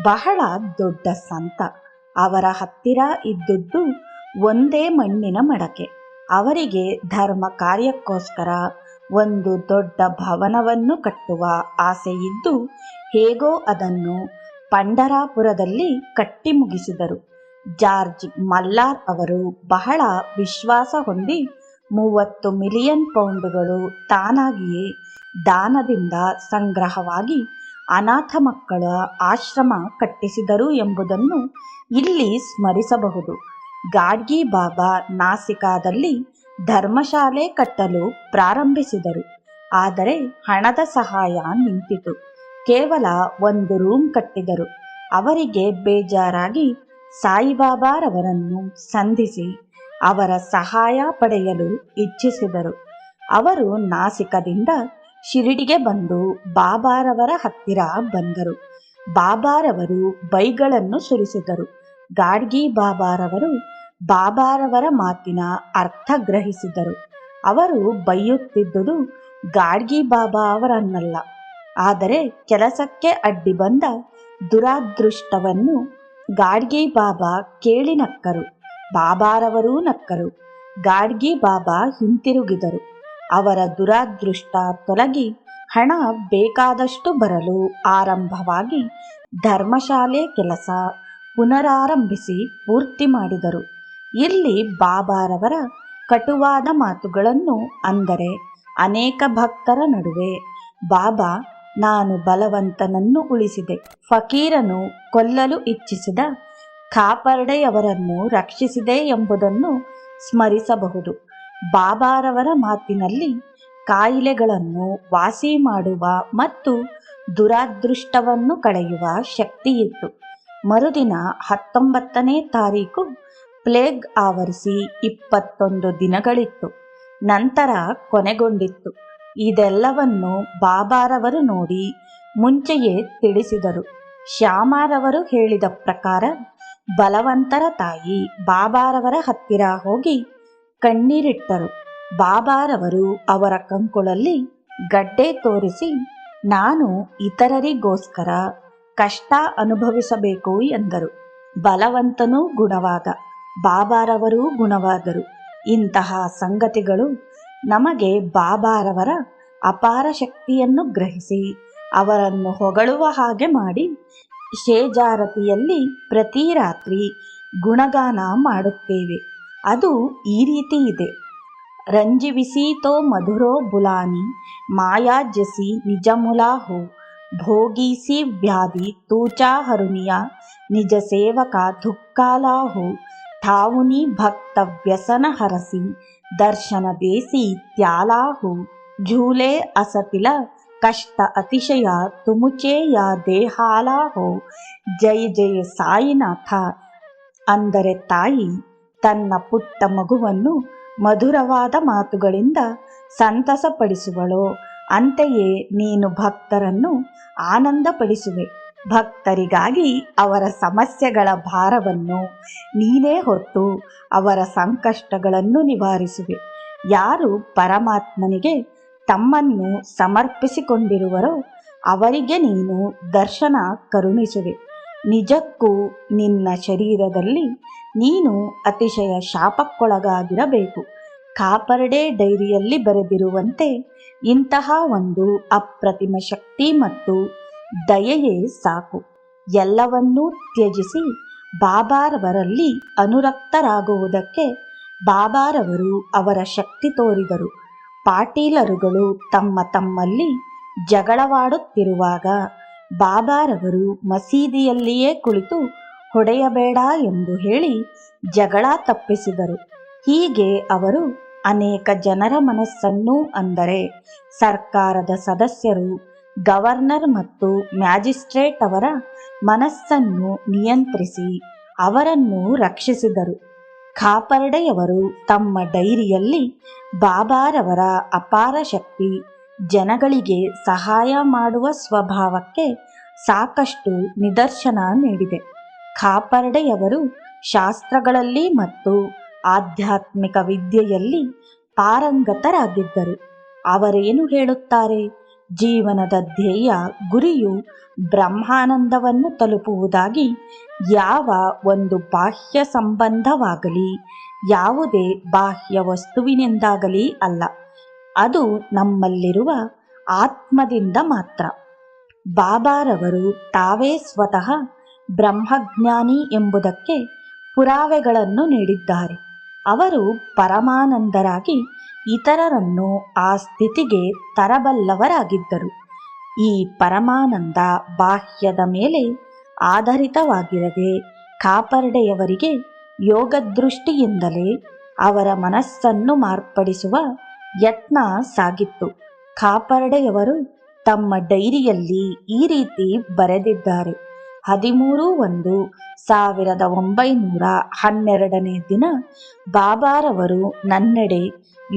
ಬಹಳ ದೊಡ್ಡ ಸಂತ. ಅವರ ಹತ್ತಿರ ಇದ್ದುದು ಒಂದೇ ಮಣ್ಣಿನ ಮಡಕೆ. ಅವರಿಗೆ ಧರ್ಮ ಕಾರ್ಯಕ್ಕೋಸ್ಕರ ಒಂದು ದೊಡ್ಡ ಭವನವನ್ನು ಕಟ್ಟುವ ಆಸೆಯಿದ್ದು ಹೇಗೋ ಅದನ್ನು ಪಂಢರಾಪುರದಲ್ಲಿ ಕಟ್ಟಿ ಮುಗಿಸಿದರು. ಜಾರ್ಜ್ ಮಲ್ಲಾರ್ ಅವರು ಬಹಳ ವಿಶ್ವಾಸ ಹೊಂದಿ 30 ಮಿಲಿಯನ್ ಪೌಂಡುಗಳು ತಾನಾಗಿಯೇ ದಾನದಿಂದ ಸಂಗ್ರಹವಾಗಿ ಅನಾಥ ಮಕ್ಕಳ ಆಶ್ರಮ ಕಟ್ಟಿಸಿದರು ಎಂಬುದನ್ನು ಇಲ್ಲಿ ಸ್ಮರಿಸಬಹುದು. ಗಾಡ್ಗಿ ಬಾಬಾ ನಾಸಿಕಾದಲ್ಲಿ ಧರ್ಮಶಾಲೆ ಕಟ್ಟಲು ಪ್ರಾರಂಭಿಸಿದರು. ಆದರೆ ಹಣದ ಸಹಾಯ ನಿಂತಿತು. ಕೇವಲ ಒಂದು ರೂಮ್ ಕಟ್ಟಿದರು. ಅವರಿಗೆ ಬೇಜಾರಾಗಿ ಸಾಯಿಬಾಬಾರವರನ್ನು ಸಂಧಿಸಿ ಅವರ ಸಹಾಯ ಪಡೆಯಲು ಇಚ್ಛಿಸಿದರು. ಅವರು ನಾಸಿಕದಿಂದ ಶಿರಡಿಗೆ ಬಂದು ಬಾಬಾರವರ ಹತ್ತಿರ ಬಂದರು. ಬಾಬಾರವರು ಬೈಗಳನ್ನು ಸುರಿಸಿದರು. ಗಾಡ್ಗಿ ಬಾಬಾರವರು ಬಾಬಾರವರ ಮಾತಿನ ಅರ್ಥ ಗ್ರಹಿಸಿದರು. ಅವರು ಬೈಯುತ್ತಿದ್ದುದು ಗಾಡ್ಗಿ ಬಾಬಾ ಅವರನ್ನಲ್ಲ, ಆದರೆ ಕೆಲಸಕ್ಕೆ ಅಡ್ಡಿ ಬಂದ ದುರಾದೃಷ್ಟವನ್ನು ಗಾಡ್ಗಿ ಬಾಬಾ ಕೇಳಿ ನಕ್ಕರು. ಬಾಬಾರವರೂ ನಕ್ಕರು. ಗಾಡ್ಗಿ ಬಾಬಾ ಹಿಂತಿರುಗಿದರು. ಅವರ ದುರಾದೃಷ್ಟ ತೊಲಗಿ ಹಣ ಬೇಕಾದಷ್ಟು ಬರಲು ಆರಂಭವಾಗಿ ಧರ್ಮಶಾಲೆ ಕೆಲಸ ಪುನರಾರಂಭಿಸಿ ಪೂರ್ತಿ ಮಾಡಿದರು. ಇಲ್ಲಿ ಬಾಬಾರವರ ಕಟುವಾದ ಮಾತುಗಳನ್ನು ಅಂದರೆ ಅನೇಕ ಭಕ್ತರ ನಡುವೆ ಬಾಬಾ, ನಾನು ಬಲವಂತನನ್ನು ಉಳಿಸಿದೆ, ಫಕೀರನು ಕೊಲ್ಲಲು ಇಚ್ಛಿಸಿದ ಖಾಪರ್ಡೆಯವರನ್ನು ರಕ್ಷಿಸಿದೆ ಎಂಬುದನ್ನು ಸ್ಮರಿಸಬಹುದು. ಬಾಬಾರವರ ಮಾತಿನಲ್ಲಿ ಕಾಯಿಲೆಗಳನ್ನು ವಾಸಿ ಮಾಡುವ ಮತ್ತು ದುರಾದೃಷ್ಟವನ್ನು ಕಳೆಯುವ ಶಕ್ತಿಯಿತ್ತು. ಮರುದಿನ 19ನೇ ತಾರೀಕು ಪ್ಲೇಗ್ ಆವರಿಸಿ 21 ದಿನಗಳಿತ್ತು. ನಂತರ ಕೊನೆಗೊಂಡಿತ್ತು. ಇದೆಲ್ಲವನ್ನು ಬಾಬಾರವರು ನೋಡಿ ಮುಂಚೆಯೇ ತಿಳಿಸಿದರು. ಶ್ಯಾಮಾರವರು ಹೇಳಿದ ಪ್ರಕಾರ ಬಲವಂತರ ತಾಯಿ ಬಾಬಾರವರ ಹತ್ತಿರ ಹೋಗಿ ಕಣ್ಣೀರಿಟ್ಟರು. ಬಾಬಾರವರು ಅವರ ಕಂಕುಳಲ್ಲಿ ಗಡ್ಡೆ ತೋರಿಸಿ, ನಾನು ಇತರರಿಗೋಸ್ಕರ ಕಷ್ಟ ಅನುಭವಿಸಬೇಕು ಎಂದರು. ಬಲವಂತನೂ ಗುಣವಾದ, ಬಾಬಾರವರೂ ಗುಣವಾದರು. ಇಂತಹ ಸಂಗತಿಗಳು ನಮಗೆ ಬಾಬಾರವರ ಅಪಾರ ಶಕ್ತಿಯನ್ನು ಗ್ರಹಿಸಿ ಅವರನ್ನು ಹೊಗಳುವ ಹಾಗೆ ಮಾಡಿ ಶೇಜಾರತಿಯಲ್ಲಿ ಪ್ರತಿ ರಾತ್ರಿ ಗುಣಗಾನ ಮಾಡುತ್ತೇವೆ. ಅದು ಈ ರೀತಿ ಇದೆ. ರಂಜಿವಿಸೀತೋ ಮಧುರೋ ಬುಲಾನಿ ಮಾಯಾ ಜಸಿ ನಿಜಮುಲಾ ಹೋ, ಭೋಗೀಸಿ ವ್ಯಾಧಿ ತೂಚಾ ಹರುನಿಯ ನಿಜ ಸೇವಕ ಧುಕ್ಕಾಲಾ ಹೋ, ಠಾವುನಿ ಭಕ್ತ ವ್ಯಸನ ಹರಸಿ ದರ್ಶನ ದೇಸಿ ತ್ಯಾಲಾ ಹೋ, ಝೂಲೆ ಅಸತಿಲ ಕಷ್ಟ ಅತಿಶಯ ತುಮುಚೆ ಯಾ ದೇಹಾಲಾ ಹೋ, ಜಯ ಜಯ ಸಾಯಿನಾಥ. ಅಂದರೆ ತಾಯಿ ತನ್ನ ಪುಟ್ಟ ಮಗುವನ್ನು ಮಧುರವಾದ ಮಾತುಗಳಿಂದ ಸಂತಸಪಡಿಸುವಳೋ ಅಂತೆಯೇ ನೀನು ಭಕ್ತರನ್ನು ಆನಂದಪಡಿಸುವೆ. ಭಕ್ತರಿಗಾಗಿ ಅವರ ಸಮಸ್ಯೆಗಳ ಭಾರವನ್ನು ನೀನೇ ಹೊತ್ತು ಅವರ ಸಂಕಷ್ಟಗಳನ್ನು ನಿವಾರಿಸುವೆ. ಯಾರು ಪರಮಾತ್ಮನಿಗೆ ತಮ್ಮನ್ನು ಸಮರ್ಪಿಸಿಕೊಂಡಿರುವರೋ ಅವರಿಗೆ ನೀನು ದರ್ಶನ ಕರುಣಿಸುವೆ. ನಿಜಕ್ಕೂ ನಿನ್ನ ಶರೀರದಲ್ಲಿ ನೀನು ಅತಿಶಯ ಶಾಪಕ್ಕೊಳಗಾಗಿರಬೇಕು. ಖಾಪರ್ಡೆ ಡೈರಿಯಲ್ಲಿ ಬರೆದಿರುವಂತೆ ಇಂತಹ ಒಂದು ಅಪ್ರತಿಮ ಶಕ್ತಿ ಮತ್ತು ದಯೆಯೇ ಸಾಕು. ಎಲ್ಲವನ್ನೂ ತ್ಯಜಿಸಿ ಬಾಬಾರವರಲ್ಲಿ ಅನುರಕ್ತರಾಗುವುದಕ್ಕೆ ಬಾಬಾರವರು ಅವರ ಶಕ್ತಿ ತೋರಿದರು. ಪಾಟೀಲರುಗಳು ತಮ್ಮ ತಮ್ಮಲ್ಲಿ ಜಗಳವಾಡುತ್ತಿರುವಾಗ ಬಾಬಾರವರು ಮಸೀದಿಯಲ್ಲಿಯೇ ಕುಳಿತು ಹೊಡೆಯಬೇಡ ಎಂದು ಹೇಳಿ ಜಗಳ ತಪ್ಪಿಸಿದರು. ಹೀಗೆ ಅವರು ಅನೇಕ ಜನರ ಮನಸ್ಸನ್ನು, ಅಂದರೆ ಸರ್ಕಾರದ ಸದಸ್ಯರು, ಗವರ್ನರ್ ಮತ್ತು ಮ್ಯಾಜಿಸ್ಟ್ರೇಟ್ ಅವರ ಮನಸ್ಸನ್ನು ನಿಯಂತ್ರಿಸಿ ಅವರನ್ನು ರಕ್ಷಿಸಿದರು. ಖಾಪರ್ಡೆಯವರು ತಮ್ಮ ಡೈರಿಯಲ್ಲಿ ಬಾಬಾರವರ ಅಪಾರ ಶಕ್ತಿ, ಜನಗಳಿಗೆ ಸಹಾಯ ಮಾಡುವ ಸ್ವಭಾವಕ್ಕೆ ಸಾಕಷ್ಟು ನಿದರ್ಶನ ನೀಡಿದೆ. ಖಾಪರ್ಡೆಯವರು ಶಾಸ್ತ್ರಗಳಲ್ಲಿ ಮತ್ತು ಆಧ್ಯಾತ್ಮಿಕ ವಿದ್ಯೆಯಲ್ಲಿ ಪಾರಂಗತರಾಗಿದ್ದರು. ಅವರೇನು ಹೇಳುತ್ತಾರೆ? ಜೀವನದ ಧ್ಯೇಯ ಗುರಿಯು ಬ್ರಹ್ಮಾನಂದವನ್ನು ತಲುಪುವುದಾಗಿ ಯಾವ ಒಂದು ಬಾಹ್ಯ ಸಂಬಂಧವಾಗಲಿ, ಯಾವುದೇ ಬಾಹ್ಯ ವಸ್ತುವಿನಿಂದಾಗಲಿ ಅಲ್ಲ, ಅದು ನಮ್ಮಲ್ಲಿರುವ ಆತ್ಮದಿಂದ ಮಾತ್ರ. ಬಾಬಾರವರು ತಾವೇ ಸ್ವತಃ ಬ್ರಹ್ಮಜ್ಞಾನಿ ಎಂಬುದಕ್ಕೆ ಪುರಾವೆಗಳನ್ನು ನೀಡಿದ್ದಾರೆ. ಅವರು ಪರಮಾನಂದರಾಗಿ ಇತರರನ್ನು ಆ ಸ್ಥಿತಿಗೆ ತರಬಲ್ಲವರಾಗಿದ್ದರು. ಈ ಪರಮಾನಂದ ಬಾಹ್ಯದ ಮೇಲೆ ಆಧಾರಿತವಾಗಿರದೆ ಖಾಪರ್ಡೆಯವರಿಗೆ ಯೋಗದೃಷ್ಟಿಯಿಂದಲೇ ಅವರ ಮನಸ್ಸನ್ನು ಮಾರ್ಪಡಿಸುವ ಯತ್ನ ಸಾಗಿತ್ತು. ಖಾಪರ್ಡೆಯವರು ತಮ್ಮ ಡೈರಿಯಲ್ಲಿ ಈ ರೀತಿ ಬರೆದಿದ್ದಾರೆ: 13/1/1912 ದಿನ ಬಾಬಾರವರು ನನ್ನೆಡೆ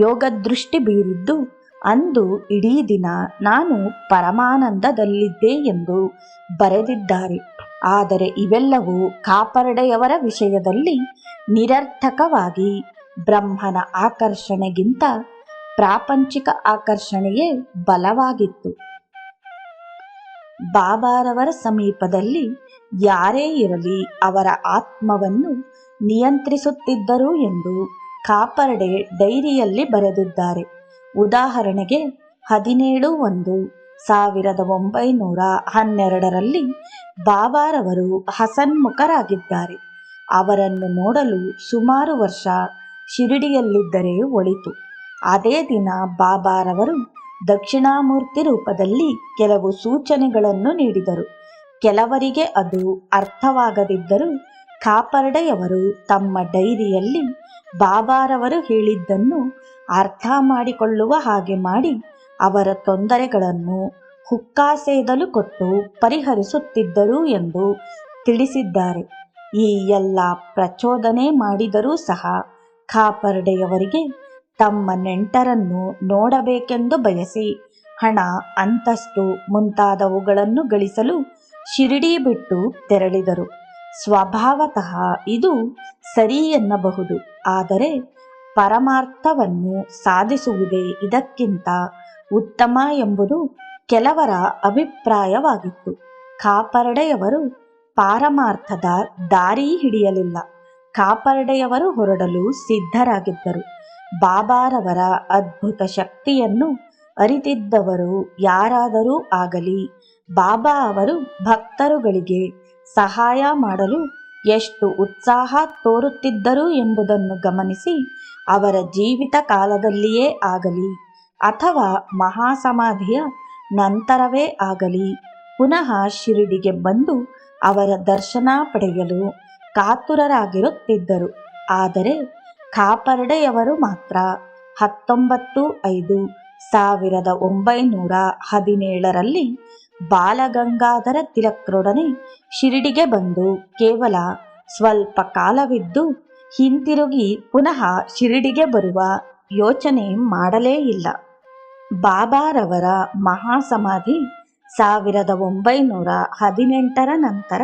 ಯೋಗದೃಷ್ಟಿ ಬೀರಿದ್ದು, ಅಂದು ಇಡೀ ದಿನ ನಾನು ಪರಮಾನಂದದಲ್ಲಿದ್ದೆ ಎಂದು ಬರೆದಿದ್ದಾರೆ. ಆದರೆ ಇವೆಲ್ಲವೂ ಖಾಪರ್ಡೆಯವರ ವಿಷಯದಲ್ಲಿ ನಿರರ್ಥಕವಾಗಿ ಬ್ರಹ್ಮನ ಆಕರ್ಷಣೆಗಿಂತ ಪ್ರಾಪಂಚಿಕ ಆಕರ್ಷಣೆಯೇ ಬಲವಾಗಿತ್ತು. ಬಾಬಾರವರ ಸಮೀಪದಲ್ಲಿ ಯಾರೇ ಇರಲಿ ಅವರ ಆತ್ಮವನ್ನು ನಿಯಂತ್ರಿಸುತ್ತಿದ್ದರು ಎಂದು ಕಾಪರ್ಡೆ ಡೈರಿಯಲ್ಲಿ ಬರೆದಿದ್ದಾರೆ. ಉದಾಹರಣೆಗೆ 17/1/1912ರಲ್ಲಿ ಬಾಬಾರವರು ಹಸನ್ಮುಖರಾಗಿದ್ದಾರೆ. ಅವರನ್ನು ನೋಡಲು ಸುಮಾರು ವರ್ಷ ಶಿರಡಿಯಲ್ಲಿದ್ದರೆ ಒಳಿತು. ಅದೇ ದಿನ ಬಾಬಾರವರು ದಕ್ಷಿಣಾಮೂರ್ತಿ ರೂಪದಲ್ಲಿ ಕೆಲವು ಸೂಚನೆಗಳನ್ನು ನೀಡಿದರು. ಕೆಲವರಿಗೆ ಅದು ಅರ್ಥವಾಗದಿದ್ದರೂ ಕಾಪರ್ಡೆಯವರು ತಮ್ಮ ಡೈರಿಯಲ್ಲಿ ಬಾಬಾರವರು ಹೇಳಿದ್ದನ್ನು ಅರ್ಥ ಮಾಡಿಕೊಳ್ಳುವ ಹಾಗೆ ಮಾಡಿ ಅವರ ತೊಂದರೆಗಳನ್ನು ಹುಕ್ಕಾಸೇದಲು ಕೊಟ್ಟು ಪರಿಹರಿಸುತ್ತಿದ್ದರು ಎಂದು ತಿಳಿಸಿದ್ದಾರೆ. ಈ ಎಲ್ಲ ಪ್ರಚೋದನೆ ಮಾಡಿದರೂ ಸಹ ಕಾಪರ್ಡೆಯವರಿಗೆ ತಮ್ಮ ನೆಂಟರನ್ನು ನೋಡಬೇಕೆಂದು ಬಯಸಿ ಹಣ, ಅಂತಸ್ತು ಮುಂತಾದವುಗಳನ್ನು ಗಳಿಸಲು ಶಿರಡಿ ಬಿಟ್ಟು ತೆರಳಿದರು. ಸ್ವಭಾವತಃ ಇದು ಸರಿ ಎನ್ನಬಹುದು. ಆದರೆ ಪರಮಾರ್ಥವನ್ನು ಸಾಧಿಸುವುದೇ ಇದಕ್ಕಿಂತ ಉತ್ತಮ ಎಂಬುದು ಕೆಲವರ ಅಭಿಪ್ರಾಯವಾಗಿತ್ತು. ಕಾಪರ್ಡೆಯವರು ಪಾರಮಾರ್ಥದ ದಾರಿ ಹಿಡಿಯಲಿಲ್ಲ. ಕಾಪರ್ಡೆಯವರು ಹೊರಡಲು ಸಿದ್ಧರಾಗಿದ್ದರು. ಬಾಬಾರವರ ಅದ್ಭುತ ಶಕ್ತಿಯನ್ನು ಅರಿತಿದ್ದವರು ಯಾರಾದರೂ ಆಗಲಿ, ಬಾಬಾ ಅವರು ಭಕ್ತರುಗಳಿಗೆ ಸಹಾಯ ಮಾಡಲು ಎಷ್ಟು ಉತ್ಸಾಹ ತೋರುತ್ತಿದ್ದರು ಎಂಬುದನ್ನು ಗಮನಿಸಿ ಅವರ ಜೀವಿತ ಕಾಲದಲ್ಲಿಯೇ ಆಗಲಿ ಅಥವಾ ಮಹಾಸಮಾಧಿಯ ನಂತರವೇ ಆಗಲಿ ಪುನಃ ಶಿರಡಿಗೆ ಬಂದು ಅವರ ದರ್ಶನ ಪಡೆಯಲು ಕಾತುರರಾಗಿರುತ್ತಿದ್ದರು. ಆದರೆ ಕಾಪರ್ಡೆಯವರು ಮಾತ್ರ 19/1917ರಲ್ಲಿ ಬಾಲಗಂಗಾಧರ ತಿಲಕ್ರೊಡನೆ ಶಿರಡಿಗೆ ಬಂದು ಕೇವಲ ಸ್ವಲ್ಪ ಕಾಲವಿದ್ದು ಹಿಂತಿರುಗಿ ಪುನಃ ಶಿರಡಿಗೆ ಬರುವ ಯೋಚನೆ ಮಾಡಲೇ ಇಲ್ಲ. ಬಾಬಾರವರ ಮಹಾಸಮಾಧಿ 1918ರ ನಂತರ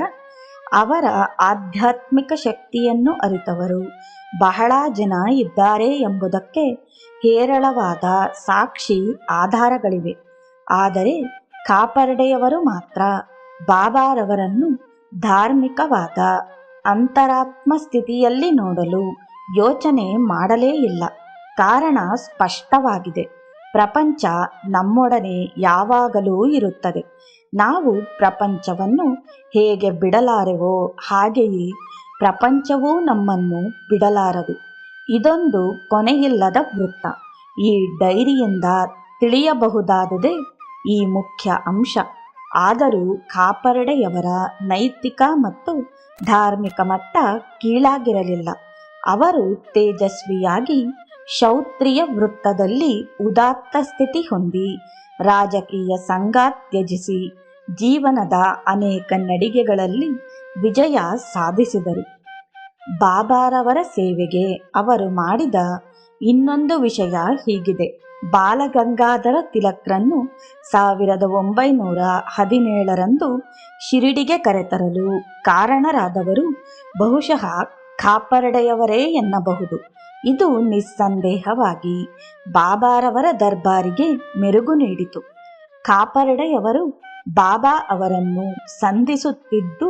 ಅವರ ಆಧ್ಯಾತ್ಮಿಕ ಶಕ್ತಿಯನ್ನು ಅರಿತವರು ಬಹಳ ಜನ ಇದ್ದಾರೆ ಎಂಬುದಕ್ಕೆ ಹೇರಳವಾದ ಸಾಕ್ಷಿ ಆಧಾರಗಳಿವೆ. ಆದರೆ ಕಾಪರ್ಡೆಯವರು ಮಾತ್ರ ಬಾಬಾರವರನ್ನು ಧಾರ್ಮಿಕವಾದ ಅಂತರಾತ್ಮ ಸ್ಥಿತಿಯಲ್ಲಿ ನೋಡಲು ಯೋಚನೆ ಮಾಡಲೇ ಇಲ್ಲ. ಕಾರಣ ಸ್ಪಷ್ಟವಾಗಿದೆ. ಪ್ರಪಂಚ ನಮ್ಮೊಡನೆ ಯಾವಾಗಲೂ ಇರುತ್ತದೆ. ನಾವು ಪ್ರಪಂಚವನ್ನು ಹೇಗೆ ಬಿಡಲಾರೆವೋ ಹಾಗೆಯೇ ಪ್ರಪಂಚವೂ ನಮ್ಮನ್ನು ಬಿಡಲಾರದು. ಇದೊಂದು ಕೊನೆಯಿಲ್ಲದ ವೃತ್ತ. ಈ ಡೈರಿಯಿಂದ ತಿಳಿಯಬಹುದಾದುದೇ ಈ ಮುಖ್ಯ ಅಂಶ. ಆದರೂ ಕಾಪರ್ಡೆಯವರ ನೈತಿಕ ಮತ್ತು ಧಾರ್ಮಿಕ ಮಟ್ಟ ಕೀಳಾಗಿರಲಿಲ್ಲ. ಅವರು ತೇಜಸ್ವಿಯಾಗಿ ಕ್ಷೌತ್ರಿಯ ವೃತ್ತದಲ್ಲಿ ಉದಾತ್ತ ಸ್ಥಿತಿ ಹೊಂದಿ ರಾಜಕೀಯ ಸಂಘ ತ್ಯಜಿಸಿ ಜೀವನದ ಅನೇಕ ನಡಿಗೆಗಳಲ್ಲಿ ವಿಜಯ ಸಾಧಿಸಿದರು. ಬಾಬಾರವರ ಸೇವೆಗೆ ಅವರು ಮಾಡಿದ ಇನ್ನೊಂದು ವಿಷಯ ಹೀಗಿದೆ. ಬಾಲಗಂಗಾಧರ ತಿಲಕ್ರನ್ನು 1917ರಂದು ಶಿರಡಿಗೆ ಕರೆತರಲು ಕಾರಣರಾದವರು ಬಹುಶಃ ಕಾಪರ್ಡೆಯವರೇ ಎನ್ನಬಹುದು. ಇದು ನಿಸ್ಸಂದೇಹವಾಗಿ ಬಾಬಾರವರ ದರ್ಬಾರಿಗೆ ಮೆರುಗು ನೀಡಿತು. ಕಾಪರ್ಡೆಯವರು ಬಾಬಾ ಅವರನ್ನು ಸಂಧಿಸುತ್ತಿದ್ದು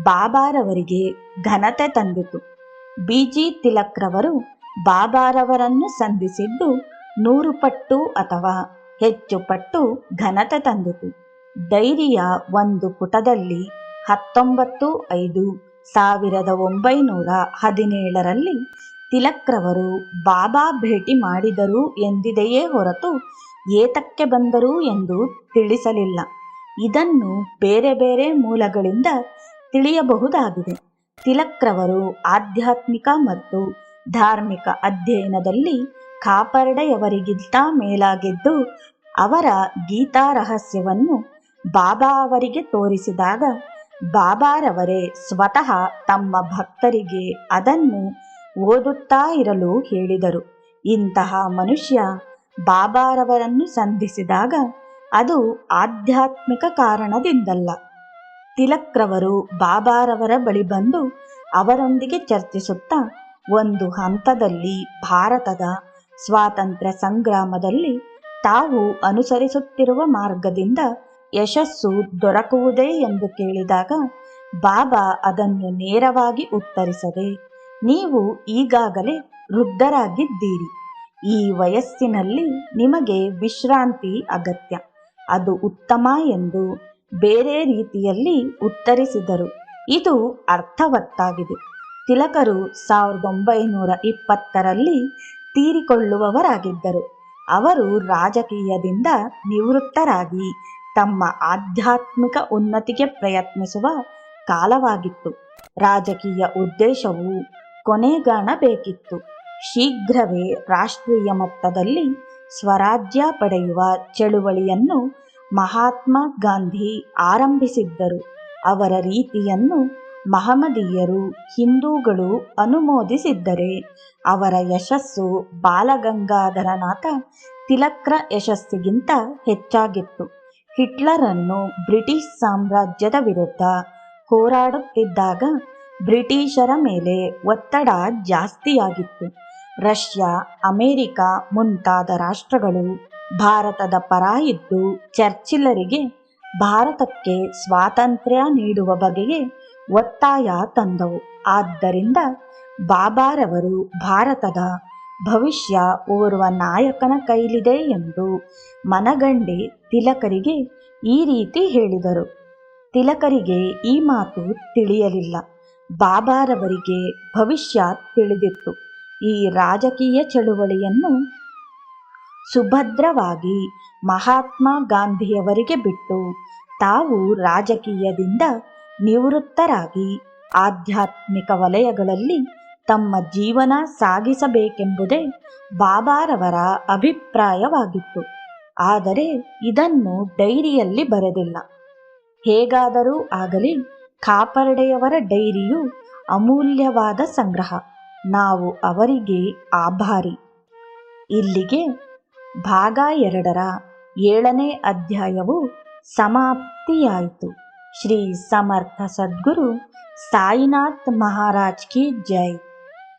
ಬಾಬಾರವರಿಗೆ ಘನತೆ ತಂದಿತು. ಬಿ.ಜಿ. ತಿಲಕ್ರವರು ಬಾಬಾರವರನ್ನು ಸಂಧಿಸಿದ್ದು 100 ಪಟ್ಟು ಅಥವಾ ಹೆಚ್ಚು ಪಟ್ಟು ಘನತೆ ತಂದಿತು. ಡೈರಿಯ ಒಂದು ಪುಟದಲ್ಲಿ 19/5/1917ರಲ್ಲಿ ತಿಲಕ್ರವರು ಬಾಬಾ ಭೇಟಿ ಮಾಡಿದರು ಎಂದಿದೆಯೇ ಹೊರತು ಏತಕ್ಕೆ ಬಂದರು ಎಂದು ತಿಳಿಸಲಿಲ್ಲ. ಇದನ್ನು ಬೇರೆ ಬೇರೆ ಮೂಲಗಳಿಂದ ತಿಳಿಯಬಹುದಾಗಿದೆ. ತಿಲಕ್ರವರು ಆಧ್ಯಾತ್ಮಿಕ ಮತ್ತು ಧಾರ್ಮಿಕ ಅಧ್ಯಯನದಲ್ಲಿ ಕಾಪರ್ಡೆಯವರಿಗಿಂತ ಮೇಲಾಗಿದ್ದು ಅವರ ಗೀತಾ ರಹಸ್ಯವನ್ನು ಬಾಬಾ ಅವರಿಗೆ ತೋರಿಸಿದಾಗ ಬಾಬಾರವರೇ ಸ್ವತಃ ತಮ್ಮ ಭಕ್ತರಿಗೆ ಅದನ್ನು ಓದುತ್ತಾ ಇರಲು ಹೇಳಿದರು. ಇಂತಹ ಮನುಷ್ಯ ಬಾಬಾರವರನ್ನು ಸಂಧಿಸಿದಾಗ ಅದು ಆಧ್ಯಾತ್ಮಿಕ ಕಾರಣದಿಂದಲ್ಲ. ತಿಲಕ್ರವರು ಬಾಬಾರವರ ಬಳಿ ಬಂದು ಅವರೊಂದಿಗೆ ಚರ್ಚಿಸುತ್ತಾ ಒಂದು ಹಂತದಲ್ಲಿ ಭಾರತದ ಸ್ವಾತಂತ್ರ್ಯ ಸಂಗ್ರಾಮದಲ್ಲಿ ತಾವು ಅನುಸರಿಸುತ್ತಿರುವ ಮಾರ್ಗದಿಂದ ಯಶಸ್ಸು ದೊರಕುವುದೇ ಎಂದು ಕೇಳಿದಾಗ ಬಾಬಾ ಅದನ್ನು ನೇರವಾಗಿ ಉತ್ತರಿಸದೆ, ನೀವು ಈಗಾಗಲೇ ವೃದ್ಧರಾಗಿದ್ದೀರಿ, ಈ ವಯಸ್ಸಿನಲ್ಲಿ ನಿಮಗೆ ವಿಶ್ರಾಂತಿ ಅಗತ್ಯ, ಅದು ಉತ್ತಮ ಎಂದು ಬೇರೆ ರೀತಿಯಲ್ಲಿ ಉತ್ತರಿಸಿದರು. ಇದು ಅರ್ಥವತ್ತಾಗಿದೆ. ತಿಲಕರು 1920ರಲ್ಲಿ ತೀರಿಕೊಳ್ಳುವವರಾಗಿದ್ದರು. ಅವರು ರಾಜಕೀಯದಿಂದ ನಿವೃತ್ತರಾಗಿ ತಮ್ಮ ಆಧ್ಯಾತ್ಮಿಕ ಉನ್ನತಿಗೆ ಪ್ರಯತ್ನಿಸುವ ಕಾಲವಾಗಿತ್ತು. ರಾಜಕೀಯ ಉದ್ದೇಶವು ಕೊನೆಗಾಣಬೇಕಿತ್ತು. ಶೀಘ್ರವೇ ರಾಷ್ಟ್ರೀಯ ಮಟ್ಟದಲ್ಲಿ ಸ್ವರಾಜ್ಯ ಪಡೆಯುವ ಚಳುವಳಿಯನ್ನು ಮಹಾತ್ಮ ಗಾಂಧಿ ಆರಂಭಿಸಿದ್ದರು. ಅವರ ರೀತಿಯನ್ನು ಮಹಮ್ಮದೀಯರು, ಹಿಂದೂಗಳು ಅನುಮೋದಿಸಿದ್ದರೆ ಅವರ ಯಶಸ್ಸು ಬಾಲಗಂಗಾಧರನಾಥ ತಿಲಕ್ರ ಯಶಸ್ಸಿಗಿಂತ ಹೆಚ್ಚಾಗಿತ್ತು. ಹಿಟ್ಲರನ್ನು ಬ್ರಿಟಿಷ್ ಸಾಮ್ರಾಜ್ಯದ ವಿರುದ್ಧ ಹೋರಾಡುತ್ತಿದ್ದಾಗ ಬ್ರಿಟಿಷರ ಮೇಲೆ ಒತ್ತಡ ಜಾಸ್ತಿಯಾಗಿತ್ತು. ರಷ್ಯಾ, ಅಮೆರಿಕ ಮುಂತಾದ ರಾಷ್ಟ್ರಗಳು ಭಾರತದ ಪರ ಇದ್ದು ಚರ್ಚಿಲರಿಗೆ ಭಾರತಕ್ಕೆ ಸ್ವಾತಂತ್ರ್ಯ ನೀಡುವ ಬಗೆಗೆ ಒತ್ತಾಯ ತಂದವು. ಆದ್ದರಿಂದ ಬಾಬಾರವರು ಭಾರತದ ಭವಿಷ್ಯ ಓರ್ವ ನಾಯಕನ ಕೈಲಿದೆ ಎಂದು ಮನಗಂಡೆ ತಿಲಕರಿಗೆ ಈ ರೀತಿ ಹೇಳಿದರು. ತಿಲಕರಿಗೆ ಈ ಮಾತು ತಿಳಿಯಲಿಲ್ಲ. ಬಾಬಾರವರಿಗೆ ಭವಿಷ್ಯ ತಿಳಿದಿತ್ತು. ಈ ರಾಜಕೀಯ ಚಳುವಳಿಯನ್ನು ಸುಭದ್ರವಾಗಿ ಮಹಾತ್ಮ ಗಾಂಧಿಯವರಿಗೆ ಬಿಟ್ಟು ತಾವು ರಾಜಕೀಯದಿಂದ ನಿವೃತ್ತರಾಗಿ ಆಧ್ಯಾತ್ಮಿಕ ವಲಯಗಳಲ್ಲಿ ತಮ್ಮ ಜೀವನ ಸಾಗಿಸಬೇಕೆಂಬುದೇ ಬಾಬಾರವರ ಅಭಿಪ್ರಾಯವಾಗಿತ್ತು. ಆದರೆ ಇದನ್ನು ಡೈರಿಯಲ್ಲಿ ಬರೆದಿಲ್ಲ. ಹೇಗಾದರೂ ಆಗಲಿ, ಕಾಪರ್ಡೆಯವರ ಡೈರಿಯು ಅಮೂಲ್ಯವಾದ ಸಂಗ್ರಹ. ನಾವು ಅವರಿಗೆ ಆಭಾರಿ. ಇಲ್ಲಿಗೆ ಭಾಗ 2ರ 7ನೇ ಅಧ್ಯಾಯವು ಸಮಾಪ್ತಿಯಾಯಿತು. ಶ್ರೀ ಸಮರ್ಥ ಸದ್ಗುರು ಸಾಯಿನಾಥ್ ಮಹಾರಾಜ್ ಕಿ ಜೈ.